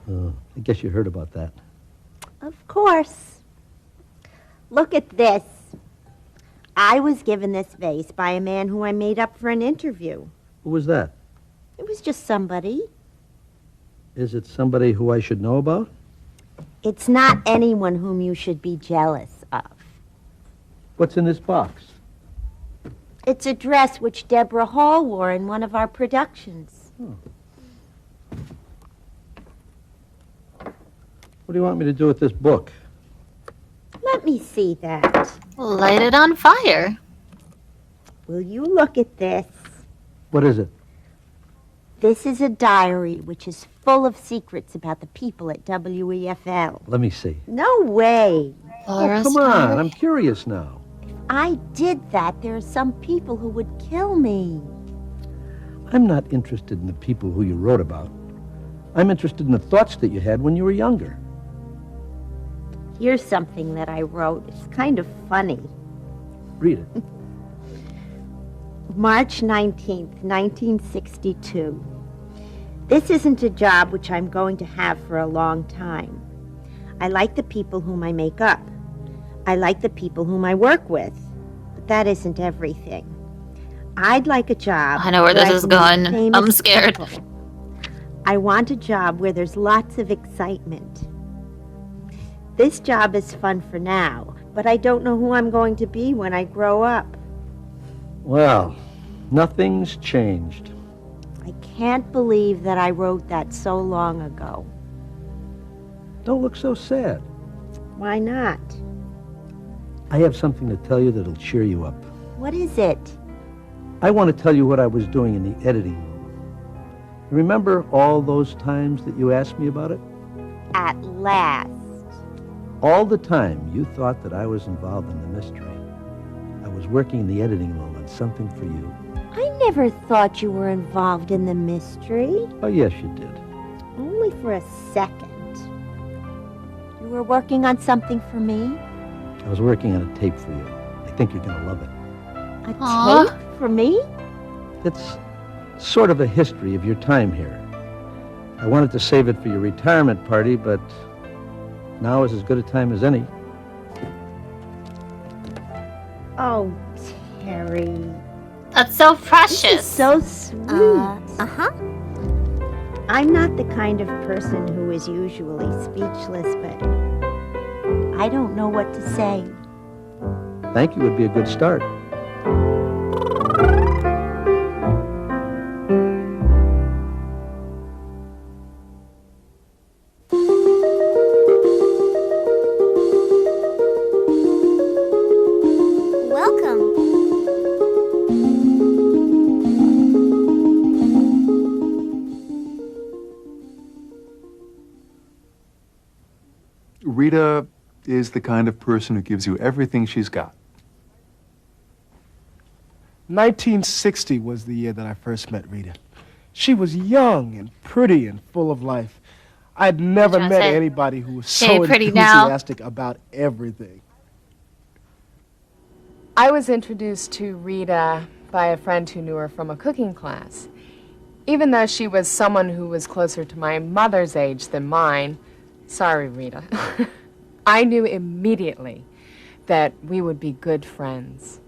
I guess you heard about that. Of course. Look at this. I was given this vase by a man who I made up for an interview. Who was that? It was just somebody. Is it somebody who I should know about? It's not anyone whom you should be jealous of. What's in this box? It's a dress which Deborah Hall wore in one of our productions. What do you want me to do with this book? Let me see that. Light it on fire. Will you look at this? What is it? This is a diary which is full of secrets about the people at WEFL. Let me see. No way. Oh, come on. I'm curious now. I did that. There are some people who would kill me. I'm not interested in the people who you wrote about. I'm interested in the thoughts that you had when you were younger. Here's something that I wrote. It's kind of funny. Read it. March 19th, 1962. This isn't a job which I'm going to have for a long time. I like the people whom I make up. I like the people whom I work with. But that isn't everything. I'd like a job. I know where this is going. I'm scared. People. I want a job where there's lots of excitement. This job is fun for now, but I don't know who I'm going to be when I grow up. Well, nothing's changed. I can't believe that I wrote that so long ago. Don't look so sad. Why not? I have something to tell you that'll cheer you up. What is it? I want to tell you what I was doing in the editing room. You remember all those times that you asked me about it? At last. All the time you thought that I was involved in the mystery. I was working in the editing room on something for you. I never thought you were involved in the mystery. Oh, yes, you did. Only for a second. You were working on something for me? I was working on a tape for you. I think you're going to love it. A tape for me? It's sort of a history of your time here. I wanted to save it for your retirement party, but now is as good a time as any. Oh, Terry. That's so precious. This is so sweet. I'm not the kind of person who is usually speechless, but I don't know what to say. Thank you would be a good start. Rita is the kind of person who gives you everything she's got. 1960 was the year that I first met Rita. She was young and pretty and full of life. I'd never trying to met say? anybody who was She so ain't pretty now. enthusiastic about everything. I was introduced to Rita by a friend who knew her from a cooking class. Even though she was someone who was closer to my mother's age than mine, sorry, Rita, I knew immediately that we would be good friends.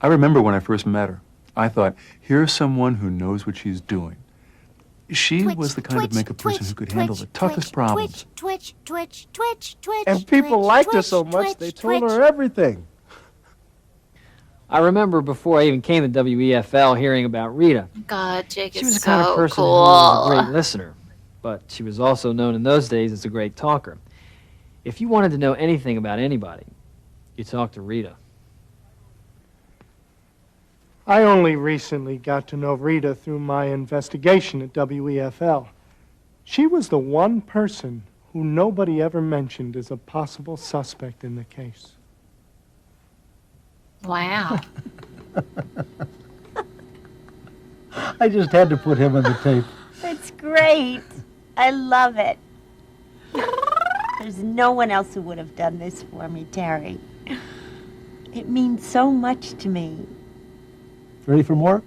I remember when I first met her. I thought, here's someone who knows what she's doing. She was the kind of makeup person who could handle the toughest problems. Twitch. And people liked her so much, they told her everything. I remember before I even came to WEFL hearing about Rita. God, Jake She is was the so kind of person cool. who was a great listener, but she was also known in those days as a great talker. If you wanted to know anything about anybody, you talked to Rita. I only recently got to know Rita through my investigation at WEFL. She was the one person who nobody ever mentioned as a possible suspect in the case. Wow. I just had to put him on the tape. It's great. I love it. There's no one else who would have done this for me, Terry. It means so much to me. Ready for more?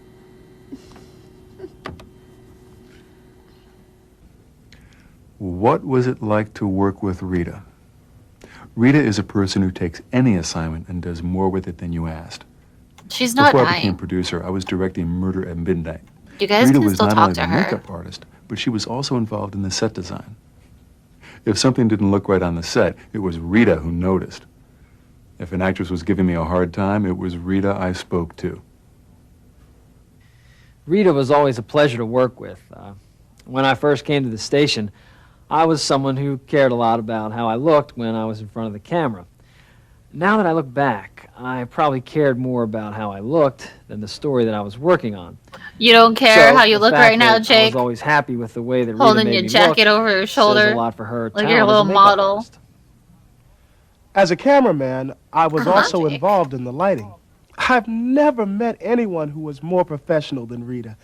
What was it like to work with Rita? Rita is a person who takes any assignment and does more with it than you asked. She's not Before I dying. became producer, I was directing Murder at Midnight. You guys Rita can was still not talk only to the her. makeup artist, but she was also involved in the set design. If something didn't look right on the set, it was Rita who noticed. If an actress was giving me a hard time, it was Rita I spoke to. Rita was always a pleasure to work with. When I first came to the station, I was someone who cared a lot about how I looked when I was in front of the camera. Now that I look back, I probably cared more about how I looked than the story that I was working on. You don't care So, how you the look fact right now, that I Jake. was always happy with the way that Rita Holding made your me jacket look over your says shoulder. a lot for her Like talent you're a as little makeup model. artist. As a cameraman, I was also Jake. involved in the lighting. I've never met anyone who was more professional than Rita.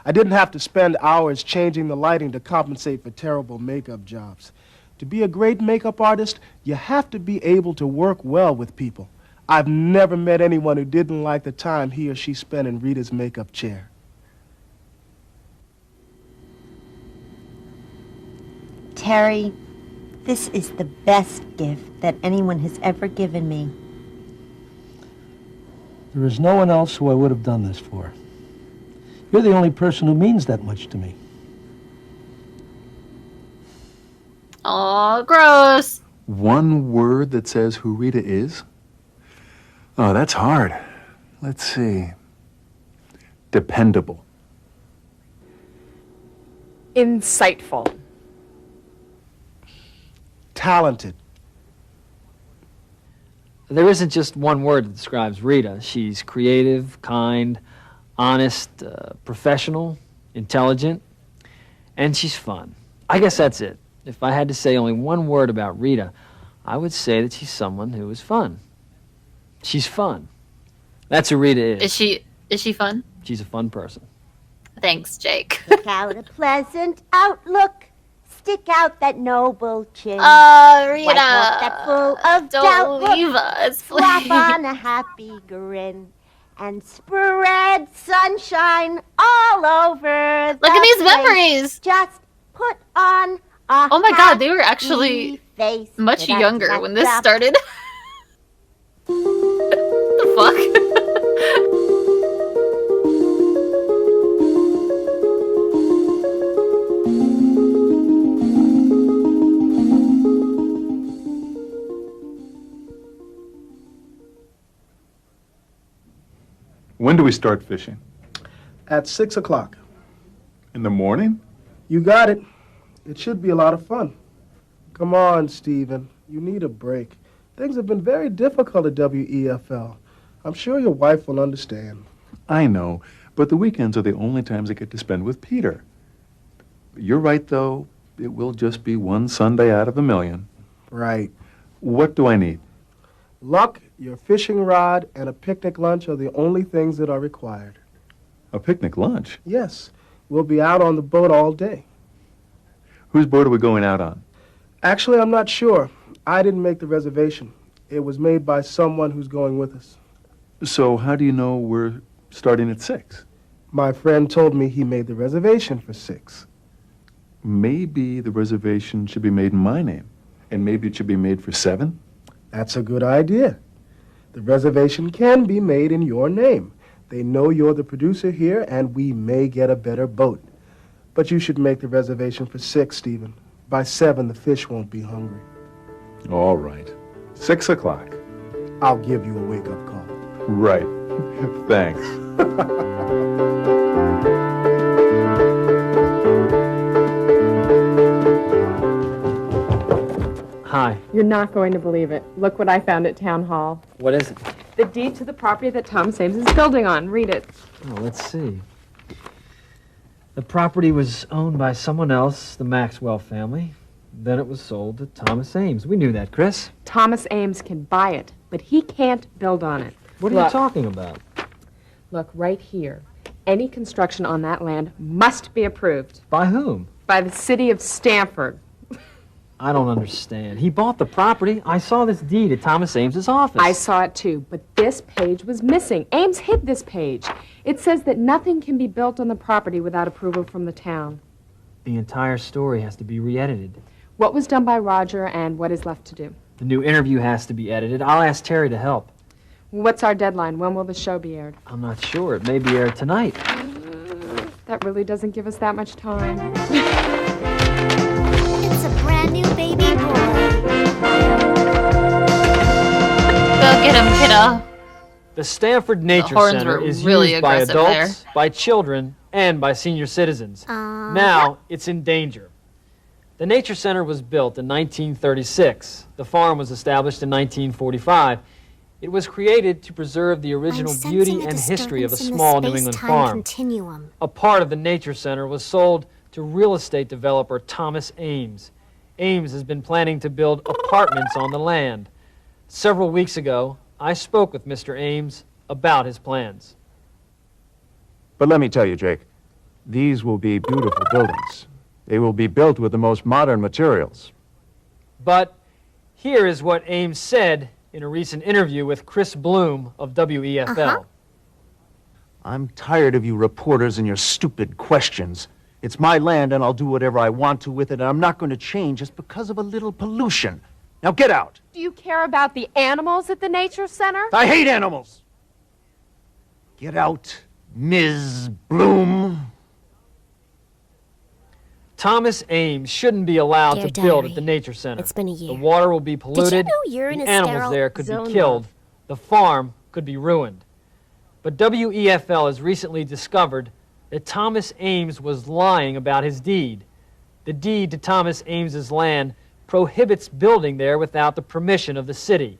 I didn't have to spend hours changing the lighting to compensate for terrible makeup jobs. To be a great makeup artist, you have to be able to work well with people. I've never met anyone who didn't like the time he or she spent in Rita's makeup chair. Terry, this is the best gift that anyone has ever given me. There is no one else who I would have done this for. You're the only person who means that much to me. Aw, gross. One word that says who Rita is? Oh, that's hard. Let's see. Dependable. Insightful. Talented. There isn't just one word that describes Rita. She's creative, kind, honest, professional, intelligent, and she's fun. I guess that's it. If I had to say only one word about Rita, I would say that she's someone who is fun. She's fun. That's who Rita is. Is she fun? She's a fun person. Thanks, Jake. Look out a pleasant outlook. Stick out that noble chin. Rita. Wipe off that full of Don't doubt look. leave us, Slap please. on a happy grin. And spread sunshine all over the Look at these place. memories. Just put on a Oh my god, they were actually face. much younger when this started. The fuck? When do we start fishing? At 6 o'clock. In the morning? You got it. It should be a lot of fun. Come on, Stephen. You need a break. Things have been very difficult at WEFL. I'm sure your wife will understand. I know, but the weekends are the only times I get to spend with Peter. You're right, though. It will just be one Sunday out of a million. Right. What do I need? Luck, your fishing rod, and a picnic lunch are the only things that are required. A picnic lunch? Yes. We'll be out on the boat all day. Whose boat are we going out on? Actually, I'm not sure. I didn't make the reservation. It was made by someone who's going with us. So how do you know we're starting at 6? My friend told me he made the reservation for 6. Maybe the reservation should be made in my name. And maybe it should be made for 7? That's a good idea. The reservation can be made in your name. They know you're the producer here, and we may get a better boat. But you should make the reservation for 6, Stephen. By 7, the fish won't be hungry. All right. 6 o'clock. I'll give you a wake-up call. Right. Thanks. Hi. You're not going to believe it. Look what I found at Town Hall. What is it? The deed to the property that Thomas Ames is building on. Read it. Oh, let's see. The property was owned by someone else, the Maxwell family. Then it was sold to Thomas Ames. We knew that, Chris. Thomas Ames can buy it, but he can't build on it. What are you talking about? Look, right here. Any construction on that land must be approved. By whom? By the city of Stamford. I don't understand. He bought the property. I saw this deed at Thomas Ames's office. I saw it too, but this page was missing. Ames hid this page. It says that nothing can be built on the property without approval from the town. The entire story has to be re-edited. What was done by Roger and what is left to do? The new interview has to be edited. I'll ask Terry to help. What's our deadline? When will the show be aired? I'm not sure. It may be aired tonight. That really doesn't give us that much time. It's a brand new baby boy. Go get him, kiddo. The Stanford Nature horns Center were is really used by aggressive adults, by children, and by senior citizens. Now it's in danger. The Nature Center was built in 1936. The farm was established in 1945. It was created to preserve the original beauty and history of a small New England farm. Continuum. A part of the Nature Center was sold to real estate developer Thomas Ames. Ames has been planning to build apartments on the land. Several weeks ago, I spoke with Mr. Ames about his plans. But let me tell you, Jake, these will be beautiful buildings. They will be built with the most modern materials. But here is what Ames said in a recent interview with Chris Bloom of WEFL. I'm tired of you reporters and your stupid questions. It's my land, and I'll do whatever I want to with it, and I'm not going to change just because of a little pollution. Now get out. Do you care about the animals at the Nature Center? I hate animals. Get out, Ms. Bloom. Thomas Ames shouldn't be allowed Dear to build Diary, at the Nature Center. it's been a year. The water will be polluted, know you're in the a animals sterile there could zone, be killed, love? the farm could be ruined. But WEFL has recently discovered that Thomas Ames was lying about his deed. The deed to Thomas Ames's land prohibits building there without the permission of the city.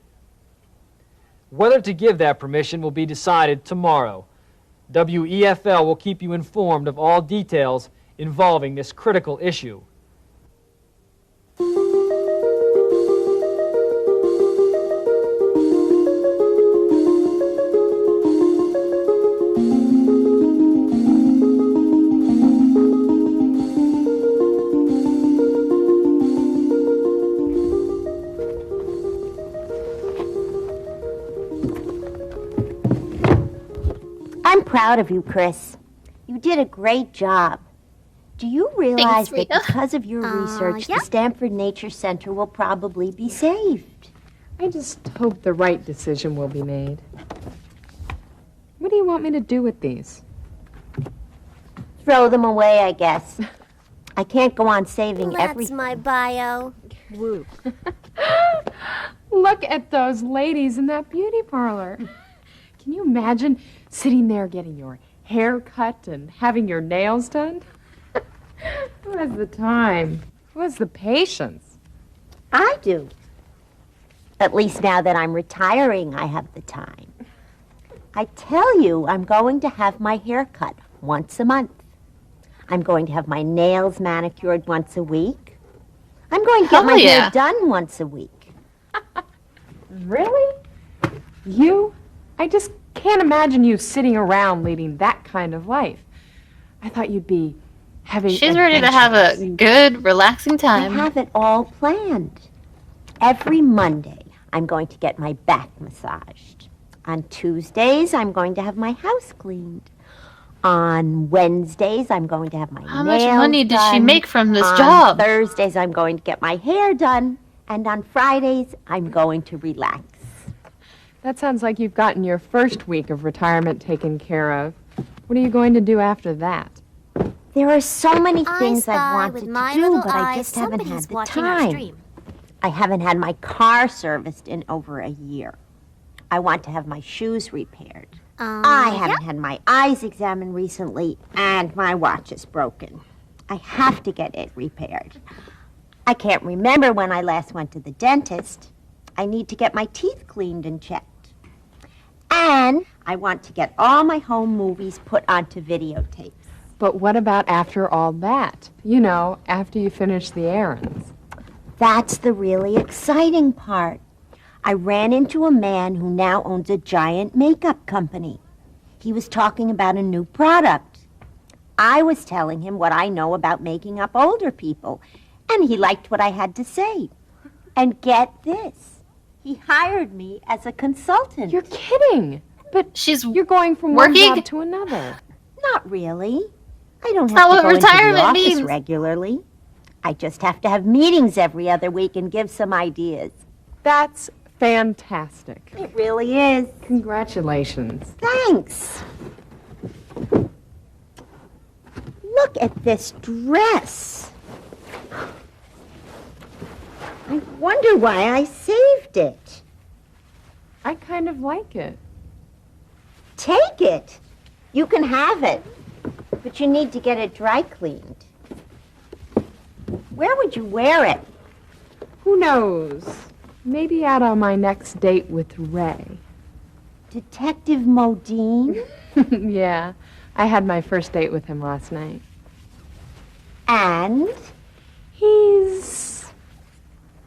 Whether to give that permission will be decided tomorrow. WEFL will keep you informed of all details involving this critical issue. I'm proud of you, Chris. You did a great job. Do you realize that Rita. because of your research, the Stanford Nature Center will probably be saved? I just hope the right decision will be made. What do you want me to do with these? Throw them away, I guess. I can't go on saving That's everything. my bio. Woo. Look at those ladies in that beauty parlor. Can you imagine sitting there getting your hair cut and having your nails done? Who has the time? Who has the patience? I do. At least now that I'm retiring, I have the time. I tell you, I'm going to have my hair cut once a month. I'm going to have my nails manicured once a week. I'm going to get my hair done once a week. Really? You? I just can't imagine you sitting around leading that kind of life. I thought you'd be having She's ready to have a good, relaxing I time. have it all planned. Every Monday, I'm going to get my back massaged. On Tuesdays, I'm going to have my house cleaned. On Wednesdays, I'm going to have my How nails much money did she done. make from this On job? Thursdays, I'm going to get my hair done. And on Fridays, I'm going to relax. That sounds like you've gotten your first week of retirement taken care of. What are you going to do after that? There are so many things spy I've wanted with to my do, little but I eyes just haven't had somebody's the watching our time. stream. I haven't had my car serviced in over a year. I want to have my shoes repaired. I haven't had my eyes examined recently, and my watch is broken. I have to get it repaired. I can't remember when I last went to the dentist. I need to get my teeth cleaned and checked. And I want to get all my home movies put onto videotapes. But what about after all that? You know, after you finish the errands. That's the really exciting part. I ran into a man who now owns a giant makeup company. He was talking about a new product. I was telling him what I know about making up older people, and he liked what I had to say. And get this, he hired me as a consultant. You're kidding. But you're going from working? one job to another. Not really. I don't That's have not to go what into the retirement office means. regularly. I just have to have meetings every other week and give some ideas. That's fantastic. It really is. Congratulations. Thanks. Look at this dress. I wonder why I saved it. I kind of like it. Take it. You can have it. But you need to get it dry cleaned. Where would you wear it? Who knows? Maybe out on my next date with Ray. Detective Modine? Yeah, I had my first date with him last night. And? He's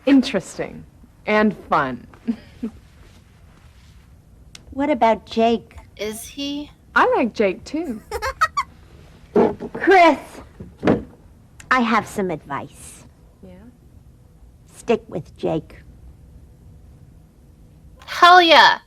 interesting and fun. What about Jake? Is he? I like Jake, too. Chris, I have some advice. Yeah? Stick with Jake. Hell yeah.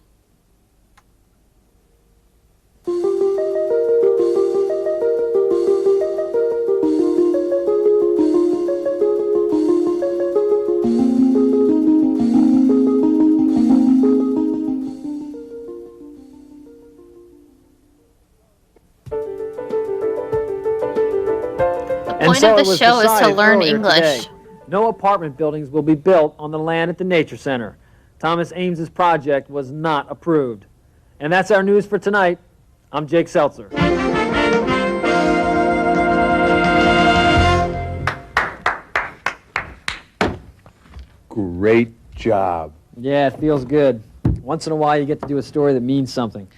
And point so of it the was show is to decided learn earlier English. today, no apartment buildings will be built on the land at the Nature Center. Thomas Ames's project was not approved. And that's our news for tonight. I'm Jake Seltzer. Great job. Yeah, it feels good. Once in a while, you get to do a story that means something.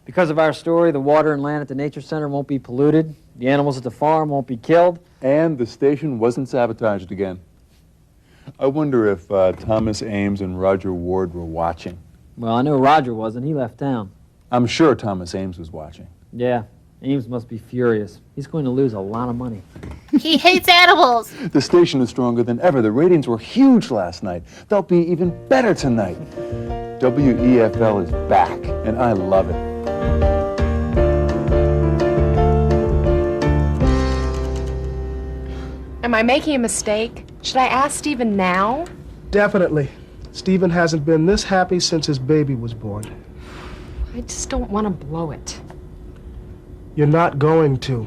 Because of our story, the water and land at the Nature Center won't be polluted, the animals at the farm won't be killed. And the station wasn't sabotaged again. I wonder if Thomas Ames and Roger Ward were watching. Well, I know Roger wasn't. He left town. I'm sure Thomas Ames was watching. Yeah, Ames must be furious. He's going to lose a lot of money. He hates animals. The station is stronger than ever. The ratings were huge last night. They'll be even better tonight. WEFL is back, and I love it. Am I making a mistake? Should I ask Stephen now? Definitely. Stephen hasn't been this happy since his baby was born. I just don't want to blow it. You're not going to.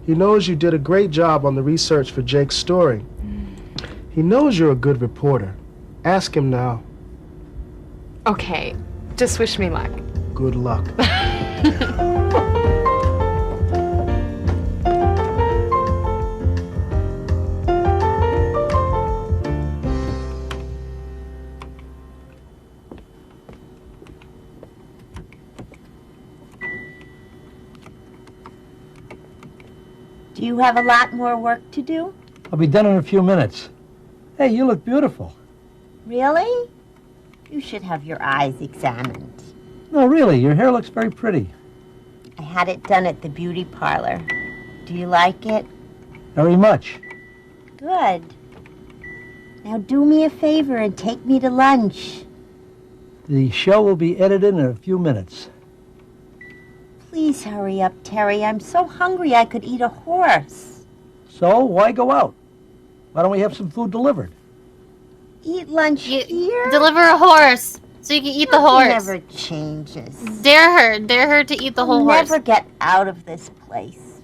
He knows you did a great job on the research for Jake's story. He knows you're a good reporter. Ask him now. Okay, just wish me luck. Good luck. Do you have a lot more work to do? I'll be done in a few minutes. Hey, you look beautiful. Really? You should have your eyes examined. No, really, your hair looks very pretty. I had it done at the beauty parlor. Do you like it? Very much. Good. Now do me a favor and take me to lunch. The show will be edited in a few minutes. Please hurry up, Terry. I'm so hungry I could eat a horse. So, why go out? Why don't we have some food delivered? Eat lunch here? Deliver a horse so you can eat the horse. Never changes. Dare her to eat the whole horse. Never get out of this place.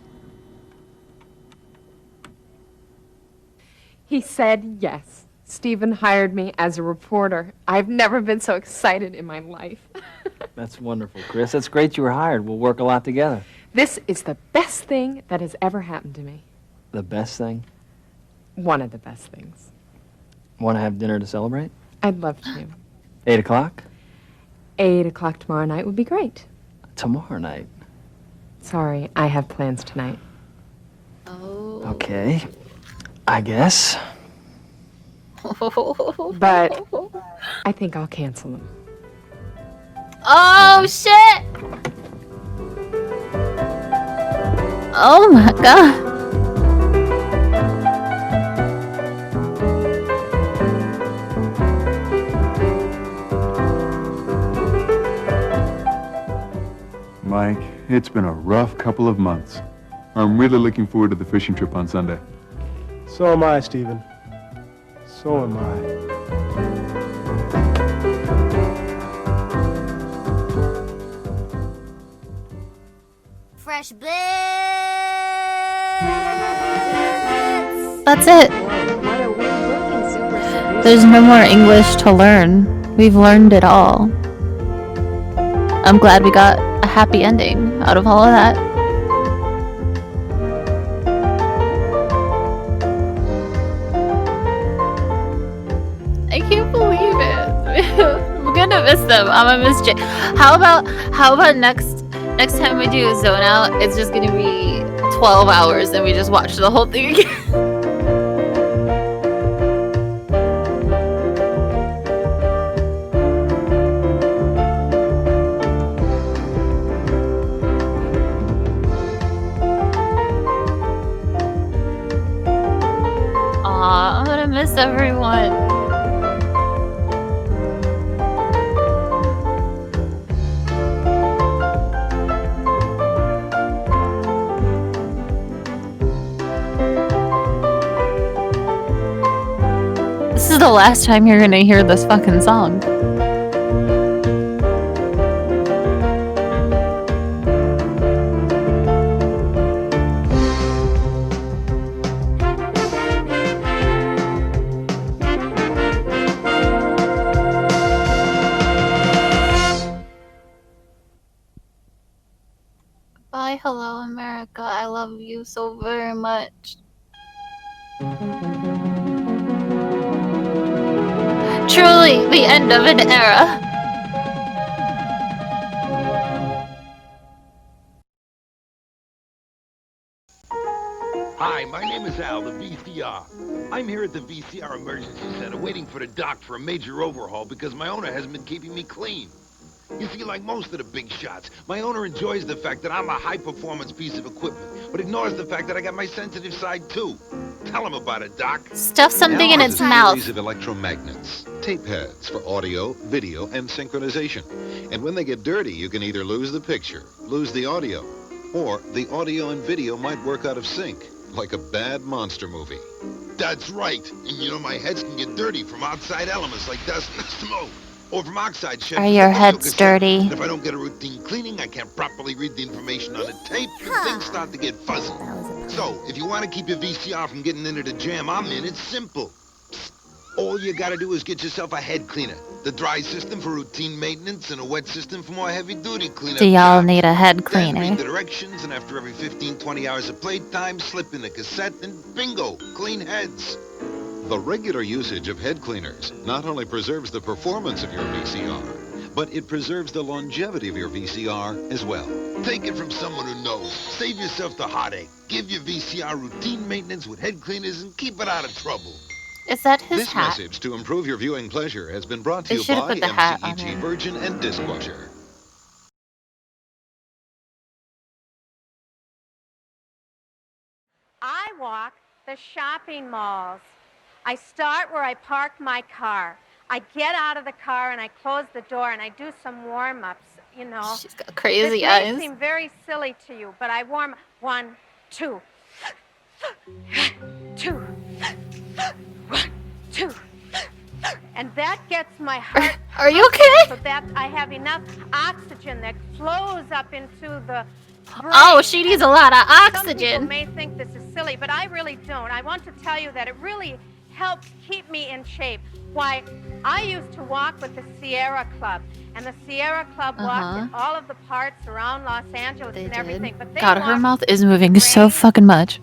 He said yes. Stephen hired me as a reporter. I've never been so excited in my life. That's wonderful, Chris. That's great you were hired. We'll work a lot together. This is the best thing that has ever happened to me. The best thing? One of the best things. Want to have dinner to celebrate? I'd love to. 8 o'clock? 8 o'clock tomorrow night would be great. Tomorrow night. Sorry, I have plans tonight. Oh. Okay. I guess. But I think I'll cancel them. Oh, shit! Oh my god. Mike, it's been a rough couple of months. I'm really looking forward to the fishing trip on Sunday. So am I, Stephen. So am I. Fresh bits. That's it. There's no more English to learn. We've learned it all. I'm glad we got a happy ending out of all of that. I can't believe it. I'm gonna miss them. I'm gonna miss Jay. How about next time we do a zone out, it's just gonna be 12 hours and we just watch the whole thing again. Aw, I'm gonna miss everyone. This is the last time you're gonna hear this fucking song. Bye, hello, America. I love you so very much. Truly, the end of an era. Hi, my name is Al, the VCR. I'm here at the VCR Emergency Center waiting for the doc for a major overhaul because my owner hasn't been keeping me clean. You see, like most of the big shots, my owner enjoys the fact that I'm a high-performance piece of equipment, but ignores the fact that I got my sensitive side, too. Tell him about it, Doc. Stuff something in its mouth. Series of electromagnets, tape heads for audio, video, and synchronization. And when they get dirty, you can either lose the picture, lose the audio, or the audio and video might work out of sync, like a bad monster movie. That's right. And you know, my heads can get dirty from outside elements like dust and smoke. Or from oxide shed. Are your heads dirty? And if I don't get a routine cleaning, I can't properly read the information on the tape, and things start to get fuzzy. So, if you want to keep your VCR from getting into the jam I'm in, it's simple. All you gotta do is get yourself a head cleaner. The dry system for routine maintenance and a wet system for more heavy-duty cleanup. Do y'all need a head Then cleaner? read the directions, and after every 15-20 hours of playtime, slip in the cassette, and bingo, clean heads. The regular usage of head cleaners not only preserves the performance of your VCR, but it preserves the longevity of your VCR as well. Take it from someone who knows. Save yourself the heartache. Give your VCR routine maintenance with head cleaners and keep it out of trouble. Is that his This hat? message to improve your viewing pleasure has been brought to They you should've by put the hat on MCEG him. Virgin and Dishwasher. I walk the shopping malls. I start where I park my car. I get out of the car and I close the door and I do some warm-ups, you know. She's got crazy this eyes. may seem very silly to you, but I warm 1, 2, 2, 1, 2. And that gets my heart Are you okay? so that I have enough oxygen that flows up into the brain. Oh, she needs a lot of Some people oxygen. may think this is silly, but I really don't. I want to tell you that it really helps keep me in shape. Why, I used to walk with the Sierra Club, and the Sierra Club walked in all of the parts around Los Angeles and everything. But they God, her walked mouth is moving so fucking much.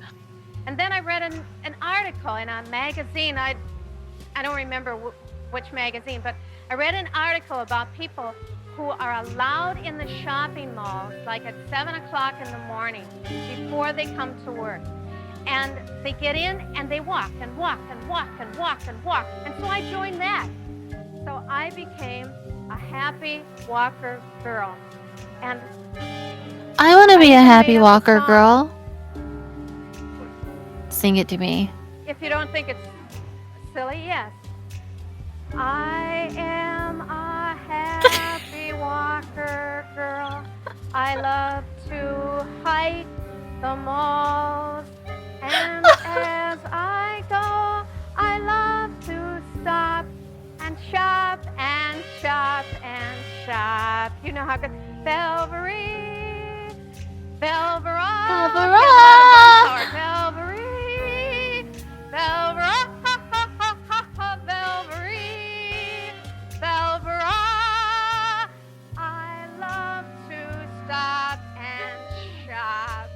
and then I read an article in a magazine. I don't remember which magazine, but I read an article about people who are allowed in the shopping malls like at 7 o'clock in the morning before they come to work. And they get in and they walk and walk and walk and walk and walk. And so I joined that. So I became a happy walker girl. And I want to be a happy walker girl. Sing it to me. if you don't think it's silly, yes. I am a happy walker girl. I love to hike the malls. And as I go, I love to stop and shop and shop and shop. You know how good Belvery, Belvera, Belvera, Belvery, Belvera, Belvery, Belvera. I love to stop and shop.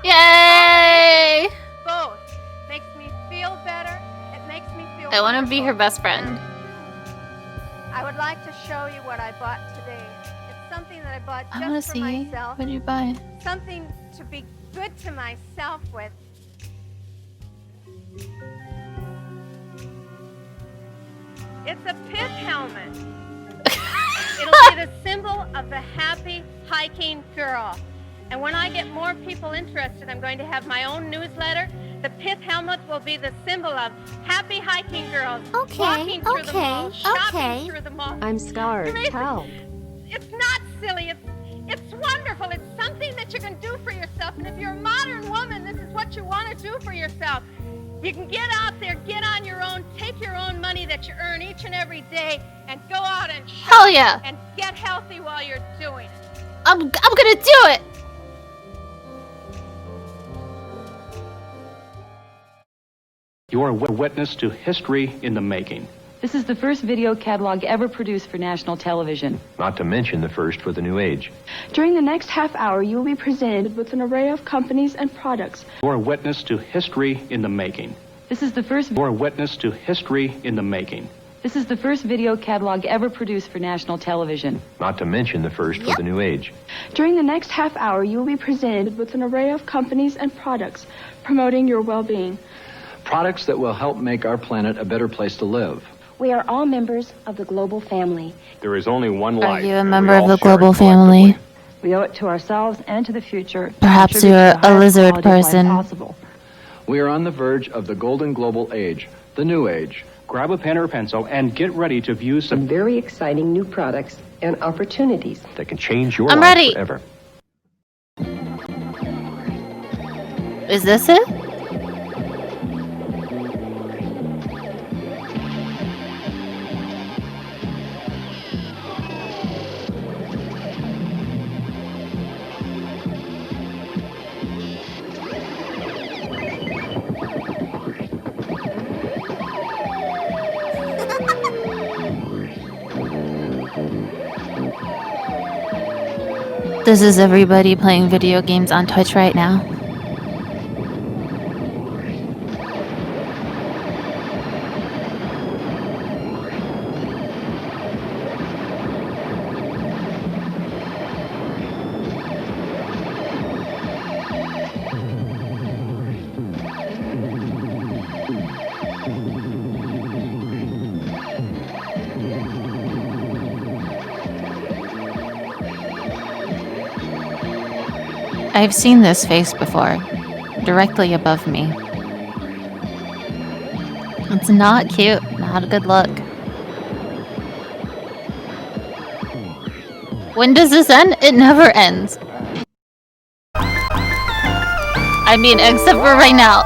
Yay! Both makes me feel better. It makes me feel. I want to be wonderful. her best friend. I would like to show you what I bought today. It's something that I bought I want to just for see. myself. What did you buy? Something to be good to myself with. It's a pith helmet. It'll be the symbol of the happy hiking girl. And when I get more people interested, I'm going to have my own newsletter. The pith helmet will be the symbol of happy hiking girls. Walking through the mall, shopping through the mall. I'm scarred. Tell. It's not silly. It's wonderful. It's something that you can do for yourself. And if you're a modern woman, this is what you want to do for yourself. You can get out there, get on your own, take your own money that you earn each and every day, and go out and shop. Hell yeah. And get healthy while you're doing it. I'm gonna do it. You're a witness to history in the making. This is the first video catalog ever produced for national television. Not to mention the first for the new age. During the next half hour, you will be presented with an array of companies and products. You're a witness to history in the making. This is the first. You're a witness to history in the making. This is the first video catalog ever produced for national television. Not to mention the first for the new age. During the next half hour, you will be presented with an array of companies and products promoting your well-being. Products that will help make our planet a better place to live. We are all members of the global family. There is only one Are life. you a and we member all of the share it global family? We owe it to ourselves and to the future. Perhaps to contribute you're to the a highest lizard quality of life person. possible. We are on the verge of the golden global age, the new age. Grab a pen or a pencil and get ready to view some very exciting new products and opportunities that can change your I'm life ready. forever. Is this it? This is everybody playing video games on Twitch right now. I've seen this face before. directly above me. It's not cute. Not a good look. When does this end? It never ends. I mean, except for right now.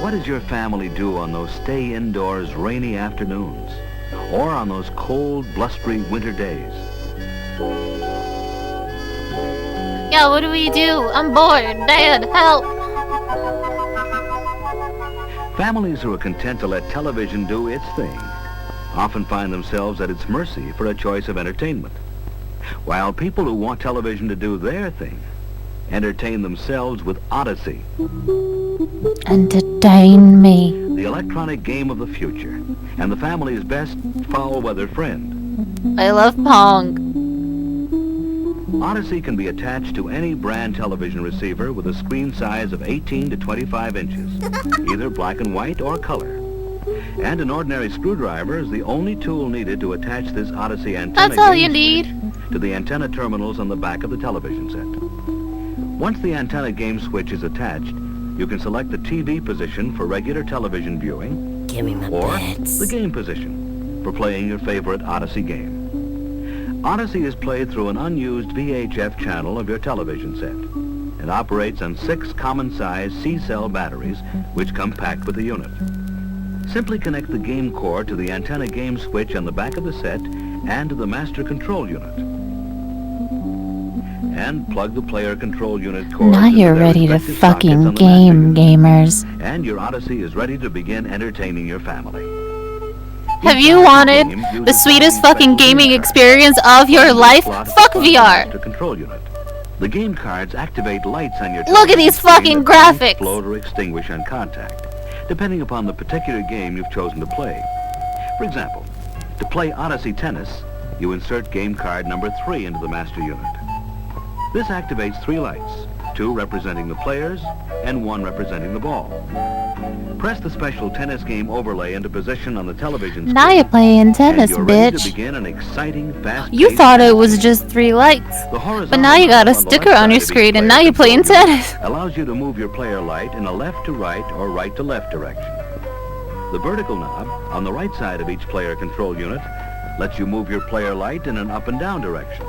What does your family do on those stay indoors rainy afternoons? Or on those cold, blustery winter days? Yeah, what do we do? I'm bored. Dad, help. Families who are content to let television do its thing often find themselves at its mercy for a choice of entertainment. While people who want television to do their thing entertain themselves with Odyssey. Entertain me. The electronic game of the future and the family's best foul-weather friend. I love Pong. Odyssey can be attached to any brand television receiver with a screen size of 18 to 25 inches, either black and white or color. And an ordinary screwdriver is the only tool needed to attach this Odyssey antenna. That's all you need. To the antenna terminals on the back of the television set. Once the antenna game switch is attached, you can select the TV position for regular television viewing, or the game position for playing your favorite Odyssey game. Odyssey is played through an unused VHF channel of your television set and operates on 6 common-size C-cell batteries which come packed with the unit. Simply connect the game core to the antenna game switch on the back of the set and to the master control unit. And plug the player control unit cord. Now you're ready to fucking game, gamers. And your Odyssey is ready to begin entertaining your family. Have you wanted the sweetest fucking gaming experience of your life? Fuck VR. Control unit. The game cards activate lights on your Look at these fucking graphics. Explode or extinguish on contact, depending upon the particular game you've chosen to play. For example, to play Odyssey Tennis, you insert game card number 3 into the master unit. This activates 3 lights, 2 representing the players and 1 representing the ball. Press the special tennis game overlay into position on the television screen. Now you're playing tennis, and you're ready bitch. to begin an exciting, fast You thought it was just 3 lights. But now you got a sticker on your screen and now you're playing tennis. Allows you to move your player light in a left to right or right to left direction. The vertical knob on the right side of each player control unit lets you move your player light in an up and down direction.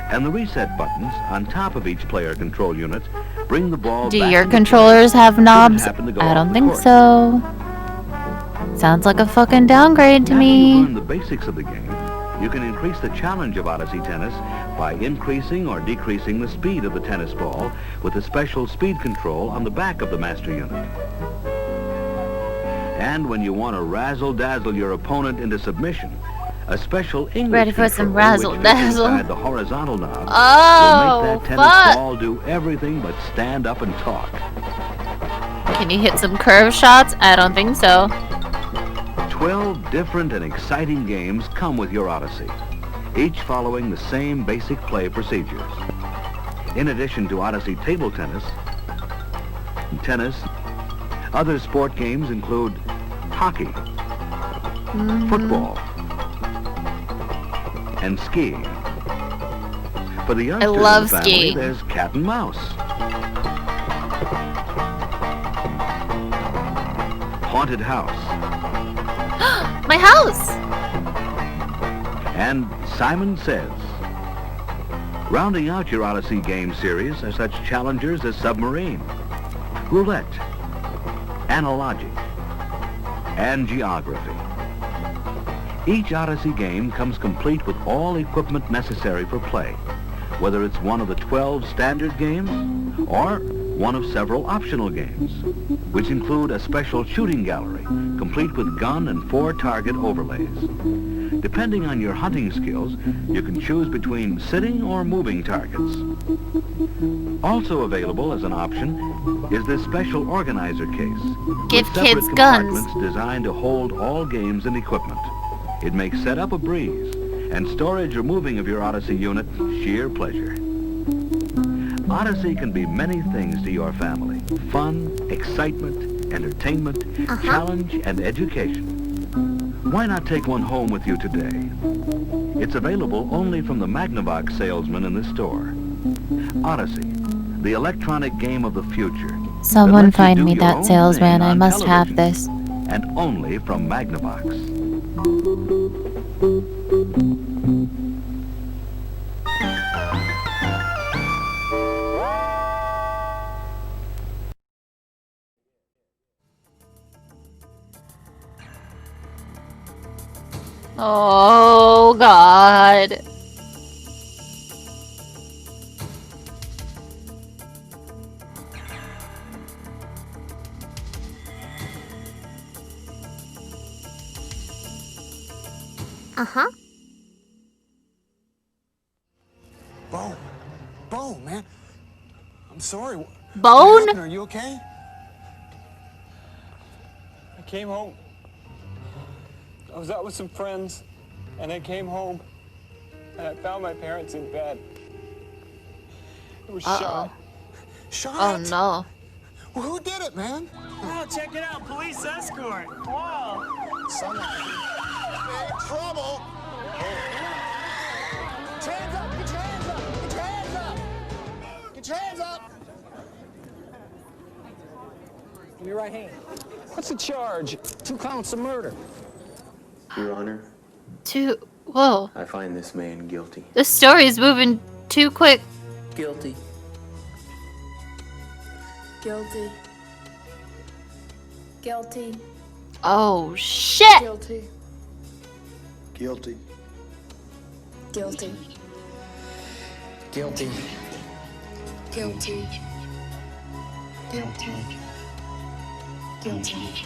And the reset buttons on top of each player control unit bring the ball Do back your into controllers play have should it knobs? happen to go I off don't the think court. so. Sounds like a fucking downgrade to Now that you've me. learned the basics of the game, you can increase the challenge of Odyssey Tennis by increasing or decreasing the speed of the tennis ball with a special speed control on the back of the master unit. And when you want to razzle-dazzle your opponent into submission, a special English Ready for some control which fits razzle-dazzle? inside the horizontal knob Oh, will make that tennis fuck. ball do everything but stand up and talk. Can you hit some curve shots? I don't think so. 12 different and exciting games come with your Odyssey, each following the same basic play procedures. In addition to Odyssey table tennis, other sport games include hockey, football, and skiing. For the youngsters in love the family, skiing. there's cat and mouse, haunted house, My house! and Simon Says. Rounding out your Odyssey game series are such challengers as Submarine, Roulette, Analogic, and Geography. Each Odyssey game comes complete with all equipment necessary for play, whether it's one of the 12 standard games or one of several optional games, which include a special shooting gallery, complete with gun and 4 target overlays. Depending on your hunting skills, you can choose between sitting or moving targets. Also available as an option is this special organizer case. Give with separate kids guns. compartments designed to hold all games and equipment. It makes setup a breeze, and storage or moving of your Odyssey unit sheer pleasure. Odyssey can be many things to your family. Fun, excitement, entertainment, challenge, and education. Why not take one home with you today? It's available only from the Magnavox salesman in the store. Odyssey, the electronic game of the future. Someone lets you find do me your that own salesman. thing I on must have television, this. and only from Magnavox. Oh, God. Uh-huh. Bo, man. I'm sorry. Bone? What happened? Are you okay? I came home. I was out with some friends, and I came home, and I found my parents in bed. They were shot. Shot? Oh, no. Well, who did it, man? Oh, check it out. Police escort. Wow. Son, big trouble. Get your hands up! Get your hands up! Get your hands up! Get your hands up! Give me your right hand. What's the charge? 2 counts of murder. Your Honor, Whoa. I find this man guilty. The story's moving too quick. Guilty. Guilty. Guilty. Oh, shit! Guilty. Guilty. Guilty. Guilty. Guilty. Guilty. Guilty.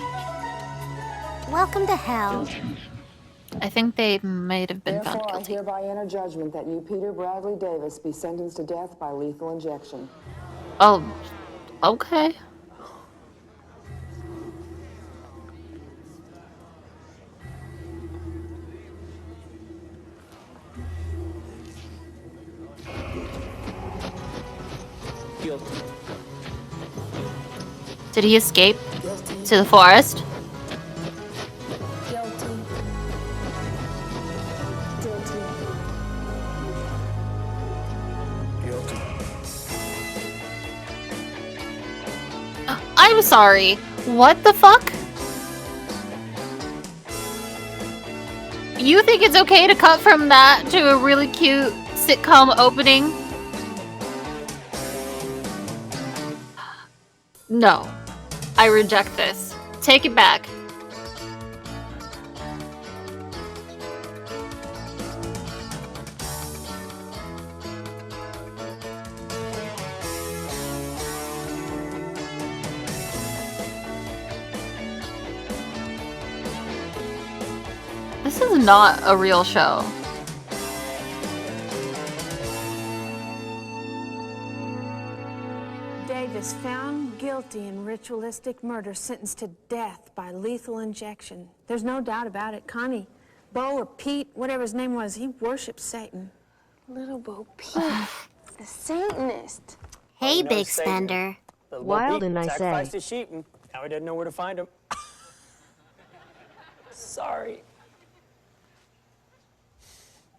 Welcome to hell. I think they might have been found Therefore, guilty. I hereby enter judgment that you, Peter Bradley Davis, be sentenced to death by lethal injection. Oh, okay. Guilty. Did he escape Guilty. to the forest? Guilty. Guilty. Guilty. I'm sorry. What the fuck? You think it's okay to cut from that to a really cute sitcom opening? No. I reject this. Take it back. This is not a real show. Davis found guilty in ritualistic murder, sentenced to death by lethal injection. There's no doubt about it. Connie, Bo or Pete, whatever his name was, he worships Satan. Little Bo Peep, the Satanist. Hey, big spender. Wild and I say. Sacrificed his sheep, and now he doesn't know where to find him. Sorry.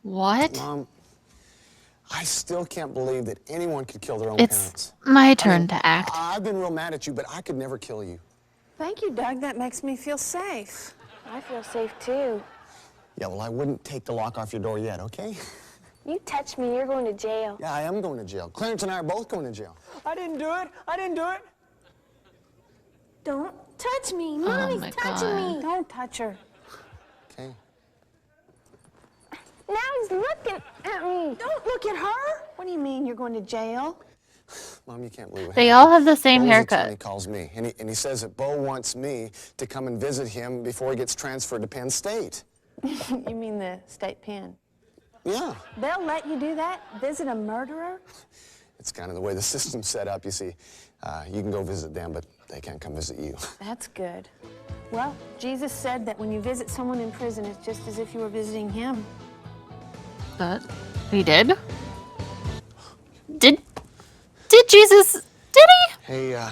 What? Mom, I still can't believe that anyone could kill their own It's parents. my turn to act. I've been real mad at you, but I could never kill you. Thank you, Doug. That makes me feel safe. I feel safe too. Yeah, well, I wouldn't take the lock off your door yet, okay? You touch me, you're going to jail. Yeah, I am going to jail. Clarence and I are both going to jail. I didn't do it. I didn't do it. Don't touch me. Mommy's my touching God. me. Don't touch her. Okay. Now he's looking at me. Don't look at her. What do you mean you're going to jail? Mom, you can't believe it. They all have the same Bo's haircut. attorney calls me, and he says that Bo wants me to come and visit him before he gets transferred to Penn State. You mean the state pen? Yeah. They'll let you do that? Visit a murderer? It's kind of the way the system's set up. You see, you can go visit them, but they can't come visit you. That's good. Well, Jesus said that when you visit someone in prison, it's just as if you were visiting him. But he did? Did Jesus? Did he? Hey,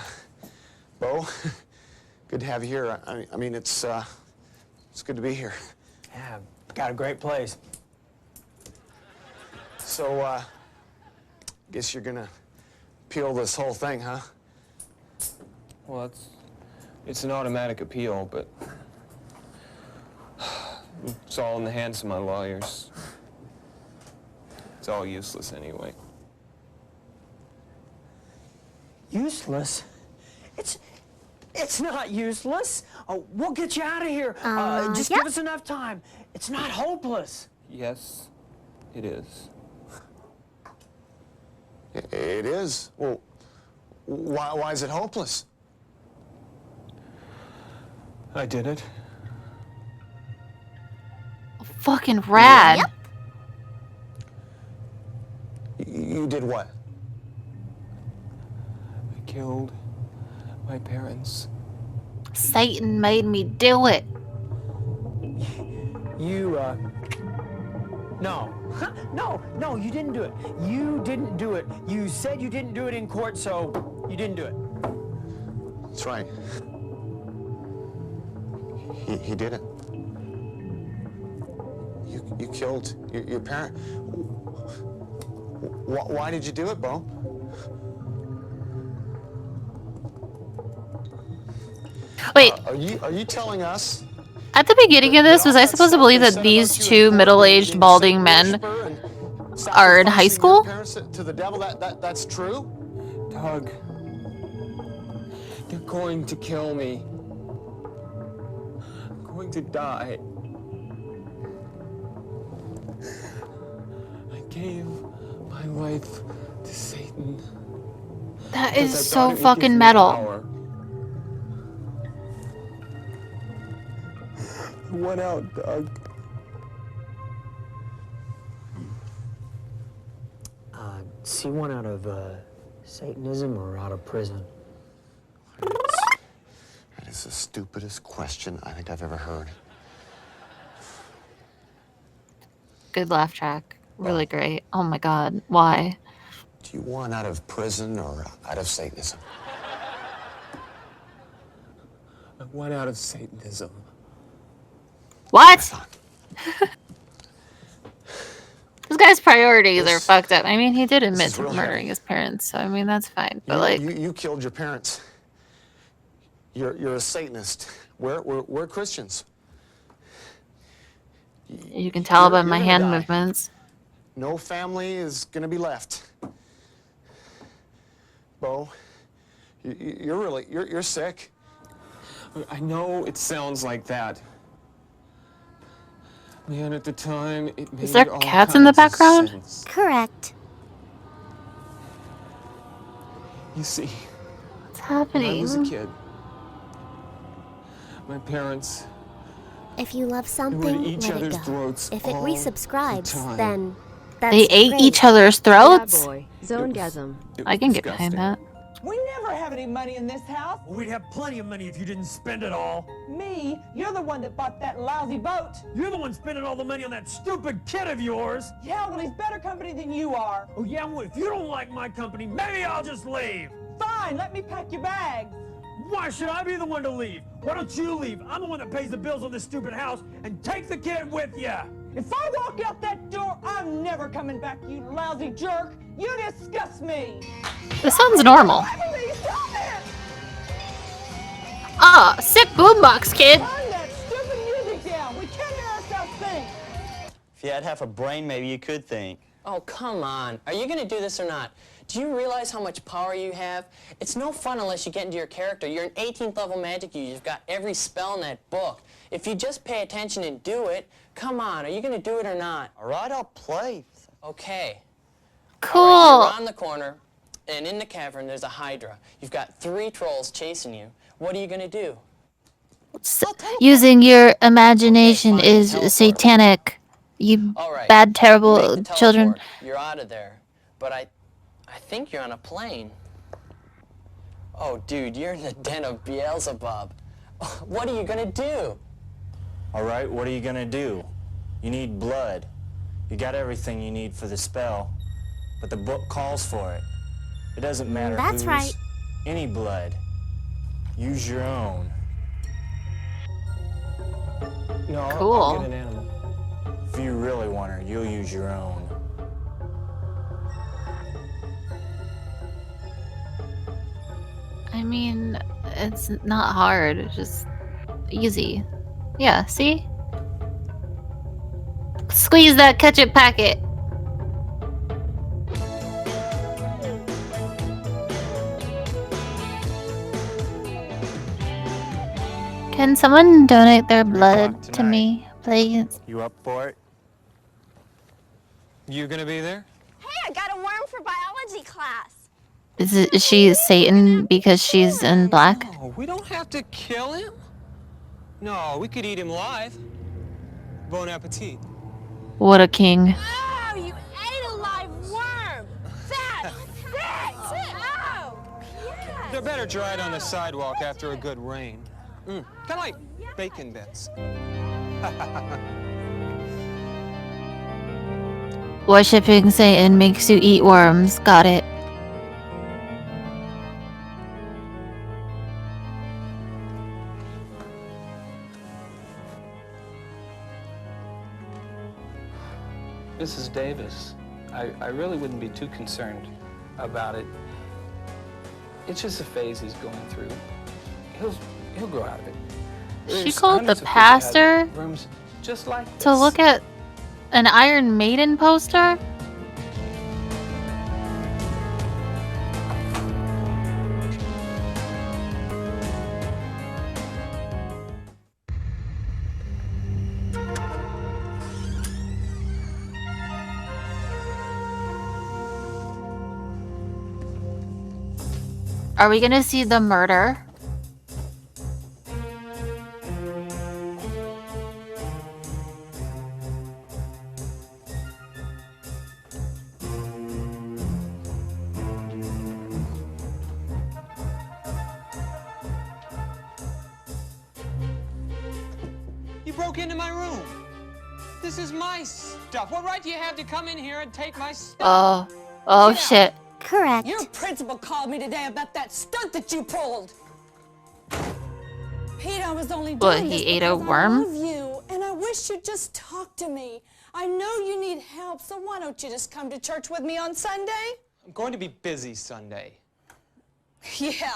Bo, good to have you here. I mean, it's good to be here. Yeah, got a great place. So, Guess you're gonna appeal this whole thing, huh? Well, it's an automatic appeal, but it's all in the hands of my lawyers. It's all useless anyway. Useless? It's not useless. We'll get you out of here. Just give us enough time. It's not hopeless. Yes, it is. It is? Well, why is it hopeless? I did it. Fucking rad. Yep. You did what? I killed my parents. Satan made me do it. No. No, you didn't do it. You didn't do it. You said you didn't do it in court, so you didn't do it. That's right. He did it. You killed your parent. Why did you do it, Bo? Wait. Are you telling us? At the beginning of this, was I supposed to believe that these two middle-aged balding men are in high school? To the devil, that's true? Doug, they're going to kill me. I'm going to die. I gave my life to Satan. That is so fucking metal. Went out, Doug. See one out of Satanism or out of prison? That is the stupidest question I think I've ever heard. Good laugh track. Really great. Oh my god. Why? Do you want out of prison or out of Satanism? I went out of Satanism. What? This guy's priorities are fucked up. I mean, he did admit to murdering his parents, so I mean, that's fine. But like, you killed your parents. You're a Satanist. We're Christians. you can tell by my hand movements. No family is gonna be left. Bo, you're sick. I know it sounds like that. Man, at the time, it made Is there all cats in the kinds of background? sense. Correct. You see, What's when I happening? was a kid, my parents If you love were something, at each let it other's go. throats If it all resubscribes, the time. then that's They ate great. each other's throats? boy. Zonegasm. I can get behind that. We never have any money in this house. We'd have plenty of money if you didn't spend it all. Me? You're the one that bought that lousy boat. You're the one spending all the money on that stupid kid of yours. Yeah, well, he's better company than you are. Oh, yeah, well, if you don't like my company, maybe I'll just leave. Fine, let me pack your bags. Why should I be the one to leave? Why don't you leave? I'm the one that pays the bills on this stupid house, and take the kid with you. If I walk out that door, I'm never coming back, you lousy jerk. You disgust me. This sounds normal. Ah, sick boombox, kid. Turn that stupid music down. We can't hear ourselves think. If you had half a brain, maybe you could think. Oh, come on. Are you going to do this or not? Do you realize how much power you have? It's no fun unless you get into your character. You're an 18th level magic user. You've got every spell in that book. If you just pay attention and do it, come on, are you going to do it or not? All right, I'll play. Okay. Cool. All right, you're around the corner, and in the cavern, there's a Hydra. You've got 3 trolls chasing you. What are you going to do? Using your imagination is satanic. You All right. bad, terrible Make the children. teleport. You're out of there. But I think you're on a plane. Oh, dude, you're in the den of Beelzebub. What are you gonna do? All right, what are you gonna do? You need blood. You got everything you need for the spell, but the book calls for it. It doesn't matter That's whose. right. Any blood. Use your own. No, Cool. I'll get an animal. If you really want her, you'll use your own. I mean, it's not hard. It's just easy. Yeah, see? Squeeze that ketchup packet. Can someone donate their blood to me, please? You up for it? You gonna be there? Hey, I got a worm for biology class. Is she Satan because she's in black? No, we don't have to kill him. No, we could eat him live. Bon appetit. What a king. Oh, you ate a live worm. That's sick. Oh, yes. They're better dried on the sidewalk after a good rain. Kind of like bacon bits. Worshipping Satan makes you eat worms. Got it. Mrs. Davis, I really wouldn't be too concerned about it. It's just a phase he's going through. He'll grow out of it. She There's called the hundreds of kids that have pastor rooms just like to this. look at an Iron Maiden poster? Are we gonna see the murder? You broke into my room. This is my stuff. What right do you have to come in here and take my stuff? Oh shit. Correct. Your principal called me today about that stunt that you pulled. Pete, I was only What, doing he this ate a because worm? I love you, and I wish you'd just talk to me. I know you need help, so why don't you just come to church with me on Sunday? I'm going to be busy Sunday. Yeah,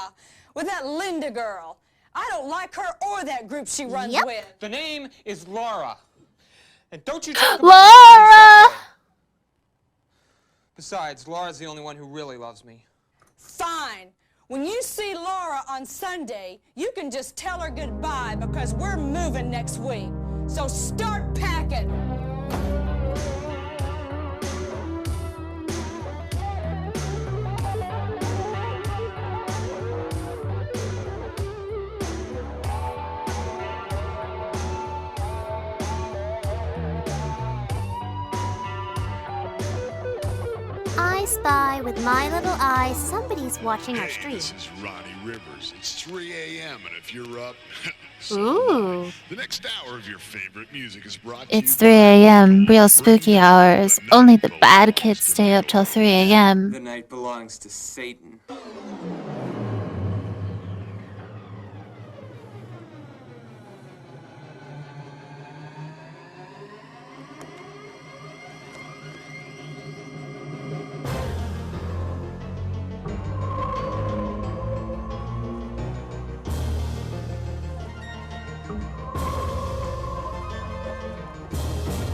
with that Linda girl. I don't like her or that group she runs with. The name is Laura. And don't you talk about my friends that way. Besides, Laura's the only one who really loves me. Fine. When you see Laura on Sunday, you can just tell her goodbye because we're moving next week. So start packing. I spy with my little eyes somebody's watching our stream. This is Ronnie Rivers. It's 3 a.m. and if you're up, Ooh. the next hour of your favorite music is brought It's 3 a.m. Real spooky hours. Only the bad kids stay up till 3 a.m. The night belongs to Satan.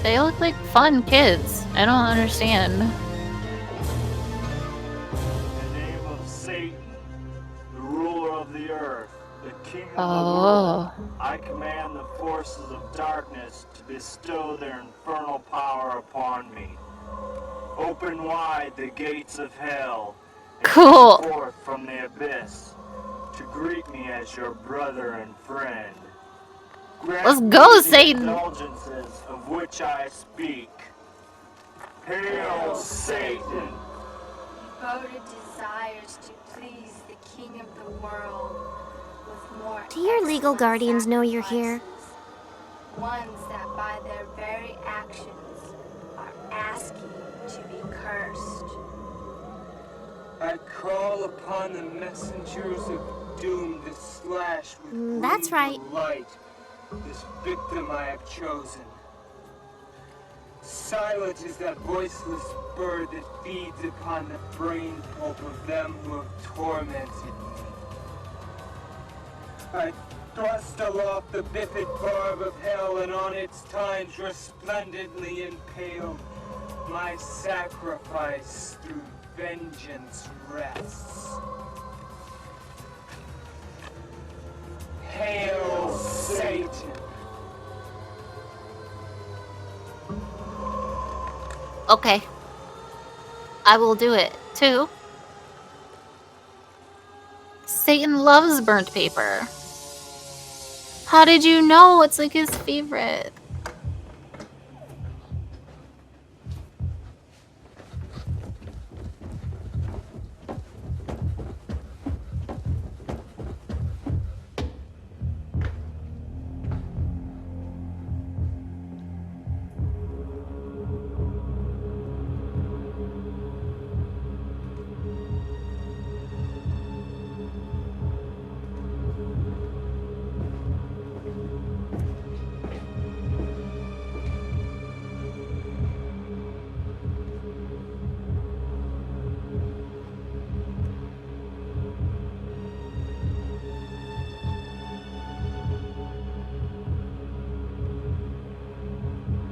They look like fun kids. I don't understand. In the name of Satan, the ruler of the earth, the king of the world, I command the forces of darkness to bestow their infernal power upon me. Open wide the gates of hell and Cool. come forth from the abyss to greet me as your brother and friend. Grant Let's me go, the Satan. indulgences of which I speak. Hail, Satan! Devoted desires to please the King of the world with more Do your legal guardians know you're here? ones that by their very actions are asking to be cursed. I call upon the messengers of doom to slash with That's gleams right. of light this victim I have chosen. Silent is that voiceless bird that feeds upon the brain pulp of them who have tormented me. I thrust aloft the bifid barb of hell, and on its tines resplendently impaled. My sacrifice through vengeance rests. Hail, Satan! Okay. I will do it, too. Satan loves burnt paper. How did you know? It's like his favorite.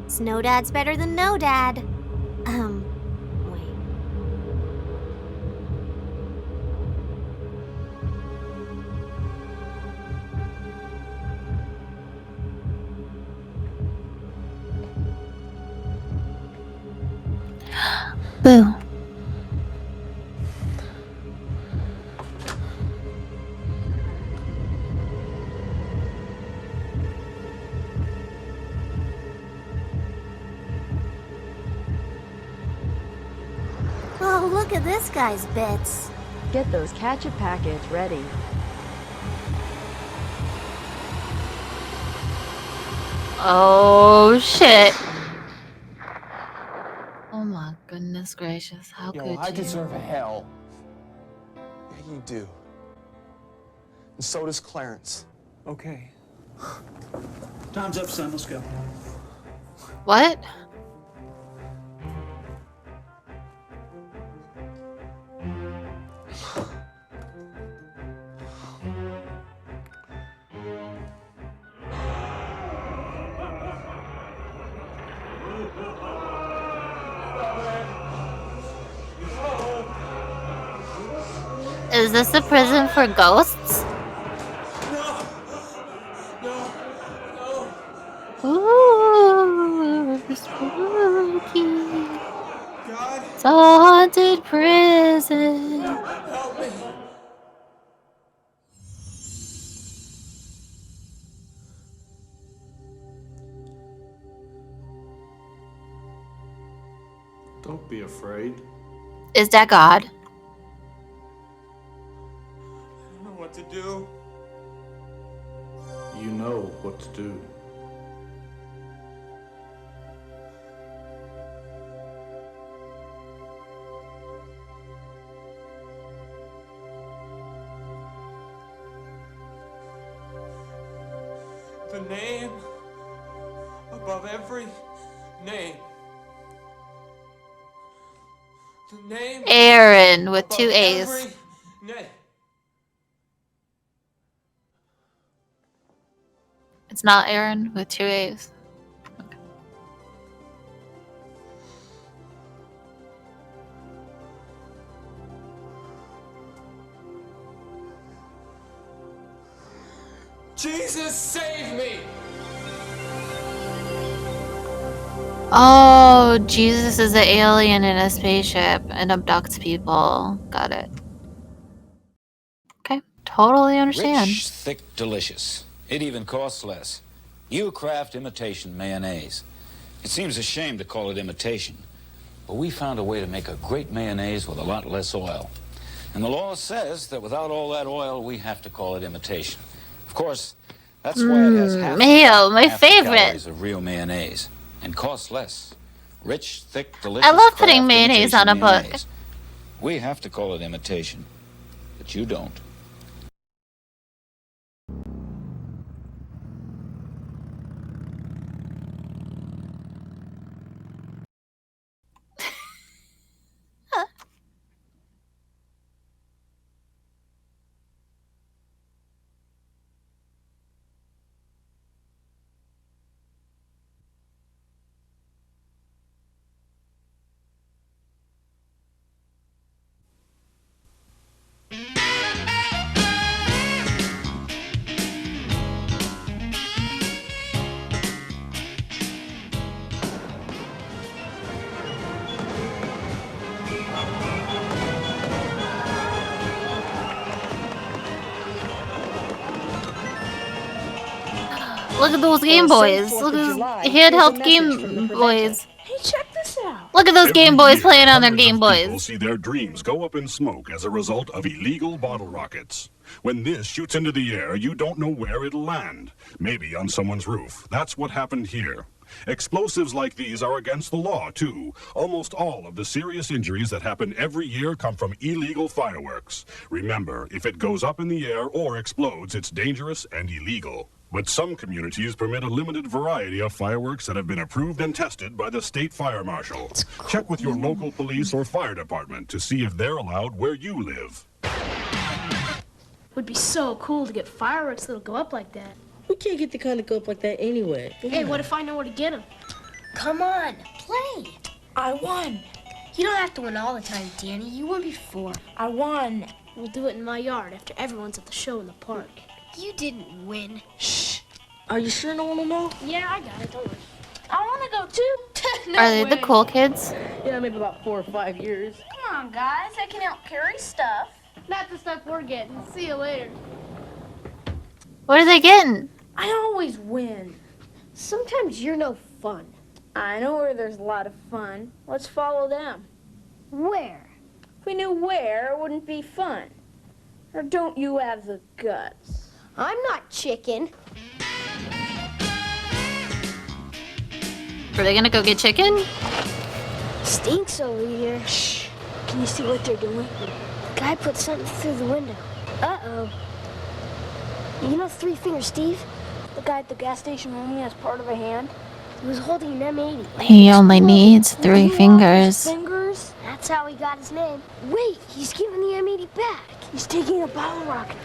Snow Dad's better than no dad. Wait. Boo. Oh, look at this guy's bits. Get those catch-a package ready. Oh, shit. Oh my goodness gracious. How Yo, could I you? deserve hell. Yeah, you do. And so does Clarence. Okay. Time's up, son. Let's go. What? Is this a prison for ghosts? Ooh, spooky. It's a haunted prison. Help me! Don't be afraid. Is that God? I don't know what to do. You know what to do. The name above every name. The name Aaron with two above A's. every name. It's not Aaron with two A's. Jesus, save me! Oh, Jesus is an alien in a spaceship and abducts people. Got it. Okay, totally understand. Rich, thick, delicious. It even costs less. You craft imitation mayonnaise. It seems a shame to call it imitation, but we found a way to make a great mayonnaise with a lot less oil. And the law says that without all that oil, we have to call it imitation. Of course, that's why it has half mayo, my half the favorite. calories of real mayonnaise and costs less. Rich, thick, delicious. I love putting craft mayonnaise imitation on a book. mayonnaise. We have to call it imitation, but you don't. Look at those Game Boys. Look at those handheld Game Boys. Hey, check this out. Look at those Game Boys playing on their Game People Boys. see their dreams go up in smoke as a result of illegal bottle rockets. When this shoots into the air, you don't know where it'll land. Maybe on someone's roof. That's what happened here. Explosives like these are against the law, too. Almost all of the serious injuries that happen every year come from illegal fireworks. Remember, if it goes up in the air or explodes, it's dangerous and illegal. But some communities permit a limited variety of fireworks that have been approved and tested by the state fire marshal. Check with your local police or fire department to see if they're allowed where you live. Would be so cool to get fireworks that'll go up like that. We can't get the kind that go up like that anyway. Hey, what if I know where to get them? Come on, play. I won. You don't have to win all the time, Danny. You won before. I won. We'll do it in my yard after everyone's at the show in the park. You didn't win. Shh. Are you sure no one will know? Yeah, I got it. Don't worry. I want to go too. Are they the cool kids? Yeah, maybe about 4 or 5 years. Come on, guys. I can help carry stuff. Not the stuff we're getting. See you later. What are they getting? I always win. Sometimes you're no fun. I know where there's a lot of fun. Let's follow them. Where? If we knew where, it wouldn't be fun. Or don't you have the guts? I'm not chicken. Are they gonna go get chicken? Stinks over here. Shh. Can you see what they're doing? The guy put something through the window. Uh-oh. You know Three Finger Steve? The guy at the gas station only has part of a hand. He was holding an M80. He only needs 3 fingers. Fingers? That's how he got his name. Wait, he's giving the M80 back. He's taking a bottle rocket.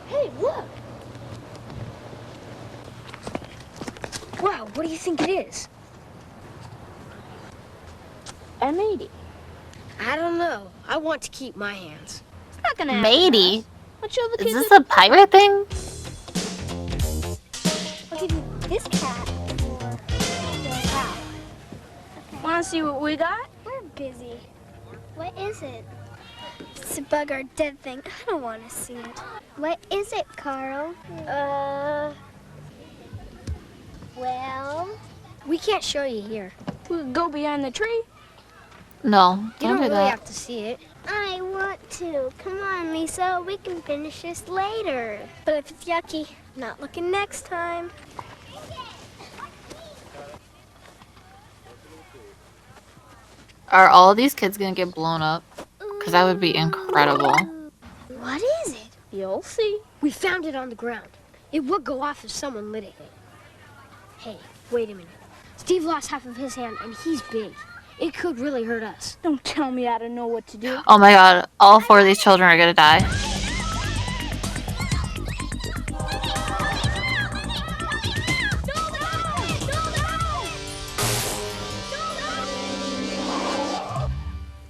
Hey, look! Wow, what do you think it is? M80. I don't know. I want to keep my hands. It's not gonna happen. Matey? Let's show the Is kids this a pirate thing? I'll give you this cat or the cow. Want to see what we got? We're busy. What is it? It's a bug or dead thing. I don't want to see it. What is it, Carl? Well, we can't show you here. We could go behind the tree. No, You don't don't do really that. have to see it. I want to. Come on, Lisa. We can finish this later. But if it's yucky, not looking next time. Are all these kids gonna get blown up? Because that would be incredible. What is it? You'll see. We found it on the ground. It would go off if someone lit it. Hey, wait a minute. Steve lost half of his hand, and he's big. It could really hurt us. Don't tell me I don't know what to do. Oh my god, all 4 of these children are gonna die.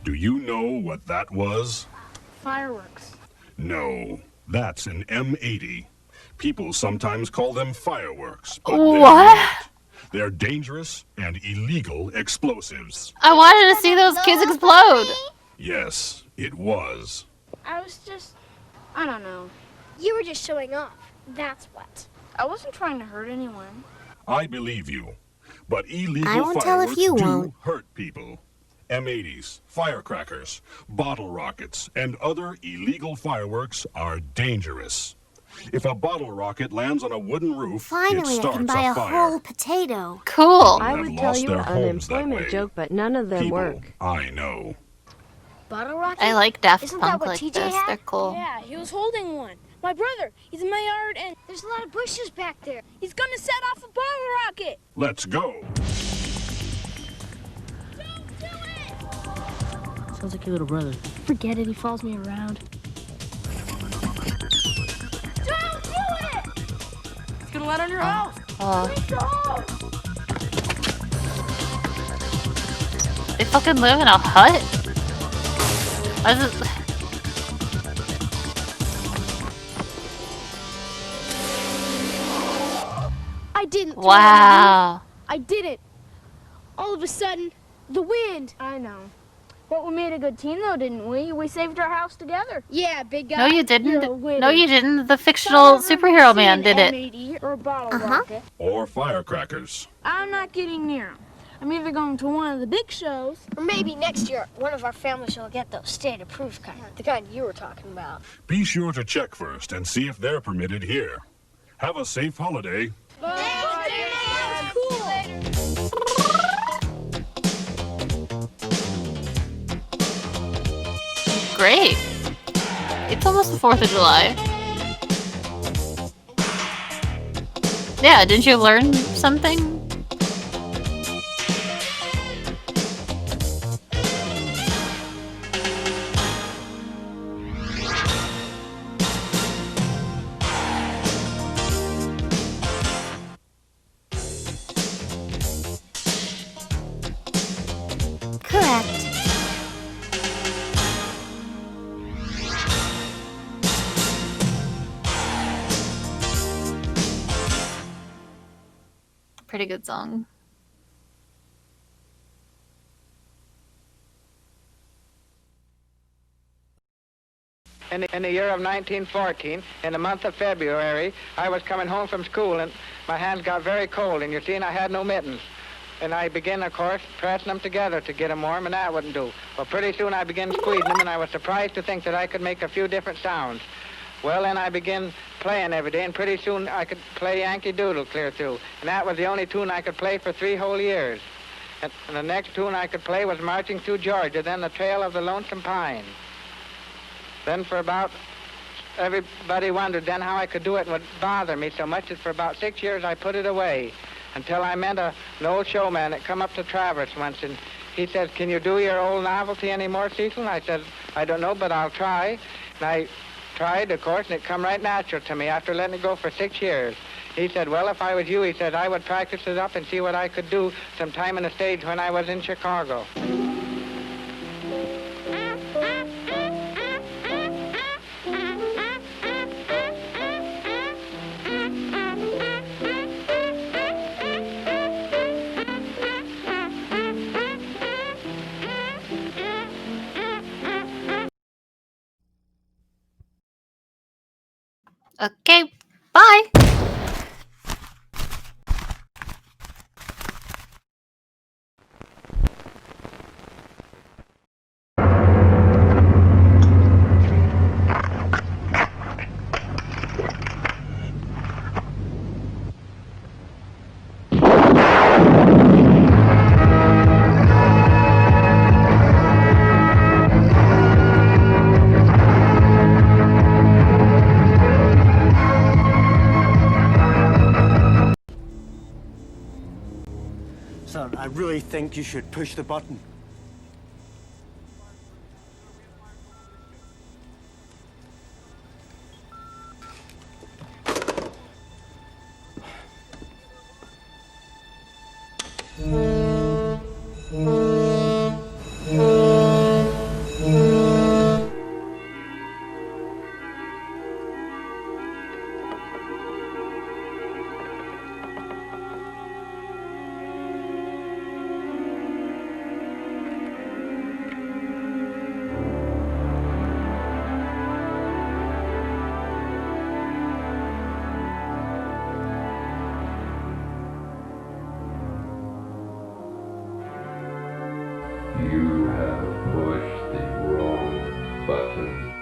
Do you know what that was? Fireworks. No, that's an M80. People sometimes call them fireworks, but What? they're dangerous and illegal explosives. I wanted to see those kids explode. Yes, it was. I was just, I don't know. You were just showing off. That's what. I wasn't trying to hurt anyone. I believe you. But illegal I won't tell if fireworks you do won't. hurt people. M80s, firecrackers, bottle rockets, and other illegal fireworks are dangerous. If a bottle rocket lands on a wooden roof, it Finally, I starts can buy a a fire. whole potato. Cool. I Have would tell lost you their an homes that unemployment way. joke, but none of them People work. I know. Bottle rocket? I like Daft Isn't that Punk what like TJ this. had? They're cool. Yeah, he was holding one. My brother, he's in my yard and There's a lot of bushes back there. he's gonna set off a bottle rocket. Let's go. Sounds like your little brother. Forget it, he follows me around. Don't do it! It's gonna let on your house. They fucking live in a hut? Why is it... I didn't. Wow. I didn't. All of a sudden, The wind. I know. But we made a good team, though, didn't we? We saved our house together. Yeah, big guy. No, you You're a didn't. winner. No, you didn't. The fictional superhero man did it. M80 or a bottle rocket. Or firecrackers. I'm not getting near 'em. I'm either going to one of the big shows, Or maybe next year, one of our families will get those state-approved kind. The kind you were talking about. Be sure to check first and see if they're permitted here. Have a safe holiday. Great. It's almost the 4th of July. Yeah, didn't you learn something? Correct. Pretty good song. In the year of 1914, in the month of February, I was coming home from school and my hands got very cold, and you see, and I had no mittens. And I began, of course, pressing them together to get them warm, and that wouldn't do. Well, pretty soon I began squeezing them, and I was surprised to think that I could make a few different sounds. Well, then I began playing every day, and pretty soon I could play Yankee Doodle clear through. And that was the only tune I could play for 3 whole years. And the next tune I could play was Marching Through Georgia, then The Trail of the Lonesome Pine. Then for about, everybody wondered then how I could do it and would bother me so much that for about 6 years I put it away until I met an old showman that come up to Traverse once, and he said, "Can you do your old novelty anymore, Cecil?" And I said, "I don't know, but I'll try." And I tried, of course, and it come right natural to me after letting it go for 6 years. He said, "Well, if I was you," he said, "I would practice it up and see what I could do sometime in the stage when I was in Chicago." Okay, bye. Son, I really think you should push the button. You have pushed the wrong button.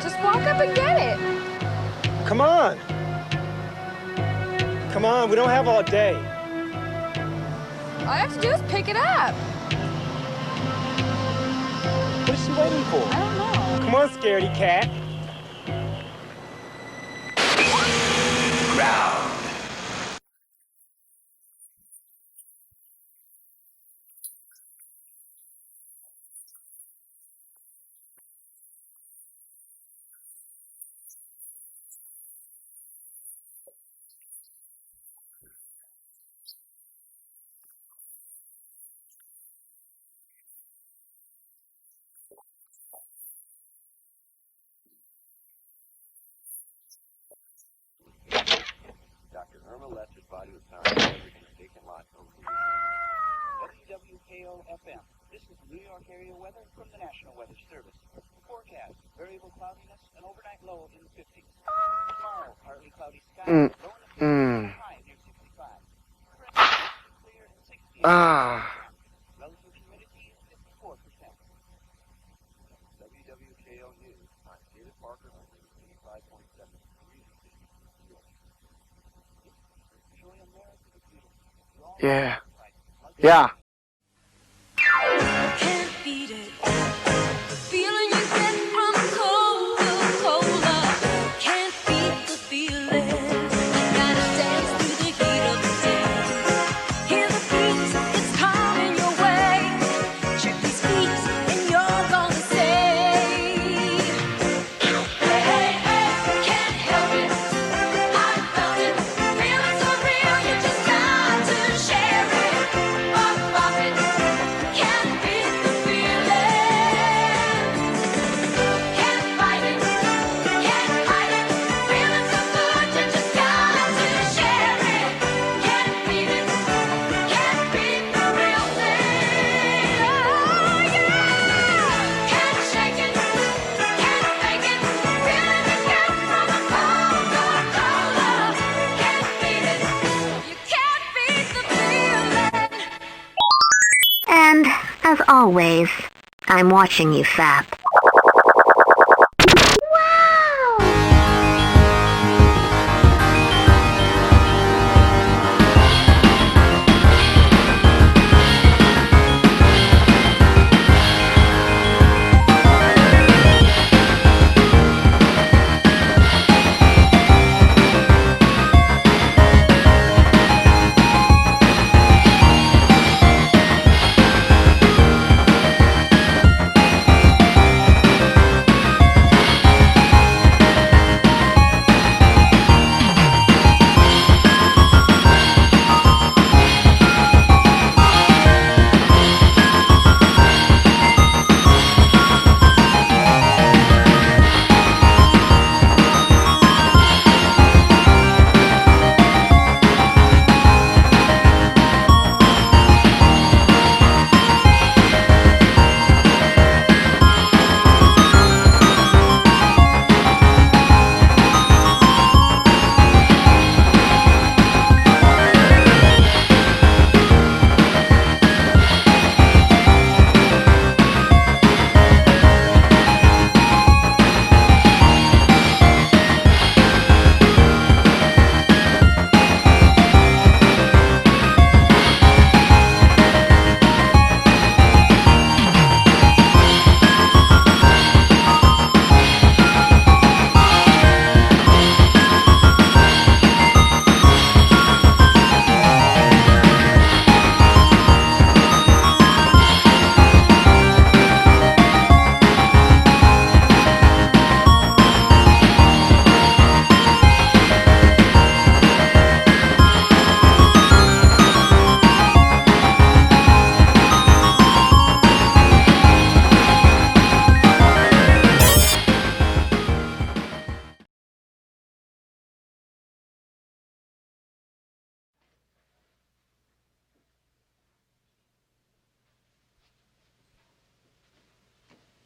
Just walk up and get it. Come on. Come on, we don't have all day. All I have to do is pick it up. What is she waiting for? I don't know. Come on, scaredy cat. unelected body with power and everything taken lot over the weekend. WWKO-FM. This is New York area weather from the National Weather Service. Forecast, variable cloudiness, an overnight low in the 50s. Tomorrow, partly cloudy skies, low in the 50s, high near 65. Clear and 60. Relative humidity is 54%. WWKO News. I'm David Parker, 85.7 degrees in New York. Enjoy America the Beautiful. Yeah. Yeah. Can't beat it. The feeling you get from Coca-Cola. Can't beat the feeling. Gotta dance through the heat of the day. Hear the beat, it's coming your way. Check these feet and you're gonna say, hey, hey, hey, can't help it. I felt it. Feeling so real, you just got to share it. Pop it. Can't beat the feeling. Can't fight it. Can't hide it. Feeling so good, you just got to share it. Can't beat it. Can't beat the real thing. Oh yeah. Can't shake it. Can't fake it. Feeling you get from a Coca-Cola. Can't beat it. You can't beat the feeling. And, as always, I'm watching you, Fap.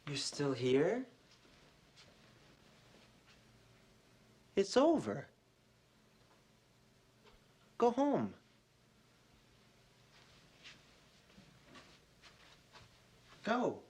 You're still here? It's over. Go home. Go.